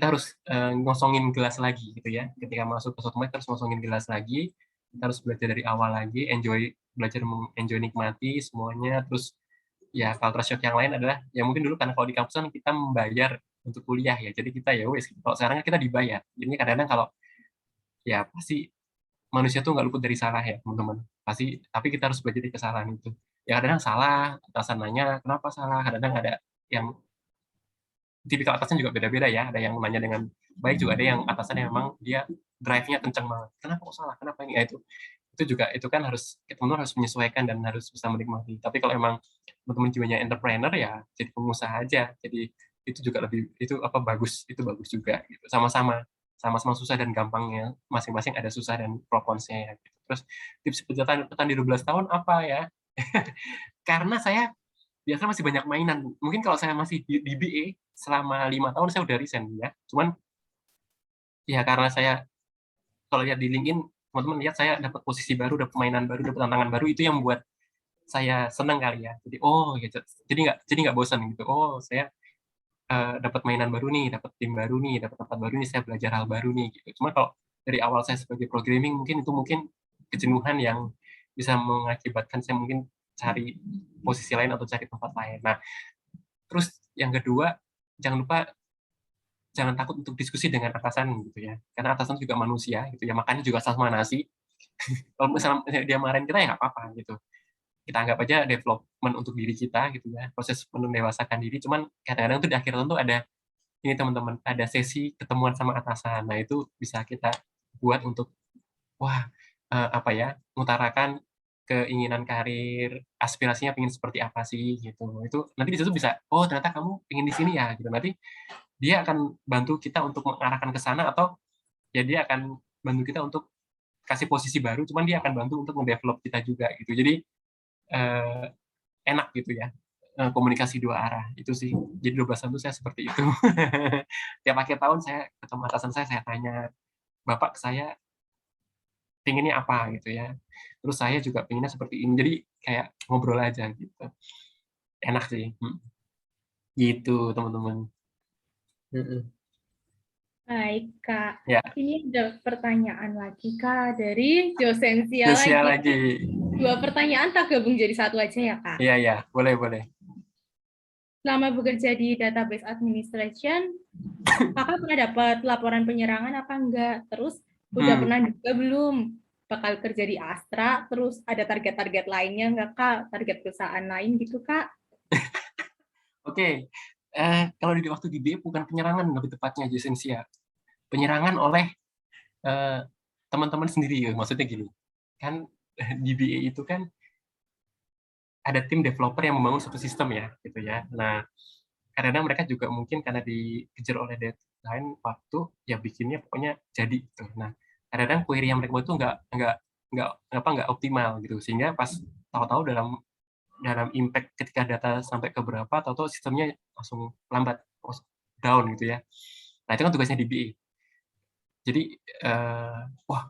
harus ngosongin gelas lagi gitu ya, ketika masuk ke sosmed terus ngosongin gelas lagi, kita harus belajar dari awal lagi, belajar nikmati semuanya. Terus ya culture shock yang lain adalah ya mungkin dulu karena kalau di kampus kan kita membayar untuk kuliah ya, jadi kita ya wis, kalau sekarang kita dibayar, jadi kadang-kadang kalau ya pasti manusia tuh nggak luput dari salah ya teman-teman, pasti, tapi kita harus belajar dari kesalahan itu. Ya kadang-kadang salah, atasan nanya kenapa salah, kadang-kadang ada yang tipikal atasan juga beda-beda ya, ada yang nanya dengan baik, juga ada yang atasan yang memang dia drive-nya kenceng banget, kenapa kok salah, kenapa ini ya, itu juga, itu kan harus teman-teman harus menyesuaikan dan harus bisa menikmati. Tapi kalau emang teman-teman jiwanya entrepreneur ya jadi pengusaha aja, jadi itu juga lebih, itu bagus juga gitu. Sama-sama susah dan gampangnya masing-masing ada susah dan pro konnya ya, gitu. Terus tips petani 12 tahun apa ya? Karena saya biasanya masih banyak mainan. Mungkin kalau saya masih di BA selama 5 tahun saya udah resign ya. Cuman ya karena saya kalau lihat di LinkedIn, teman-teman lihat saya dapat posisi baru, dapat mainan baru, dapat tantangan baru, itu yang membuat saya senang kali ya. Jadi gitu. Jadi nggak bosan gitu. Oh, saya dapat mainan baru nih, dapat tim baru nih, dapat tempat baru nih, saya belajar hal baru nih gitu. Cuma kalau dari awal saya sebagai programming mungkin kejenuhan yang bisa mengakibatkan saya mungkin cari posisi lain atau cari tempat lain. Nah, terus yang kedua, jangan takut untuk diskusi dengan atasan gitu ya, karena atasan juga manusia gitu ya, makannya juga sama nasi. Kalau misalnya dia marahin kita ya nggak apa-apa gitu, kita anggap aja development untuk diri kita gitu ya, proses mendewasakan diri. Cuman kadang-kadang tuh di akhir tahun tuh ada ini teman-teman, ada sesi ketemuan sama atasan. Nah itu bisa kita buat untuk mengutarakan keinginan karir, aspirasinya pengen seperti apa sih gitu. Itu nanti di situ bisa, oh ternyata kamu pengen di sini ya gitu. Nanti dia akan bantu kita untuk mengarahkan ke sana, atau ya dia akan bantu kita untuk kasih posisi baru, cuman dia akan bantu untuk mendevelop kita juga gitu. Jadi enak gitu ya, komunikasi 2 arah itu sih. Jadi 12 tahun itu saya seperti itu. Tiap akhir tahun saya ketemu atasan saya tanya, bapak saya pengennya apa gitu ya, terus saya juga pengennya seperti ini, jadi kayak ngobrol aja gitu, enak sih gitu teman-teman. Baik Kak, ya. Ini ada pertanyaan lagi Kak dari Josensia lagi. 2 pertanyaan tak gabung jadi satu aja ya Kak? Iya, boleh. Selama bekerja di database administration, Kakak pernah dapat laporan penyerangan apa enggak? Terus udah pernah juga belum bakal kerja di Astra, terus ada target-target lainnya enggak Kak? Target perusahaan lain gitu Kak? Oke. Kalau di waktu di BA bukan penyerangan, lebih tepatnya Josensia. Penyerangan oleh teman-teman sendiri, maksudnya gini. Kan di BA itu kan ada tim developer yang membangun suatu sistem ya, gitu ya. Nah, kadang-kadang mereka juga mungkin karena dikejar oleh deadline waktu, ya bikinnya pokoknya jadi gitu. Nah, kadang-kadang query yang mereka buat itu nggak optimal gitu, sehingga pas tahu-tahu dalam impact ketika data sampai ke berapa, tahu-tahu sistemnya langsung lambat, down gitu ya. Nah itu kan tugasnya di BA. Jadi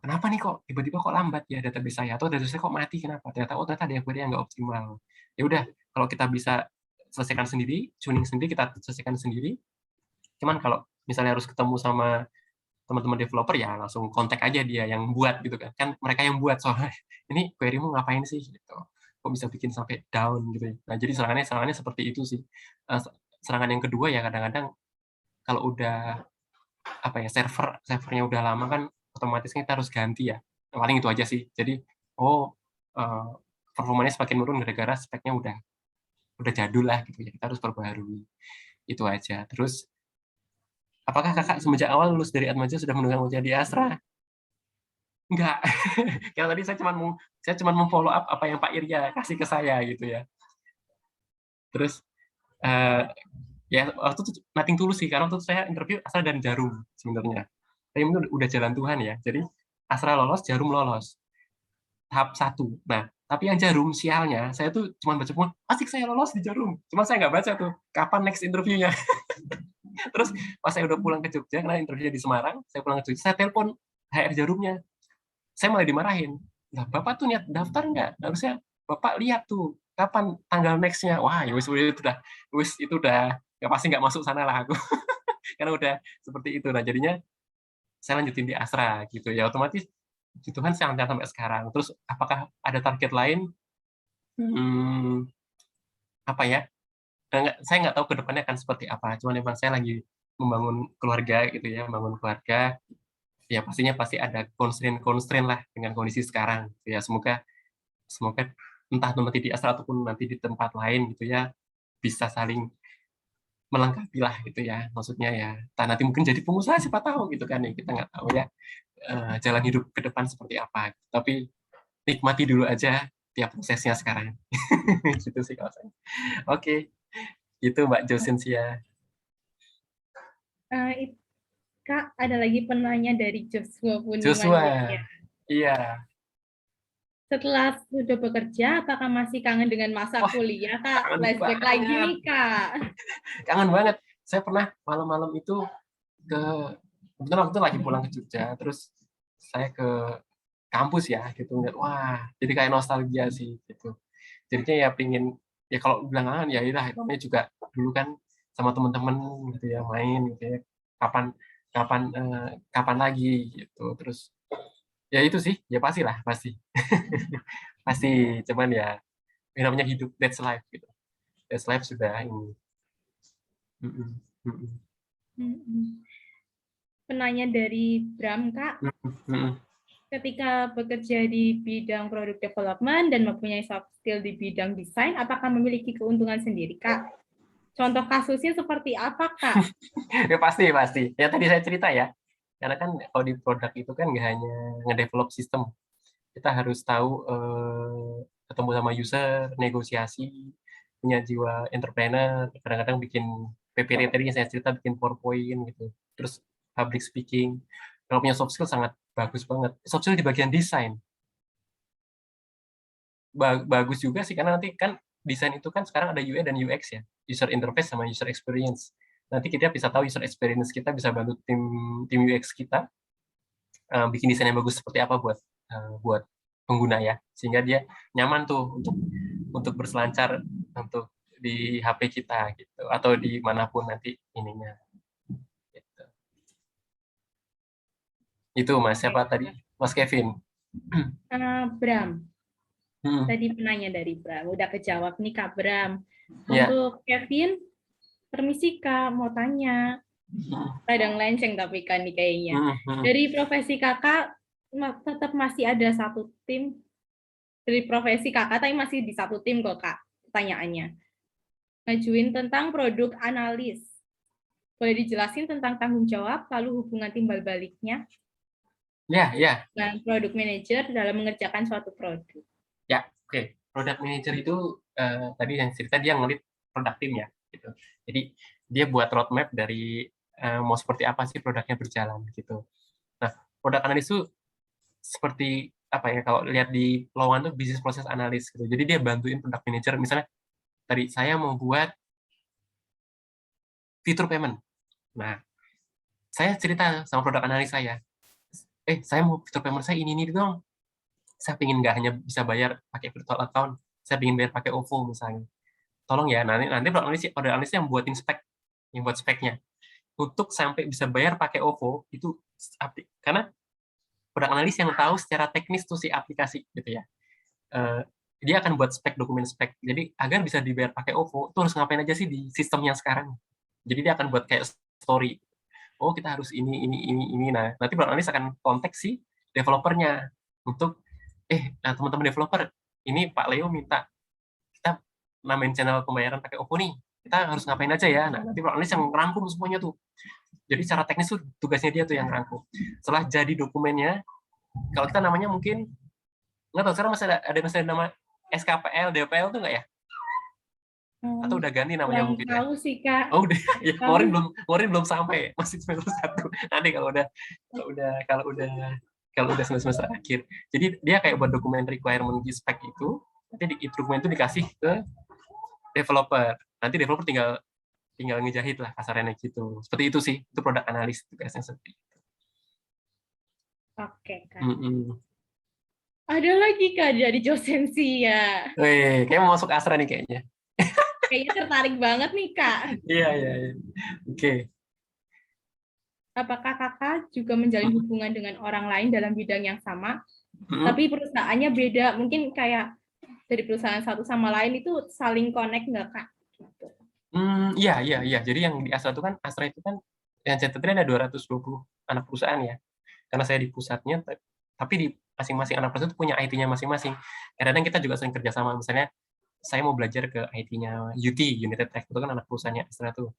kenapa nih kok tiba-tiba kok lambat ya database saya, atau database saya kok mati, kenapa? Ternyata ada yang query yang nggak optimal. Ya udah, kalau kita bisa selesaikan sendiri, tuning sendiri, kita selesaikan sendiri. Cuman kalau misalnya harus ketemu sama teman-teman developer, ya langsung kontak aja dia yang buat gitu kan mereka yang buat, soalnya ini query-mu ngapain sih gitu. kok bisa bikin sampai down gitu ya. Nah, jadi serangannya seperti itu sih. Serangan yang kedua ya kadang-kadang kalau udah apa ya, servernya udah lama kan otomatis kita harus ganti ya. Paling itu aja sih. Jadi performanya semakin menurun gara-gara speknya udah jadul lah gitu ya. Kita harus perbaharui. Itu aja. Terus apakah kakak semenjak awal lulus dari Atmaja sudah menunggang ujian di Astra? Enggak. Karena tadi saya cuma memfollow up apa yang Pak Irya kasih ke saya gitu ya. Terus ya waktu itu nothing tulus sih, karena waktu itu saya interview Astra dan Jarum sebenarnya. Tapi itu udah jalan Tuhan ya. Jadi Astra lolos, Jarum lolos. Tahap 1. Nah, tapi yang Jarum sialnya, saya tuh cuma baca pun, asik saya lolos di Jarum. Cuma saya nggak baca tuh, kapan next interview-nya. Terus pas saya udah pulang ke Jogja, karena interviewnya di Semarang, saya pulang ke Jogja, saya telepon HR Jarumnya. Saya malah dimarahin. Nah, Bapak tuh niat daftar nggak? Harusnya Bapak lihat tuh, kapan tanggal next-nya. Wah, ya itu udah ya pasti nggak masuk sana lah aku. Karena udah seperti itu. Nah, jadinya saya lanjutin di Astra gitu ya. Otomatis Tuhan sangat sampai sekarang. Terus apakah ada target lain? Apa ya? Saya nggak tahu ke depannya akan seperti apa. Cuman memang saya lagi membangun keluarga gitu ya, membangun keluarga. Ya pastinya pasti ada constraint lah dengan kondisi sekarang. Gitu ya, semoga entah nanti di Astra ataupun nanti di tempat lain gitu ya, bisa saling melengkapi lah gitu ya. Maksudnya ya, nanti mungkin jadi pengusaha siapa tahu gitu kan ya, kita nggak tahu ya jalan hidup ke depan seperti apa. Tapi nikmati dulu aja tiap prosesnya sekarang. Gitu sih kalau saya. Oke. Itu Mbak Josinsia. Kak, ada lagi penanya dari Joshua Puniman. Joshua, iya. Setelah sudah bekerja, apakah masih kangen dengan masa kuliah, Kak? Flashback lagi nih, Kak. Kangen banget. Saya pernah malam-malam itu kebetulan waktu itu lagi pulang ke Jogja, terus saya ke kampus ya, gitu. Wah, jadi kayak nostalgia sih, gitu. Jadinya ya pingin, ya kalau bilang kangen, ya iyalah, namanya juga dulu kan sama teman-teman gitu ya, main gitu ya. Kapan lagi gitu. Terus ya itu sih, ya pasti pasti, cuman ya namanya hidup, that's life gitu. That's life sudah ini. Penanya dari Bram, Kak. Ketika bekerja di bidang product development dan mempunyai soft skill di bidang desain, apakah memiliki keuntungan sendiri, Kak? Contoh kasusnya seperti apa, Kak? Ya pasti. Ya tadi saya cerita ya. Karena kan kalau di produk itu kan nggak hanya ngedevelop sistem. Kita harus tahu ketemu sama user, negosiasi, punya jiwa entrepreneur, kadang-kadang bikin PPT tadi saya cerita, bikin PowerPoint gitu. Terus public speaking. Kalau punya soft skill sangat bagus banget. Soft skill di bagian desain. Bagus juga sih, karena nanti kan desain itu kan sekarang ada UI dan UX ya, user interface sama user experience. Nanti kita bisa tahu user experience kita, bisa bantu tim UX kita bikin desain yang bagus seperti apa buat pengguna ya, sehingga dia nyaman tuh untuk berselancar untuk di HP kita gitu, atau di manapun nanti ininya. Gitu. Itu Mas, siapa tadi? Mas Kevin. Bram. Tadi penanya dari Bram, udah kejawab nih Kak Bram. Untuk Kevin, permisi Kak, mau tanya. Kadang lenceng tapi kan nih kayaknya. Dari profesi kakak, tetap masih ada satu tim. Dari profesi kakak, tapi masih di satu tim kok Kak, pertanyaannya. Ngajuin tentang produk analis. Boleh dijelasin tentang tanggung jawab, lalu hubungan timbal baliknya? Ya. Dan produk manager dalam mengerjakan suatu produk. Ya, oke. Product manager itu tadi yang cerita dia ngelit produk tim ya, gitu. Jadi dia buat roadmap dari mau seperti apa sih produknya berjalan gitu. Nah, product analis itu seperti apa ya, kalau lihat di lowongan tuh business process analyst gitu. Jadi dia bantuin product manager, misalnya tadi saya mau buat fitur payment. Nah, saya cerita sama product analis saya mau fitur payment saya ini dong. Saya ingin nggak hanya bisa bayar pakai virtual account, saya ingin bayar pakai OVO misalnya. Tolong ya, nanti product analis yang buatin spek, yang buat speknya. Untuk sampai bisa bayar pakai OVO, itu karena product analis yang tahu secara teknis tuh si aplikasi gitu ya. dia akan buat dokumen spek. Jadi agar bisa dibayar pakai OVO, itu harus ngapain aja sih di sistem yang sekarang. Jadi dia akan buat kayak story. Oh, kita harus ini. Nah, nanti Bro Anis akan kontak si developernya untuk, teman-teman developer, ini Pak Leo minta kita namain channel pembayaran pakai OVO nih. Kita harus ngapain aja ya. Nah, nanti Bro Anis yang ngerangkum semuanya tuh. Jadi secara teknis tuh tugasnya dia tuh yang ngerangkum. Setelah jadi dokumennya, kalau kita namanya mungkin, nggak tahu, sekarang masih ada nama SKPL, DPL tuh nggak ya? Atau udah ganti namanya Kurang mungkin ya? tahu sih, Kak. Oh udah, ya, kemarin belum sampai, masih semester 1. Nanti kalau udah semester akhir. Jadi dia kayak buat dokumen requirement di spek itu, nanti dokumen itu dikasih ke developer. Nanti developer tinggal ngejahit lah kasarnya gitu. Seperti itu sih, itu produk analis tugasnya seperti itu. Oke, Kak. Ada lagi, Kak, dari dosensi ya. Kayak mau masuk Astra nih kayaknya. Kayaknya tertarik banget nih, Kak. Iya. Oke. Apakah Kakak juga menjalin hubungan dengan orang lain dalam bidang yang sama, tapi perusahaannya beda? Mungkin kayak dari perusahaan satu sama lain itu saling connect nggak, Kak? Iya. Jadi yang di Astra itu kan, yang CTT ada 220 anak perusahaan ya. Karena saya di pusatnya, tapi di masing-masing anak perusahaan itu punya IT-nya masing-masing. Kadang-kadang kita juga sering kerjasama. Misalnya, saya mau belajar ke IT-nya UT, United Tech, itu kan anak perusahaannya Astra tuh.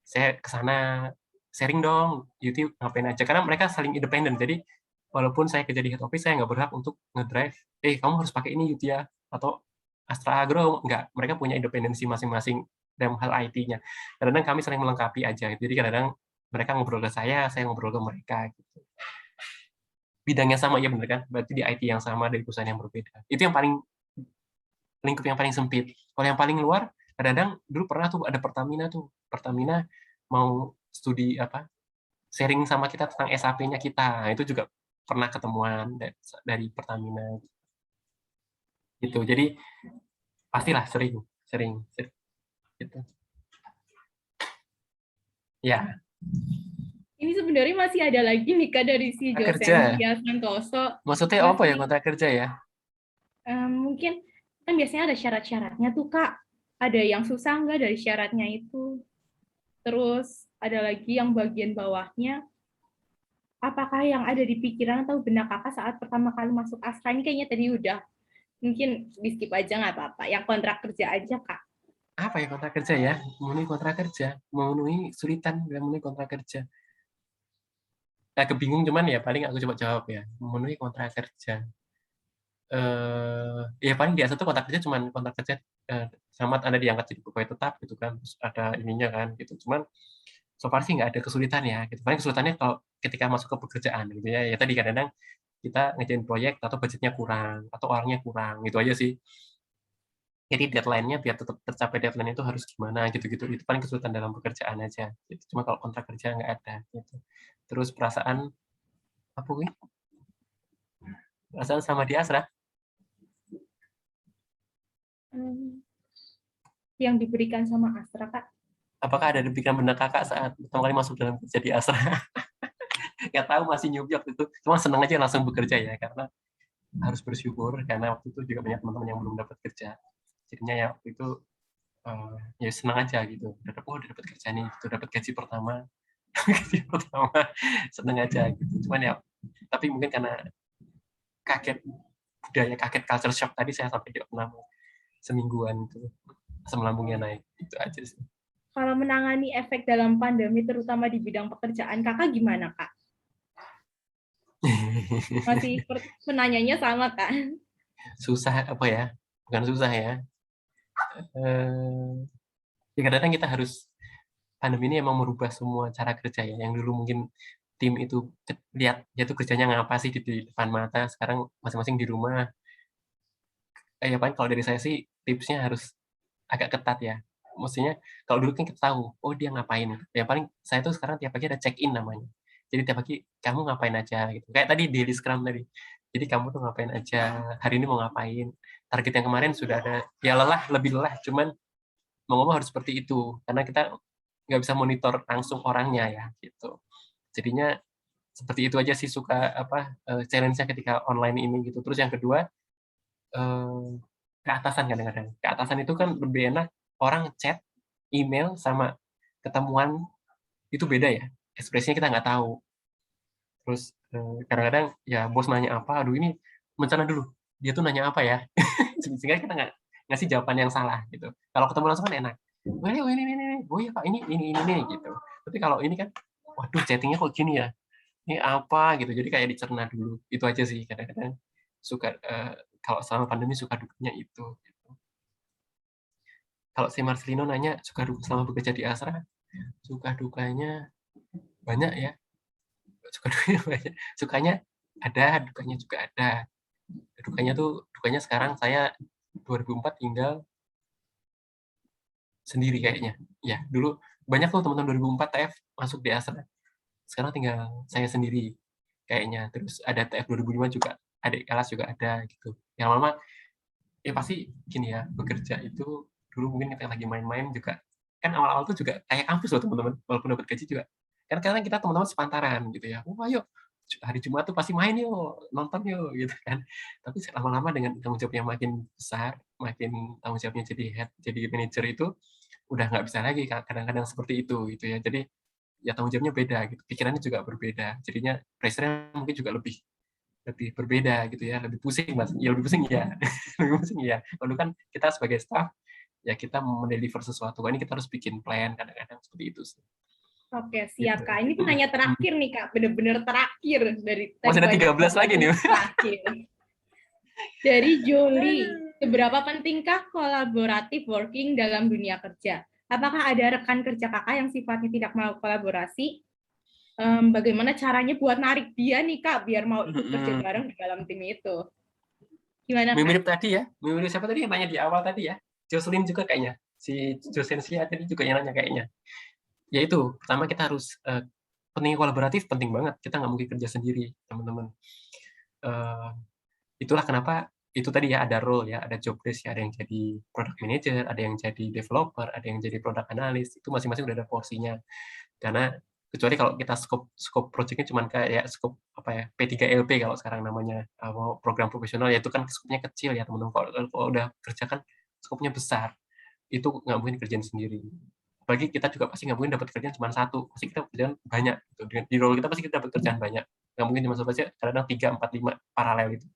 Saya ke sana, sharing dong, UT ngapain aja. Karena mereka saling independen. Jadi, walaupun saya kerja di head office, saya nggak berhak untuk ngedrive, kamu harus pakai ini UT ya, atau Astra Agro, nggak. Mereka punya independensi masing-masing dalam hal IT-nya. Kadang-kadang kami saling melengkapi aja. Jadi, kadang-kadang mereka ngobrol ke saya ngobrol ke mereka. Gitu. Bidangnya sama, ya bener kan? Berarti di IT yang sama dari perusahaan yang berbeda. Itu yang lingkup yang paling sempit. Kalau yang paling luar, kadang-kadang dulu pernah tuh ada Pertamina tuh. Pertamina mau studi sharing sama kita tentang SAP-nya kita. Nah, itu juga pernah ketemuan dari Pertamina. Gitu. Jadi pastilah sering. Gitu. Ya. Ini sebenarnya masih ada lagi nih, Kak, dari si dosen Tia Santoso. Maksudnya apa ya kontrak kerja ya? Mungkin kan biasanya ada syarat-syaratnya tuh, Kak. Ada yang susah nggak dari syaratnya itu? Terus ada lagi yang bagian bawahnya. Apakah yang ada di pikiran atau benak Kakak saat pertama kali masuk Astra? Ini kayaknya tadi udah. Mungkin di-skip aja nggak apa-apa. Yang kontrak kerja aja, Kak. Apa ya kontrak kerja ya? Memenuhi kontrak kerja. Memenuhi kesulitan dalam memenuhi kontrak kerja. Agak bingung, cuman ya paling aku coba jawab ya. Memenuhi kontrak kerja. Ya paling di Astra tuh kontrak kerja cuman kontrak kerja sama ada diangkat jadi pegawai tetap gitu kan. Terus ada ininya kan gitu. Cuman so far sih nggak ada kesulitan ya. Gitu. Paling kesulitannya kalau ketika masuk ke pekerjaan gitu ya. Ya tadi kadang-kadang kita ngerjain proyek atau budgetnya kurang atau orangnya kurang gitu aja sih. Jadi deadline-nya biar tetap tercapai deadline itu harus gimana gitu-gitu. Itu paling kesulitan dalam pekerjaan aja. Gitu. Cuma kalau kontrak kerja nggak ada. Gitu. Terus perasaan apa gue? Perasaan sama di Astra? Yang diberikan sama Astra, Kak. Apakah ada di pikiran benak Kakak saat pertama kali masuk dalam kerja di Astra? Nggak tahu, masih newbie waktu itu. Cuma senang aja langsung bekerja ya, karena harus bersyukur karena waktu itu juga banyak teman-teman yang belum dapat kerja. Jadinya ya waktu itu ya senang aja gitu. Udah dapat kerja nih, gitu, dapat gaji pertama, senang aja gitu. Cuman ya, tapi mungkin karena kaget budaya, kaget culture shock tadi saya sampai di opname semingguan itu asam lambungnya naik. Itu aja sih. Kalau menangani efek dalam pandemi terutama di bidang pekerjaan Kakak gimana, Kak? Masih penanyanya sama, Kak? Susah apa ya? Bukan susah ya. Kadang-kadang kita harus, pandemi ini emang merubah semua cara kerja ya. Yang dulu mungkin tim itu lihat dia tuh kerjanya ngapa sih di depan mata, sekarang masing-masing di rumah. Ya paling kalau dari saya sih tipsnya harus agak ketat ya. Maksudnya kalau dulu kan kita tahu, oh dia ngapain. Ya paling saya tuh sekarang tiap pagi ada check-in namanya. Jadi tiap pagi kamu ngapain aja gitu. Kayak tadi daily scrum tadi. Jadi kamu tuh ngapain aja, hari ini mau ngapain. Target yang kemarin sudah ada, ya lebih lelah, cuman mau ngomong harus seperti itu. Karena kita nggak bisa monitor langsung orangnya ya gitu. Jadinya seperti itu aja sih challenge-nya ketika online ini gitu. Terus yang kedua, atasan kadang-kadang. Ke atasan itu kan lebih enak orang chat, email, sama ketemuan itu beda ya. Ekspresinya kita nggak tahu. Terus kadang-kadang ya bos nanya apa, aduh ini mencerna dulu. Dia tuh nanya apa ya? Sehingga kita nggak ngasih jawaban yang salah gitu. Kalau ketemu langsung kan enak. Oh ini, oh ya Pak, ini gitu. Tapi kalau ini kan, waduh chattingnya kok gini ya? Ini apa gitu. Jadi kayak dicerna dulu. Itu aja sih kadang-kadang suka kalau selama pandemi suka dukanya itu. Gitu. Kalau si Marcelino nanya suka duka selama bekerja di Astra, suka dukanya banyak ya. Suka dukanya banyak. Sukanya ada, dukanya juga ada. Dukanya sekarang saya 2004 tinggal sendiri kayaknya. Ya, dulu banyak tuh teman-teman 2004 TF masuk di Astra. Sekarang tinggal saya sendiri kayaknya. Terus ada TF 2005 juga, adik kelas juga ada gitu. Yang lama ya pasti gini ya, bekerja itu dulu mungkin kita lagi main-main juga. Kan awal-awal tuh juga kayak kampus loh teman-teman, walaupun dapat gaji juga. Kan kadang kita teman-teman sepantaran gitu ya. Oh, ayo hari Jumat tuh pasti main yuk, nonton yuk gitu kan. Tapi lama-lama dengan tanggung jawabnya makin besar, makin tanggung jawabnya jadi head, jadi manajer itu udah nggak bisa lagi kadang-kadang seperti itu gitu ya. Jadi ya tanggung jawabnya beda gitu, pikirannya juga berbeda. Jadinya pressure-nya mungkin juga lebih berbeda gitu ya, lebih pusing Mas. Ya lebih pusing ya. Lebih pusing ya. Lalu kan kita sebagai staff ya kita mendeliver sesuatu. Ini kita harus bikin plan kadang-kadang seperti itu sih. Oke, siap Kak. Ini pertanyaan terakhir nih Kak, bener-bener terakhir dari masih ada 13 lagi nih. Terakhir. Dari Jolie, seberapa pentingkah kolaboratif working dalam dunia kerja? Apakah ada rekan kerja Kakak yang sifatnya tidak mau kolaborasi? Bagaimana caranya buat narik dia nih Kak, biar mau ikut kerja bareng di dalam tim itu? Gimana Kak? Mirip tadi ya, mirip siapa tadi yang nanya di awal tadi ya? Jocelyn juga kayaknya. Si Josensia tadi juga yang nanya kayaknya. Ya itu, pertama kita harus penting kolaboratif penting banget. Kita nggak mungkin kerja sendiri, teman-teman. Itulah kenapa itu tadi ya ada role ya, ada job desk ya, ada yang jadi product manager, ada yang jadi developer, ada yang jadi product analyst. Itu masing-masing udah ada porsinya. Karena kecuali kalau kita scope projectnya cuma kayak scope apa ya P3LP kalau sekarang namanya mau program profesional, ya itu kan scope-nya kecil ya teman-teman. Kalau udah kerja kan scope-nya besar, itu nggak mungkin kerjaan sendiri. Bagi kita juga pasti nggak mungkin dapat kerjaan cuma satu, pasti kita kerjaan banyak gitu. Di role kita pasti kita dapat kerjaan banyak, nggak mungkin cuma satu aja, kadang 3, 4, 5 paralel itu.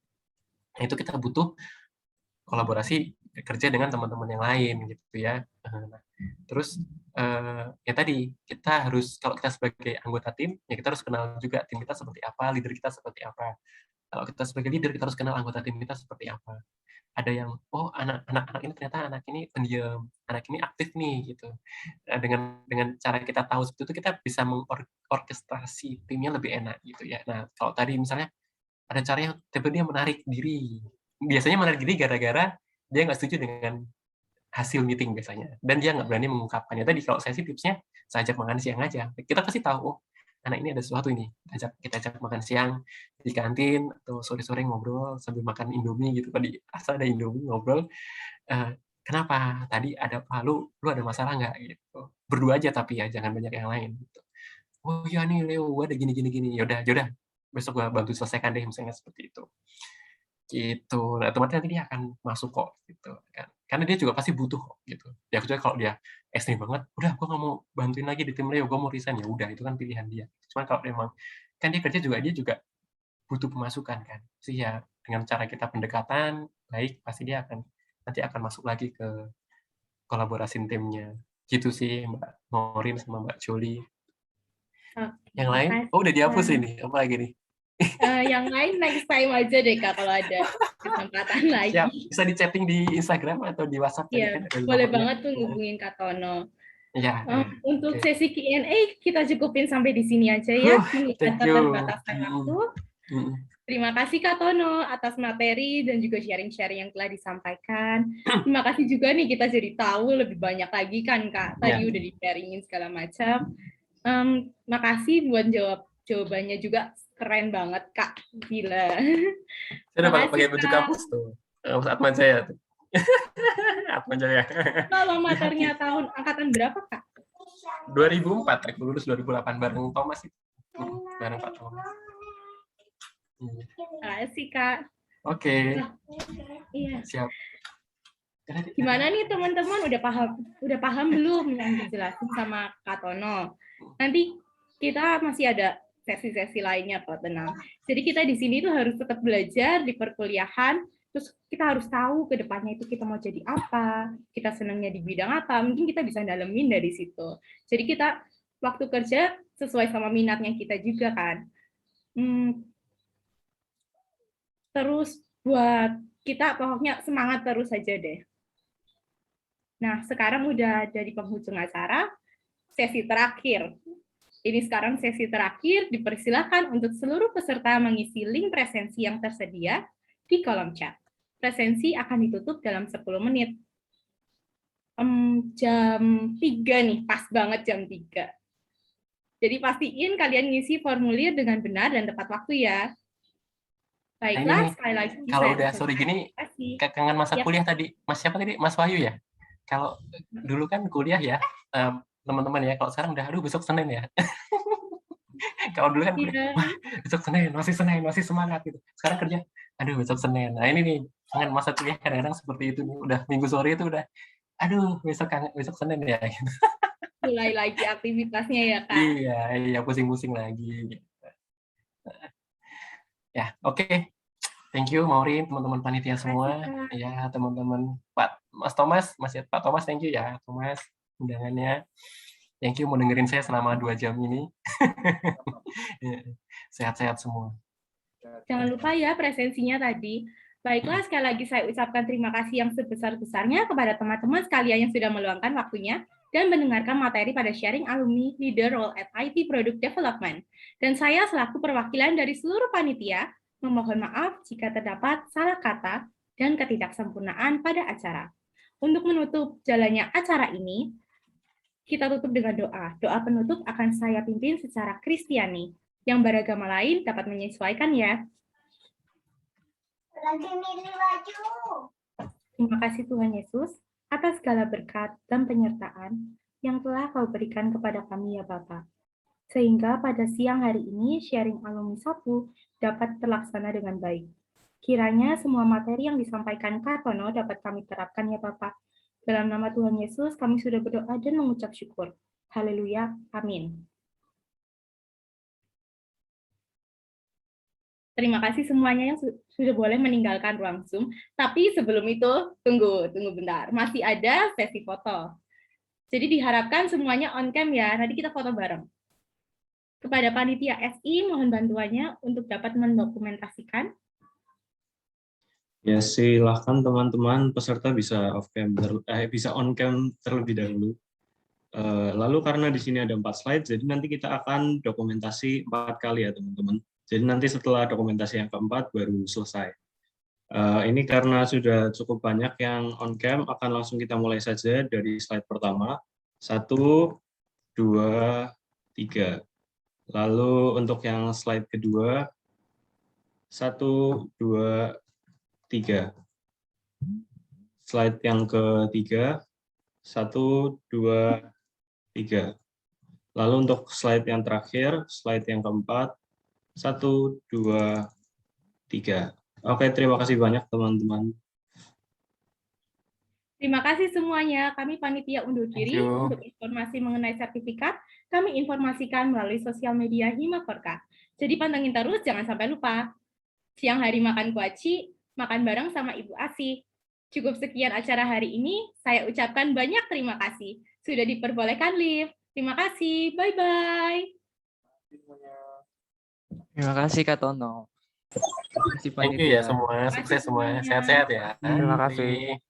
Nah, itu kita butuh kolaborasi kerja dengan teman-teman yang lain gitu ya. Nah, terus ya tadi kita harus, kalau kita sebagai anggota tim ya kita harus kenal juga tim kita seperti apa, leader kita seperti apa. Kalau kita sebagai leader kita harus kenal anggota tim kita seperti apa. Ada yang oh anak-anak ini ternyata anak ini pendiam, anak ini aktif nih gitu. Nah, dengan cara kita tahu seperti itu kita bisa mengorkestrasi timnya lebih enak gitu ya. Nah kalau tadi misalnya ada cara yang tiba-tiba dia menarik diri. Biasanya menarik diri gara-gara dia nggak setuju dengan hasil meeting biasanya, dan dia nggak berani mengungkapkannya. Tadi kalau saya sih tipsnya saya ajak makan siang aja. Kita kasih tahu, oh anak ini ada sesuatu ini. Kita ajak makan siang di kantin atau sore-sore ngobrol sambil makan Indomie gitu. Tadi asal ada Indomie ngobrol. Kenapa? Tadi ada apa? Lu ada masalah nggak gitu? Berdua aja tapi ya, jangan banyak yang lain. Gitu. Oh iya nih Leo, gue ada gini. Yaudah. Besok gue bantu selesaikan deh, misalnya seperti itu. Gitu. Nah, otomatis nanti dia akan masuk kok gitu kan. Karena dia juga pasti butuh kok gitu. Ya kecuali kalau dia ekstrim banget, udah gue nggak mau bantuin lagi di tim Leo, gue mau resign, ya udah itu kan pilihan dia. Cuma kalau memang kan dia kerja juga, dia juga butuh pemasukan kan. Sih ya dengan cara kita pendekatan baik, pasti dia nanti akan masuk lagi ke kolaborasi timnya. Gitu sih Mbak Maureen sama Mbak Jolie. Yang lain? Oh udah dihapus ini, apa lagi nih? Yang lain next time aja deh Kak kalau ada kesempatan lagi. Siap. Bisa di chatting di Instagram atau di WhatsApp. Iya, boleh banget tuh hubungin Kak Tono. Ya, untuk sesi Q&A kita cukupin sampai di sini aja ya. Thank you. Terima kasih Kak Tono atas materi dan juga sharing-sharing yang telah disampaikan. Terima kasih juga nih kita jadi tahu lebih banyak lagi kan Kak. Tadi udah di-sharingin segala macam. Makasih buat jawabannya juga keren banget Kak. Gila. Saya udah pakai baju kampus tuh. Atma Jaya tuh. Atma Jaya. Kalau materinya tahun angkatan berapa Kak? 2004, aku lulus 2008 bareng Thomas itu. Bareng Pak Thomas. Terima kasih Kak. Oke. Iya. Siap. Gimana nih teman-teman, udah paham belum yang dijelasin sama Kak Tono? Nanti kita masih ada sesi-sesi lainnya kok, tenang. Jadi kita di sini tuh harus tetap belajar di perkuliahan, terus kita harus tahu ke depannya itu kita mau jadi apa, kita senangnya di bidang apa, mungkin kita bisa dalemin dari situ. Jadi kita waktu kerja sesuai sama minatnya kita juga kan. Terus buat kita pokoknya semangat terus aja deh. Nah, sekarang udah ada di penghujung acara, sesi terakhir. Ini sekarang sesi terakhir, dipersilakan untuk seluruh peserta mengisi link presensi yang tersedia di kolom chat. Presensi akan ditutup dalam 10 menit. Jam 3 nih, pas banget jam 3. Jadi pastiin kalian ngisi formulir dengan benar dan tepat waktu ya. Baiklah, sekali lagi. Kalau udah sore gini, kangen masa kuliah tadi. Mas siapa tadi? Mas Wahyu ya? Kalau dulu kan kuliah ya, teman-teman ya, kalau sekarang udah, aduh besok Senin ya. Kalau dulu kan kuliah, wah besok Senin, masih semangat gitu. Sekarang kerja, aduh besok Senin. Nah ini nih, kangen masa kuliah kadang-kadang seperti itu nih. Udah minggu sore itu udah, aduh besok Senin ya. Mulai lagi aktivitasnya ya Kak. Iya, pusing-pusing lagi. Gitu. Ya, oke. Thank you Maureen, teman-teman panitia semua. Ya, teman-teman Mas Thomas, Pak Thomas, thank you ya Thomas undangannya. Thank you mau dengerin saya selama 2 jam ini. Sehat-sehat semua. Jangan lupa ya presensinya tadi. Baiklah, sekali lagi saya ucapkan terima kasih yang sebesar-besarnya kepada teman-teman sekalian yang sudah meluangkan waktunya dan mendengarkan materi pada sharing alumni leader role at IT Product Development. Dan saya selaku perwakilan dari seluruh panitia, memohon maaf jika terdapat salah kata dan ketidaksempurnaan pada acara. Untuk menutup jalannya acara ini, kita tutup dengan doa. Doa penutup akan saya pimpin secara Kristiani. Yang beragama lain dapat menyesuaikan ya. Terima kasih Tuhan Yesus atas segala berkat dan penyertaan yang telah Kau berikan kepada kami ya Bapa. Sehingga pada siang hari ini sharing alumni 1 dapat terlaksana dengan baik. Kiranya semua materi yang disampaikan Kak Tono dapat kami terapkan ya Bapak. Dalam nama Tuhan Yesus kami sudah berdoa dan mengucap syukur. Haleluya. Amin. Terima kasih semuanya yang sudah boleh meninggalkan ruang Zoom. Tapi sebelum itu, tunggu bentar. Masih ada sesi foto. Jadi diharapkan semuanya on cam ya. Nanti kita foto bareng. Kepada panitia SI, mohon bantuannya untuk dapat mendokumentasikan. Ya, silahkan teman-teman peserta bisa bisa on cam terlebih dahulu. Lalu karena di sini ada 4 slide, jadi nanti kita akan dokumentasi 4 kali ya teman-teman. Jadi nanti setelah dokumentasi yang keempat baru selesai. Ini karena sudah cukup banyak yang on cam, akan langsung kita mulai saja dari slide pertama. 1, 2, 3. Lalu untuk yang slide kedua, 1, 2, 3. Slide yang ketiga, 1, 2, 3. Lalu untuk slide yang terakhir, slide yang keempat, 1, 2, 3. Oke, terima kasih banyak teman-teman. Terima kasih semuanya. Kami panitia undur diri. Untuk informasi mengenai sertifikat, kami informasikan melalui sosial media Himaforka. Jadi pantengin terus, jangan sampai lupa. Siang hari makan kuaci, makan bareng sama Ibu Asih. Cukup sekian acara hari ini. Saya ucapkan banyak terima kasih. Sudah diperbolehkan live. Terima kasih. Bye-bye. Terima kasih Kak Tono. Thank you ya semua. Sukses semua. Sehat-sehat ya. Terima kasih.